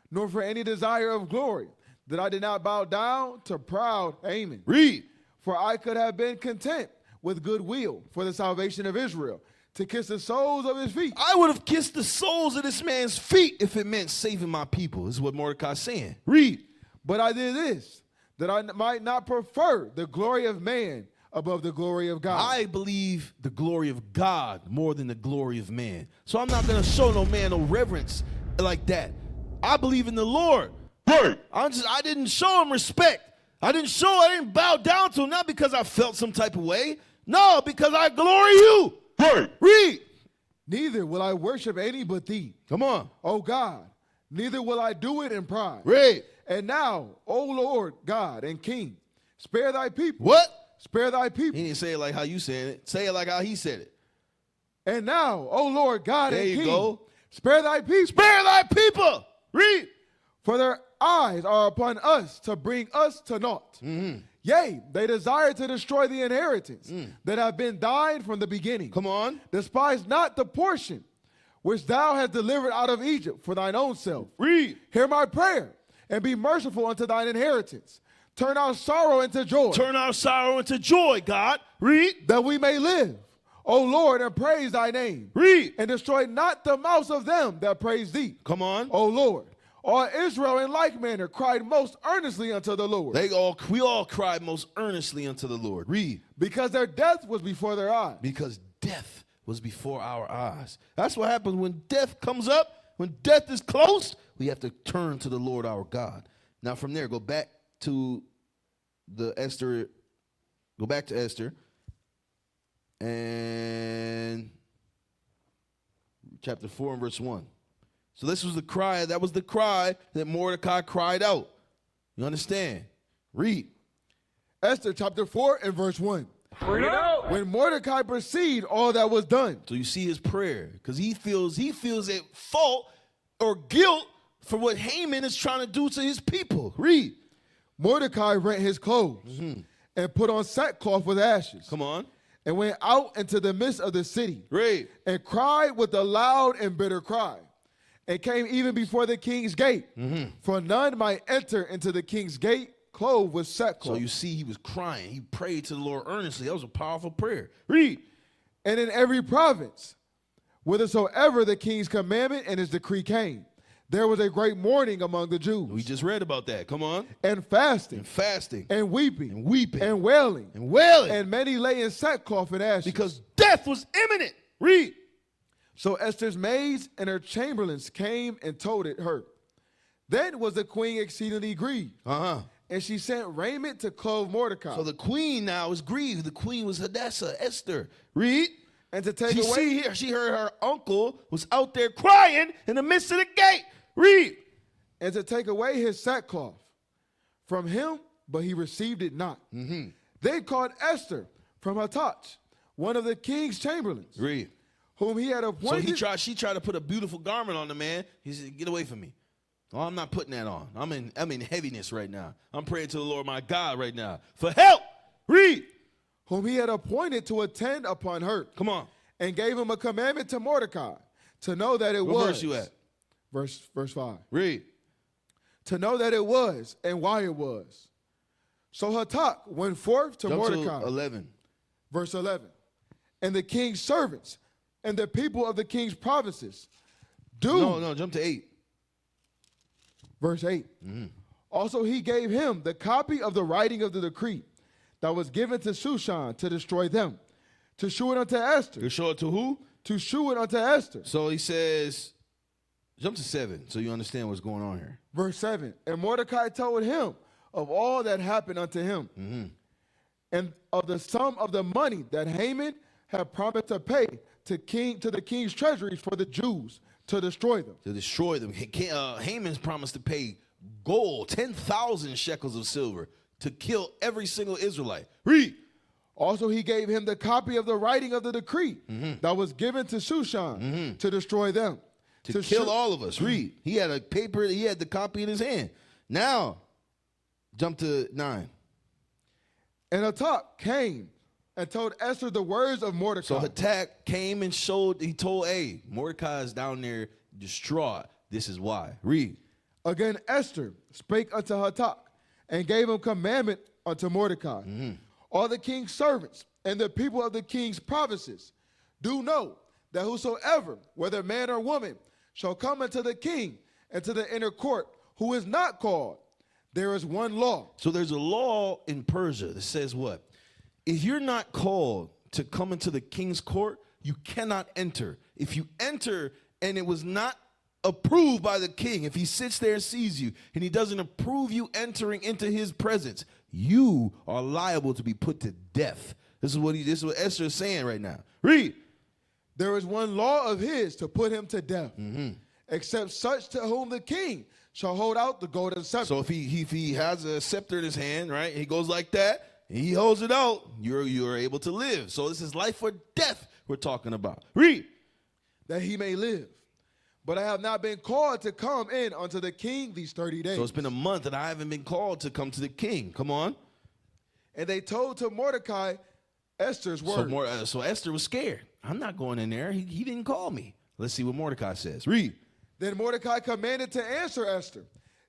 nor for any desire of glory, that I did not bow down to proud Ammon. Read. For I could have been content with goodwill for the salvation of Israel, to kiss the soles of his feet. I would have kissed the soles of this man's feet if it meant saving my people. This is what Mordecai's saying. Read. But I did this, that I might not prefer the glory of man above the glory of God. I believe the glory of God more than the glory of man. So I'm not going to show no man no reverence like that. I believe in the Lord. I didn't show him respect. I didn't bow down to him, not because I felt some type of way. No, because I glory you. Read. Neither will I worship any but thee. Come on. O God, neither will I do it in pride. Read. And now, O Lord God and King, spare thy people. What? Spare thy people. He didn't say it like how you said it. Say it like how he said it. And now, O Lord God there and you King, go. Spare thy people. Spare thy people. Read. For their eyes are upon us to bring us to naught. Yea, they desire to destroy the inheritance that have been thine from the beginning. Come on. Despise not the portion which thou hast delivered out of Egypt for thine own self. Read. Hear my prayer and be merciful unto thine inheritance. Turn our sorrow into joy. Turn our sorrow into joy, God. Read. That we may live, O Lord, and praise thy name. Read. And destroy not the mouths of them that praise thee. Come on. O Lord, All Israel in like manner cried most earnestly unto the Lord. We all cried most earnestly unto the Lord. Read. Because their death was before their eyes. Because death was before our eyes. That's what happens when death comes up. When death is close, we have to turn to the Lord our God. Now from there, go back to Esther. Go back to Esther. And chapter 4 and verse 1. So this was the cry. That was the cry that Mordecai cried out. You understand? Read. Esther chapter 4 and verse 1. Bring it out. When Mordecai perceived all that was done. So you see his prayer, because he feels at fault or guilt for what Haman is trying to do to his people. Read. Mordecai rent his clothes and put on sackcloth with ashes. Come on. And went out into the midst of the city. Read. And cried with a loud and bitter cry. And came even before the king's gate. For none might enter into the king's gate clothed with sackcloth. So you see he was crying. He prayed to the Lord earnestly. That was a powerful prayer. Read. And in every province, whithersoever the king's commandment and his decree came, there was a great mourning among the Jews. We just read about that. Come on. And fasting. And fasting. And weeping. And weeping. And wailing. And wailing. And many lay in sackcloth and ashes. Because death was imminent. Read. So Esther's maids and her chamberlains came and told it her. Then was the queen exceedingly grieved. And she sent raiment to clothe Mordecai. So the queen now is grieved. The queen was Hadassah, Esther. Read. And to take she away. See here, she heard her uncle was out there crying in the midst of the gate. Read. And to take away his sackcloth from him, but he received it not. They called Esther from Hattach, one of the king's chamberlains. Read. Whom he had appointed. So she tried to put a beautiful garment on the man. He said, get away from me. Oh, I'm not putting that on. I'm in heaviness right now. I'm praying to the Lord my God right now for help. Read. Whom he had appointed to attend upon her. Come on. And gave him a commandment to Mordecai to know that it was. What verse you at? Verse 5. Read. To know that it was and why it was. So Hattach went forth to Mordecai. 11. Verse 11. And the king's servants and the people of the king's provinces do. No, jump to 8. Verse 8. Also he gave him the copy of the writing of the decree that was given to Shushan to destroy them, to shew it unto Esther. To show it to who? To shew it unto Esther. So he says, jump to 7 so you understand what's going on here. Verse 7. And Mordecai told him of all that happened unto him, and of the sum of the money that Haman had promised to pay to the king's treasuries for the Jews to destroy them. To destroy them. Haman's promised to pay gold, 10,000 shekels of silver, to kill every single Israelite. Read. Also he gave him the copy of the writing of the decree that was given to Shushan to destroy them. To kill all of us. Read. He had a paper, he had the copy in his hand. Now, jump to 9. And Hattach came and told Esther the words of Mordecai. So Hattach came and he told, hey, Mordecai is down there distraught. This is why. Read. Again, Esther spake unto Hattach and gave him commandment unto Mordecai. All the king's servants and the people of the king's provinces do know that whosoever, whether man or woman, shall come unto the king and to the inner court, who is not called, there is one law. So there's a law in Persia that says what? If you're not called to come into the king's court, you cannot enter. If you enter and it was not approved by the king, if he sits there and sees you and he doesn't approve you entering into his presence, you are liable to be put to death. This is what Esther is saying right now. Read. There is one law of his to put him to death, except such to whom the king shall hold out the golden scepter. So if he has a scepter in his hand, right, he goes like that, he holds it out, you're able to live. So this is life or death we're talking about. Read. That he may live. But I have not been called to come in unto the king these 30 days. So it's been a month and I haven't been called to come to the king. Come on. And they told to Mordecai Esther's words. So Esther was scared. I'm not going in there. He didn't call me. Let's see what Mordecai says. Read. Then Mordecai commanded to answer Esther,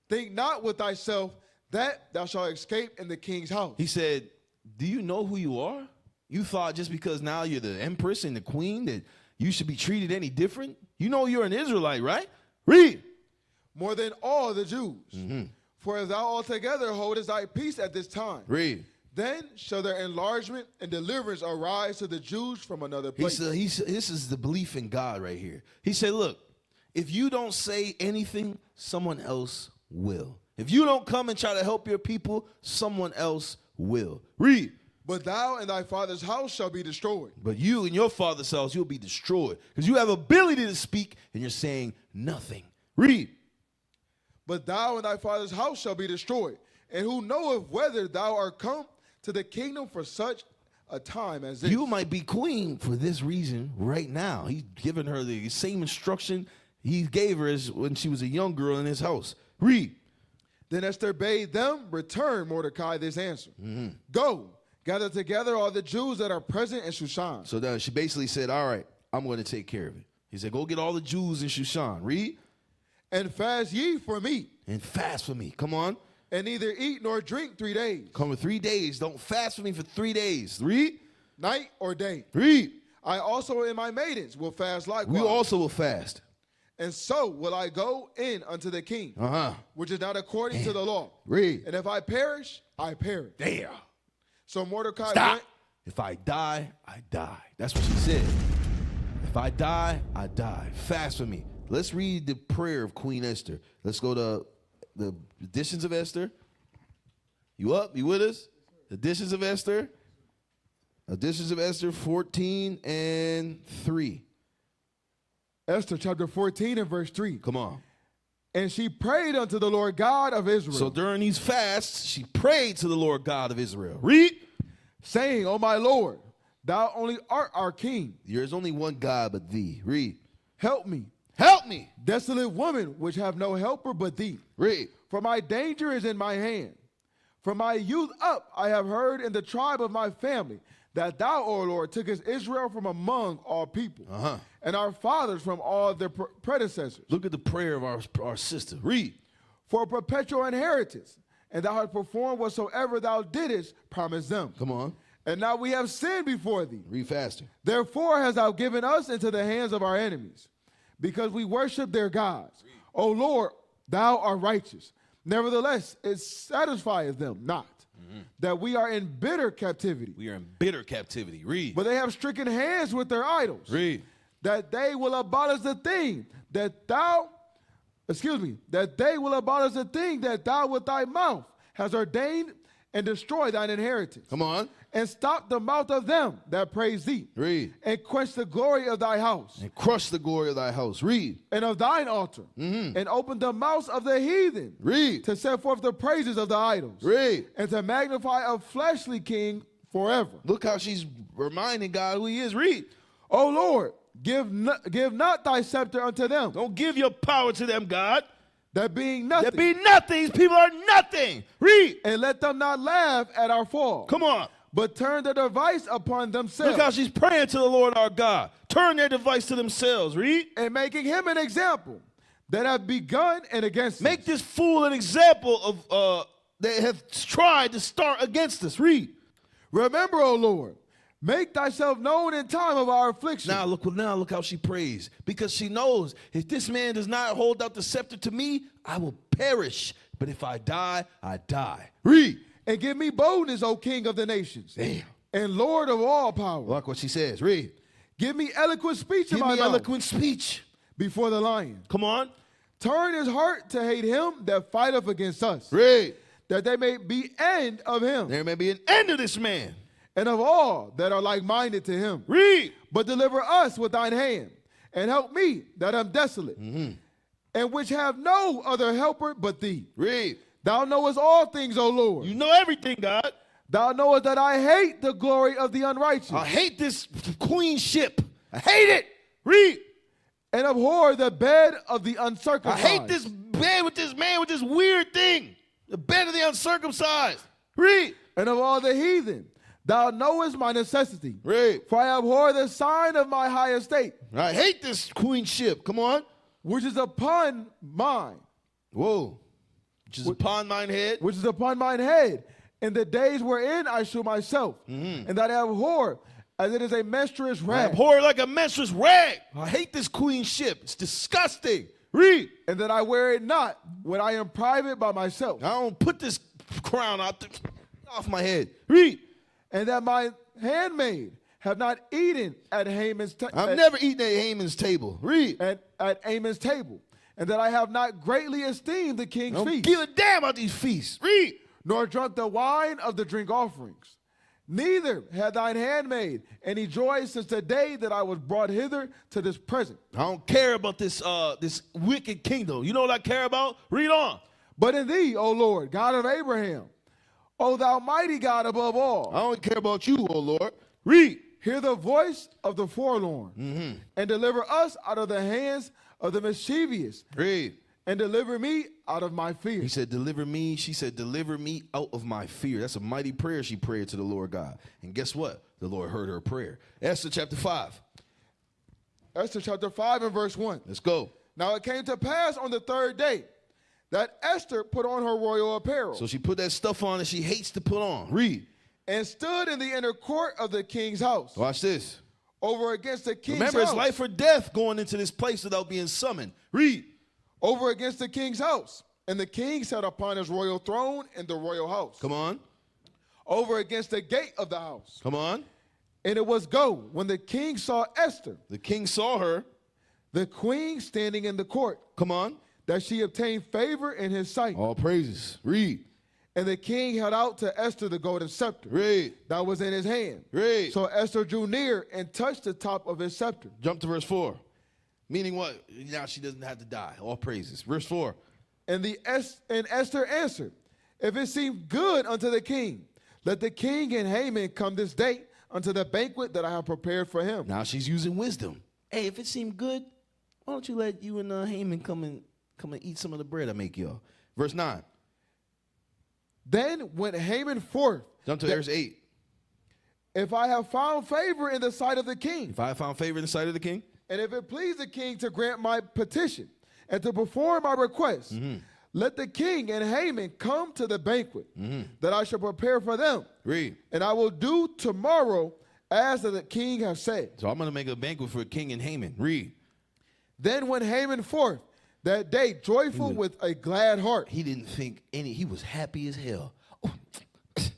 think not with thyself that thou shalt escape in the king's house. He said, do you know who you are? You thought just because now you're the empress and the queen that you should be treated any different? You know you're an Israelite, right? Read. more than all the Jews. For if thou altogether holdest thy peace at this time, Read. then shall their enlargement and deliverance arise to the Jews from another place. This is the belief in God right here. He said, look, if you don't say anything, someone else will. If you don't come and try to help your people, someone else will. Read. But thou and thy father's house shall be destroyed. But you and your father's house, you'll be destroyed. Because you have ability to speak and you're saying nothing. Read. But thou and thy father's house shall be destroyed. And who knoweth whether thou art come to the kingdom for such a time as this? You might be queen for this reason right now. He's giving her the same instruction he gave her as when she was a young girl in his house. Read. Then Esther bade them return Mordecai this answer. Go, gather together all the Jews that are present in Shushan. So then she basically said, all right, I'm going to take care of it. He said, go get all the Jews in Shushan. Read. And fast ye for me. And fast for me. Come on. And neither eat nor drink 3 days. Come with 3 days. Don't fast for me for 3 days. Read. Night or day. Read. I also and my maidens will fast likewise. We also will fast. And so will I go in unto the king, which is not according to the law. Read. And if I perish, I perish. There. So Mordecai went. If I die, I die. That's what she said. If I die, I die. Fast for me. Let's read the prayer of Queen Esther. Let's go to the editions of Esther. You up? You with us? Editions of Esther. Editions of Esther 14 and 3. Esther chapter 14 and verse 3. Come on. And she prayed unto the Lord God of Israel. So during these fasts, she prayed to the Lord God of Israel. Read. Saying, O my Lord, thou only art our king. There is only one God but thee. Read. Help me. Help me. Desolate woman, which have no helper but thee. Read. For my danger is in my hand. From my youth up I have heard in the tribe of my family that thou, O Lord, tookest Israel from among all people, and our fathers from all their predecessors. Look at the prayer of our sister. Read. For a perpetual inheritance, and thou hast performed whatsoever thou didst promise them. Come on. And now we have sinned before thee. Read faster. Therefore hast thou given us into the hands of our enemies, because we worship their gods. Read. O Lord, thou art righteous. Nevertheless, it satisfieth them not. That we are in bitter captivity. We are in bitter captivity. Read. But they have stricken hands with their idols. Read. That they will abolish the thing that they will abolish the thing that thou with thy mouth hast ordained and destroy thine inheritance. Come on. And stop the mouth of them that praise thee. Read. And quench the glory of thy house. And crush the glory of thy house. Read. And of thine altar. And open the mouths of the heathen. Read. To set forth the praises of the idols. Read. And to magnify a fleshly king forever. Look how she's reminding God who he is. Read. O Lord, give not thy scepter unto them. Don't give your power to them, God. That being nothing. That being nothing. These people are nothing. Read. And let them not laugh at our fall. Come on. But turn their device upon themselves. Look how she's praying to the Lord our God. Turn their device to themselves. Read. And making him an example that have begun and against Make us. this fool an example of that have tried to start against us. Read. Remember, O Lord, make thyself known in time of our affliction. Now look how she prays. Because she knows if this man does not hold out the scepter to me, I will perish. But if I die, I die. Read. And give me boldness, O King of the nations. Damn. And Lord of all power. Look what she says. Read. Give me eloquent speech in my mouth. Give me eloquent speech. Before the lion. Come on. Turn his heart to hate him that fighteth against us. Read. That there may be end of him. There may be an end of this man. And of all that are like-minded to him. Read. But deliver us with thine hand. And help me that am desolate. And which have no other helper but thee. Read. Thou knowest all things, O Lord. You know everything, God. Thou knowest that I hate the glory of the unrighteous. I hate this queenship. I hate it. Read. And abhor the bed of the uncircumcised. I hate this bed with this man with this weird thing. The bed of the uncircumcised. Read. And of all the heathen. Thou knowest my necessity. Read. For I abhor the sign of my high estate. I hate this queenship. Come on. Which is upon mine. Whoa. Which is upon mine head. Which is upon mine head. In the days wherein I shew myself. And that I abhor as it is a menstruous rag. I abhor like a menstruous rag. I hate this queenship. It's disgusting. Read. And that I wear it not when I am private by myself. I don't put this crown off my head. Read. And that my handmaid have not eaten at Haman's table. I've never eaten at Haman's table. Read. At Haman's table. And that I have not greatly esteemed the king's feast. Don't give a damn about these feasts. Read. Nor drunk the wine of the drink offerings. Neither had thine handmaid any joy since the day that I was brought hither to this present. I don't care about this wicked kingdom. You know what I care about? Read on. But in thee, O Lord, God of Abraham, O thou mighty God above all. I don't care about you, O Lord. Read. Hear the voice of the forlorn, and deliver us out of the hands of the mischievous. Read. And deliver me out of my fear. He said, deliver me. She said, deliver me out of my fear. That's a mighty prayer she prayed to the Lord God. And guess what? The Lord heard her prayer. Esther chapter 5. Esther chapter 5 and verse 1. Let's go. Now it came to pass on the third day that Esther put on her royal apparel. So she put that stuff on that she hates to put on. Read. And stood in the inner court of the king's house. Watch this. Over against the king's Remember, house. it's life or death going into this place without being summoned. Read. Over against the king's house. And the king sat upon his royal throne in the royal house. Come on. Over against the gate of the house. Come on. And it was when the king saw Esther. The king saw her. The queen standing in the court. Come on. That she obtained favor in his sight. All praises. Read. And the king held out to Esther the golden scepter. Read. That was in his hand. Read. So Esther drew near and touched the top of his scepter. Jump to verse 4. Meaning what? Now she doesn't have to die. All praises. Verse 4. And Esther answered, if it seem good unto the king, let the king and Haman come this day unto the banquet that I have prepared for him. Now she's using wisdom. Hey, if it seemed good, why don't you let you and Haman come and eat some of the bread I make y'all? Verse 9. Then went Haman forth. Jump to verse 8. If I have found favor in the sight of the king. If I have found favor in the sight of the king. And if it please the king to grant my petition and to perform my request, let the king and Haman come to the banquet that I shall prepare for them. Read. And I will do tomorrow as the king has said. So I'm going to make a banquet for king and Haman. Read. Then went Haman forth that day, joyful with a glad heart. He didn't think he was happy as hell. Oh,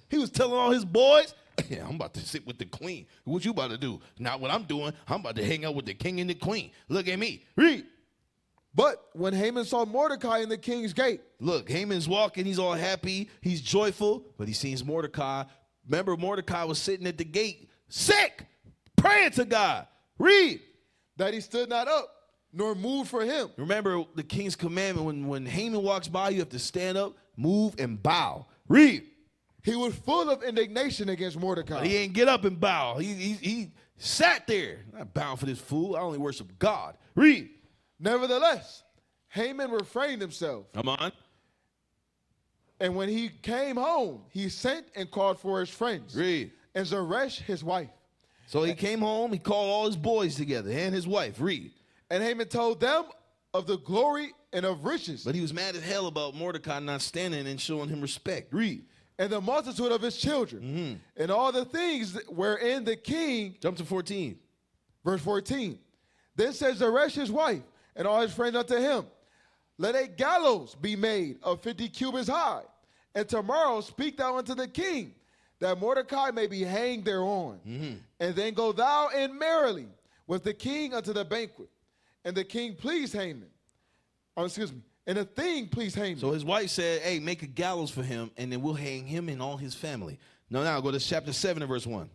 he was telling all his boys, yeah, I'm about to sit with the queen. What you about to do? Not what I'm doing. I'm about to hang out with the king and the queen. Look at me. Read. But when Haman saw Mordecai in the king's gate. Look, Haman's walking. He's all happy. He's joyful. But he sees Mordecai. Remember, Mordecai was sitting at the gate, sick, praying to God. Read. That he stood not up, nor moved for him. Remember the king's commandment. When Haman walks by, you have to stand up, move, and bow. Read. He was full of indignation against Mordecai. But he ain't get up and bow. He sat there. I'm not bowing for this fool. I only worship God. Read. Nevertheless, Haman refrained himself. Come on. And when he came home, he sent and called for his friends. Read. And Zeresh, his wife. So he came home. He called all his boys together and his wife. Read. And Haman told them of the glory and of riches. But he was mad as hell about Mordecai not standing and showing him respect. Read. And the multitude of his children, and all the things wherein the king. Jump to 14. Verse 14. Then said Zeresh his wife, and all his friends unto him, let a gallows be made of 50 cubits high, and tomorrow speak thou unto the king, that Mordecai may be hanged thereon. And then go thou in merrily with the king unto the banquet. And the king pleased Haman. And the thing pleased Haman. So his wife said, hey, make a gallows for him, and then we'll hang him and all his family. Now go to chapter 7 and verse 1.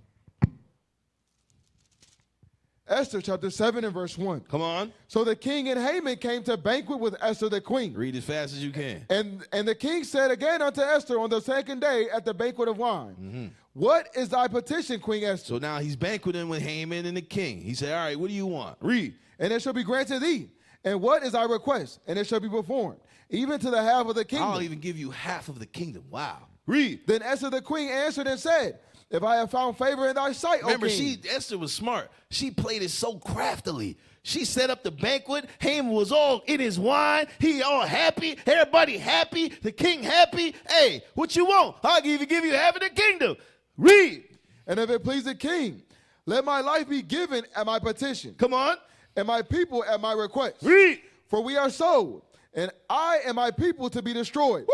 Esther chapter 7 and verse 1. Come on. So the king and Haman came to banquet with Esther the queen. Read as fast as you can. And the king said again unto Esther on the second day at the banquet of wine, what is thy petition, Queen Esther? So now he's banqueting with Haman and the king. He said, all right, what do you want? Read. And it shall be granted thee. And what is thy request? And it shall be performed, even to the half of the kingdom. I'll even give you half of the kingdom. Wow. Read. Then Esther the queen answered and said, if I have found favor in thy sight, Remember, O king. Esther was smart. She played it so craftily. She set up the banquet. Haman was all in his wine. He all happy. Everybody happy. The king happy. Hey, what you want? I'll even give you half of the kingdom. Read. And if it please the king, let my life be given at my petition. Come on. And my people at my request. Read. For we are sold, and I and my people to be destroyed,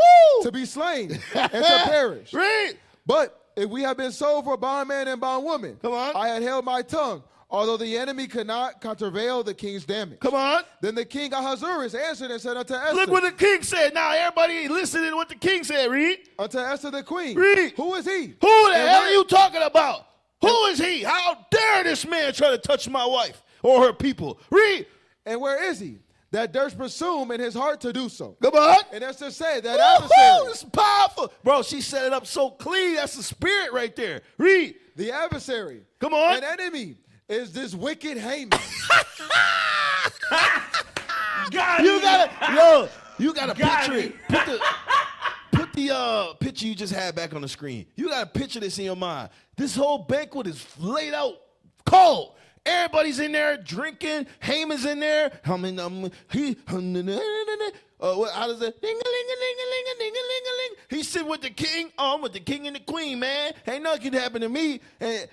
to be slain, and to perish. Read. But if we have been sold for bondman and bondwoman, Come on. I had held my tongue, although the enemy could not countervail the king's damage. Come on. Then the king Ahasuerus answered and said unto Esther. Look what the king said. Now everybody listening to what the king said. Read. Unto Esther the queen. Read. Who is he? Who the And hell where- are you talking about? Who is he? How dare this man try to touch my wife or her people? Read. And where is he? That durst presume in his heart to do so. Come on. And Esther said that Woo-hoo, adversary. this is powerful. Bro, she set it up so clean. That's the spirit right there. Read. The adversary. Come on. An enemy is this wicked Haman. You gotta picture it. Put the picture you just had back on the screen. You gotta picture this in your mind. This whole banquet is laid out cold. Everybody's in there drinking. Haman's in there. How does it? Ding-a-ling-a-ling-a-ling-a-ling-a-ling-a-ling. He's sitting with the king. I'm with the king and the queen, man. Ain't nothing can happen to me. And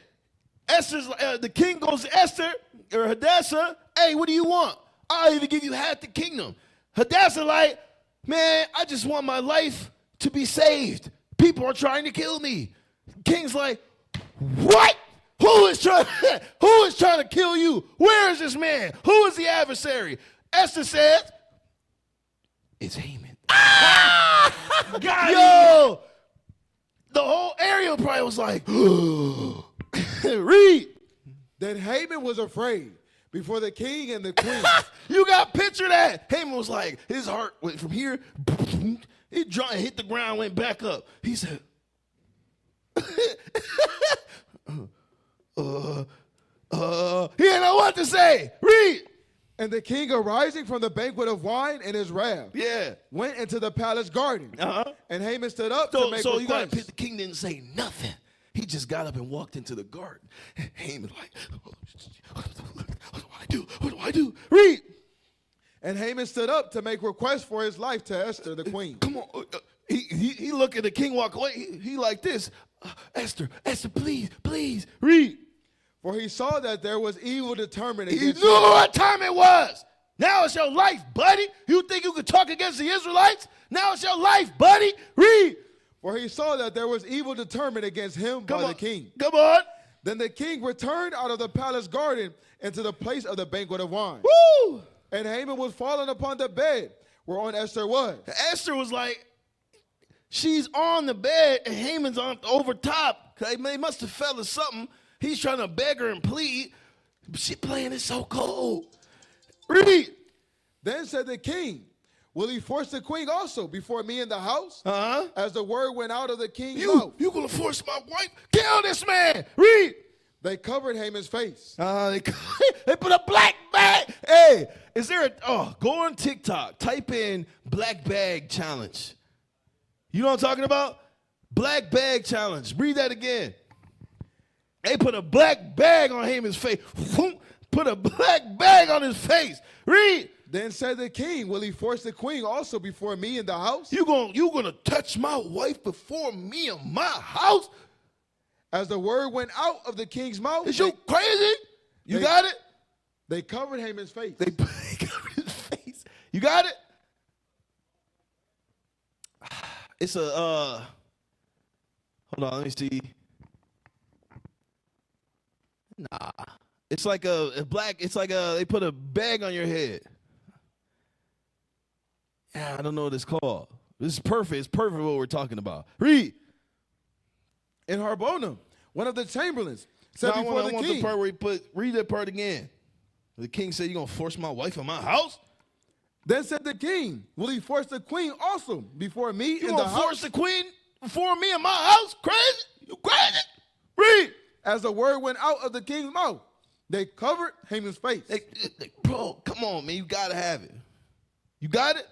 Esther's the king goes to Esther or Hadassah. Hey, what do you want? I'll even give you half the kingdom. Hadassah like, man, I just want my life to be saved. People are trying to kill me. King's like, what? Who is trying to kill you? Where is this man? Who is the adversary? Esther says, it's Haman. Yo! The whole area probably was like, read. Then Haman was afraid before the king and the queen. You got to picture that. Haman was like, his heart went from here, it hit the ground, went back up. He said, he didn't know what to say. Read. And the king, arising from the banquet of wine in his wrath, went into the palace garden. And Haman stood up to make So you got to requests. picture the king didn't say nothing. He just got up and walked into the garden. Haman like, what do I do? Read. And Haman stood up to make requests for his life to Esther, the queen. Come on. He look at the king walk away. He like this. Esther, please, read. For he saw that there was evil determined He against knew him. what time it was. Now it's your life, buddy. You think you could talk against the Israelites? Now it's your life, buddy. Read. For he saw that there was evil determined against him by the king. Come on. Then the king returned out of the palace garden into the place of the banquet of wine. Woo! And Haman was fallen upon the bed whereon Esther was. Esther was like, she's on the bed and Haman's on over top. They must have fell or something. He's trying to beg her and plead. She playing it so cold. Read. Then said the king, will he force the queen also before me in the house? As the word went out of the king's mouth. You gonna force my wife? Kill this man. Read. They covered Haman's face. They put a black bag. Hey, is there go on TikTok. Type in black bag challenge. You know what I'm talking about? Black bag challenge. Read that again. They put a black bag on Haman's face. Put a black bag on his face. Read. Then said the king, will he force the queen also before me in the house? You gonna touch my wife before me in my house? As the word went out of the king's mouth. Is you crazy? You got it? They covered Haman's face. They covered his face. You got it? It's a hold on, let me see. Nah. It's like a black, it's like they put a bag on your head. Yeah, I don't know what it's called. This is perfect. It's perfect what we're talking about. Read. In Harbona, one of the chamberlains said Now, before I the want king. the part where he read that part again. The king said, you gonna force my wife in my house? Then said the king, will he force the queen also before me You in the gonna house? force the queen before me in my house? Crazy? You crazy? Read. As the word went out of the king's mouth, they covered Haman's face. Bro, come on, man. You gotta have it. You got it?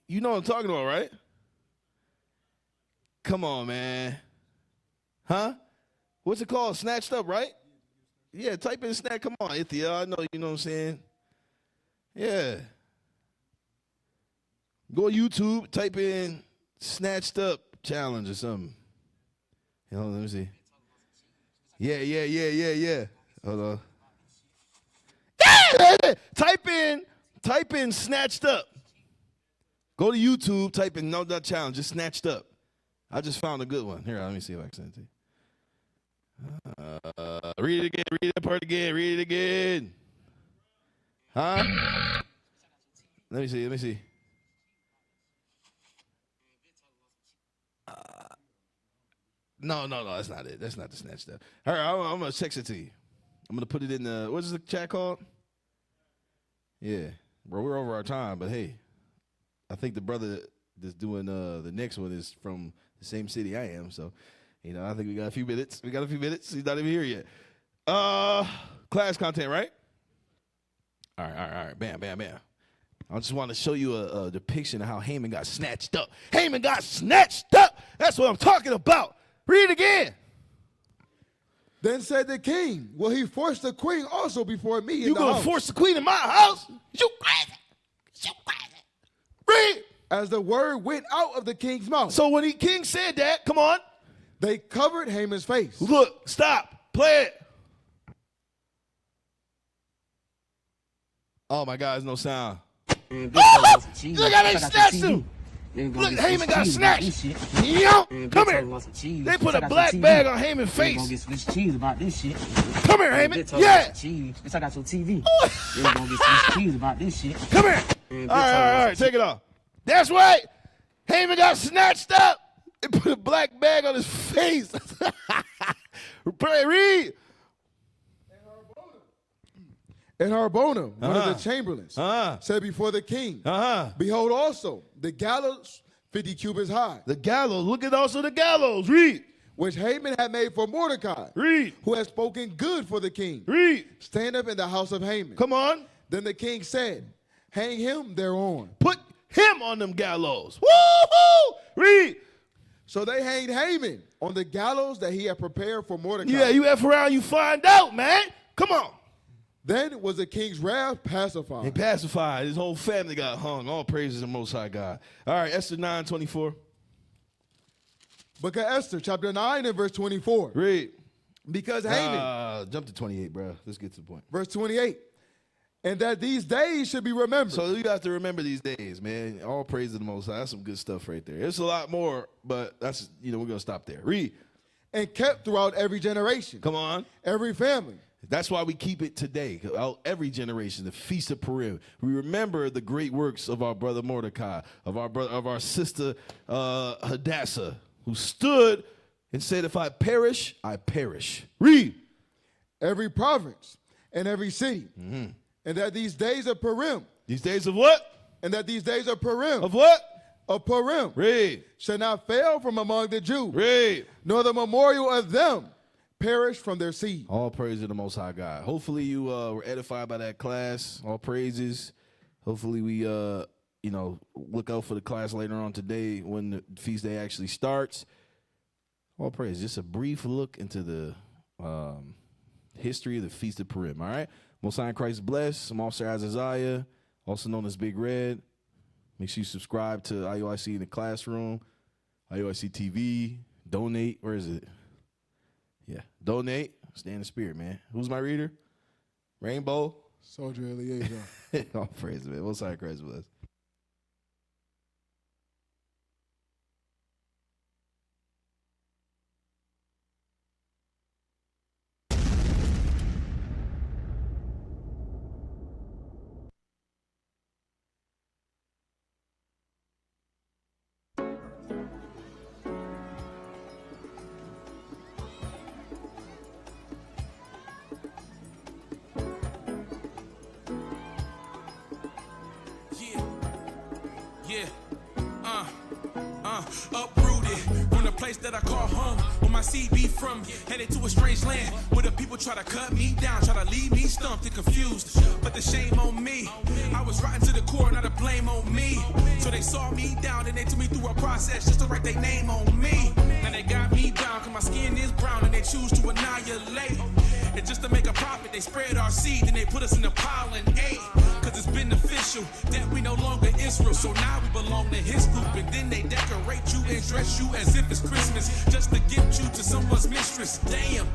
You know what I'm talking about, right? Come on, man. Huh? What's it called? Snatched Up, right? Yeah, type in snatch. Come on, Ithia. I know, you know what I'm saying? Yeah. Go on YouTube, type in Snatched Up Challenge or something. Hold on, let me see. Yeah. Hold on. Type in snatched up. Go to YouTube, type in No Nut Challenge, just snatched up. I just found a good one. Here, let me see if I can send it to you. Read it again, read that part again, read it again. Huh? Let me see. No, that's not it. That's not the snatched up. All right, I'm going to text it to you. I'm going to put it in the, what's the chat called? Yeah. Bro, we're over our time, but hey, I think the brother that's doing the next one is from the same city I am, so, you know, I think we got a few minutes. He's not even here yet. Class content, right? All right. Bam. I just want to show you a depiction of how Haman got snatched up. Haman got snatched up. That's what I'm talking about. Read it again. Then said the king, will he force the queen also before me in the house? You going to force the queen in my house? You crazy. Read. As the word went out of the king's mouth. So when the king said that, come on. They covered Haman's face. Look, stop. Play it. Oh, my God, there's no sound. Look how they snatched him. Look, Haman got snatched. Yo, come here. They put a black bag on Haman's face. Gonna get Swiss cheese about this shit. Come here, Haman. Yeah. Bitch, I got your TV. You're gonna get Swiss cheese about this shit. Come here. All right. Take it off. That's right. Haman got snatched up. They put a black bag on his face. Read. And Harbona, one of the chamberlains, said before the king, behold also, the gallows 50 cubits high. The gallows, look at also the gallows. Read. Which Haman had made for Mordecai. Read. Who had spoken good for the king. Read. Stand up in the house of Haman. Come on. Then the king said, hang him thereon. Put him on them gallows. Woo-hoo! Read. So they hanged Haman on the gallows that he had prepared for Mordecai. Yeah, you F around, you find out, man. Come on. Then was the king's wrath pacified. He pacified. His whole family got hung. All praises to the Most High God. All right, Esther 9:24. Book of Esther, chapter 9 and verse 24. Read. Because Haman. Jump to 28, bro. Let's get to the point. Verse 28. And that these days should be remembered. So you have to remember these days, man. All praise to the Most High. That's some good stuff right there. There's a lot more, but that's, we're going to stop there. Read. And kept throughout every generation. Come on. Every family. That's why we keep it today. Every generation, the Feast of Purim. We remember the great works of our brother Mordecai, of our sister Hadassah, who stood and said, if I perish, I perish. Read. Every province and every city. Mm-hmm. And that these days of Purim. These days of what? And that these days of Purim. Of what? Of Purim. Read. Shall not fail from among the Jews. Read. Nor the memorial of them perish from their seed. All praise to the Most High God. Hopefully you were edified by that class. All praises. Hopefully we, look out for the class later on today when the feast day actually starts. All praise. Just a brief look into the history of the Feast of Purim. All right. Most High in Christ bless. I'm Officer Azaziah, also known as Big Red. Make sure you subscribe to IUIC in the classroom, IUIC TV. Donate. Where is it? Yeah, donate. Stay in the spirit, man. Who's my reader? Rainbow. Soldier Eliezer. All praise, man. Most High in Christ bless. Uprooted from the place that I call home, where my seed be from, headed to a strange land where the people try to cut me down, try to leave me stumped and confused. But the shame on me, I was rotten to the core, not a blame on me. So they saw me down and they took me through a process just to write their name on me. Now they got me down cause my skin is brown and they choose to annihilate. And just to make a profit, they spread our seed and they put us in a pile and ate. Cause it's beneficial that we no longer Israel, so now we belong to his group. And then they decorate you and dress you as if it's Christmas, just to gift you to someone's mistress. Damn,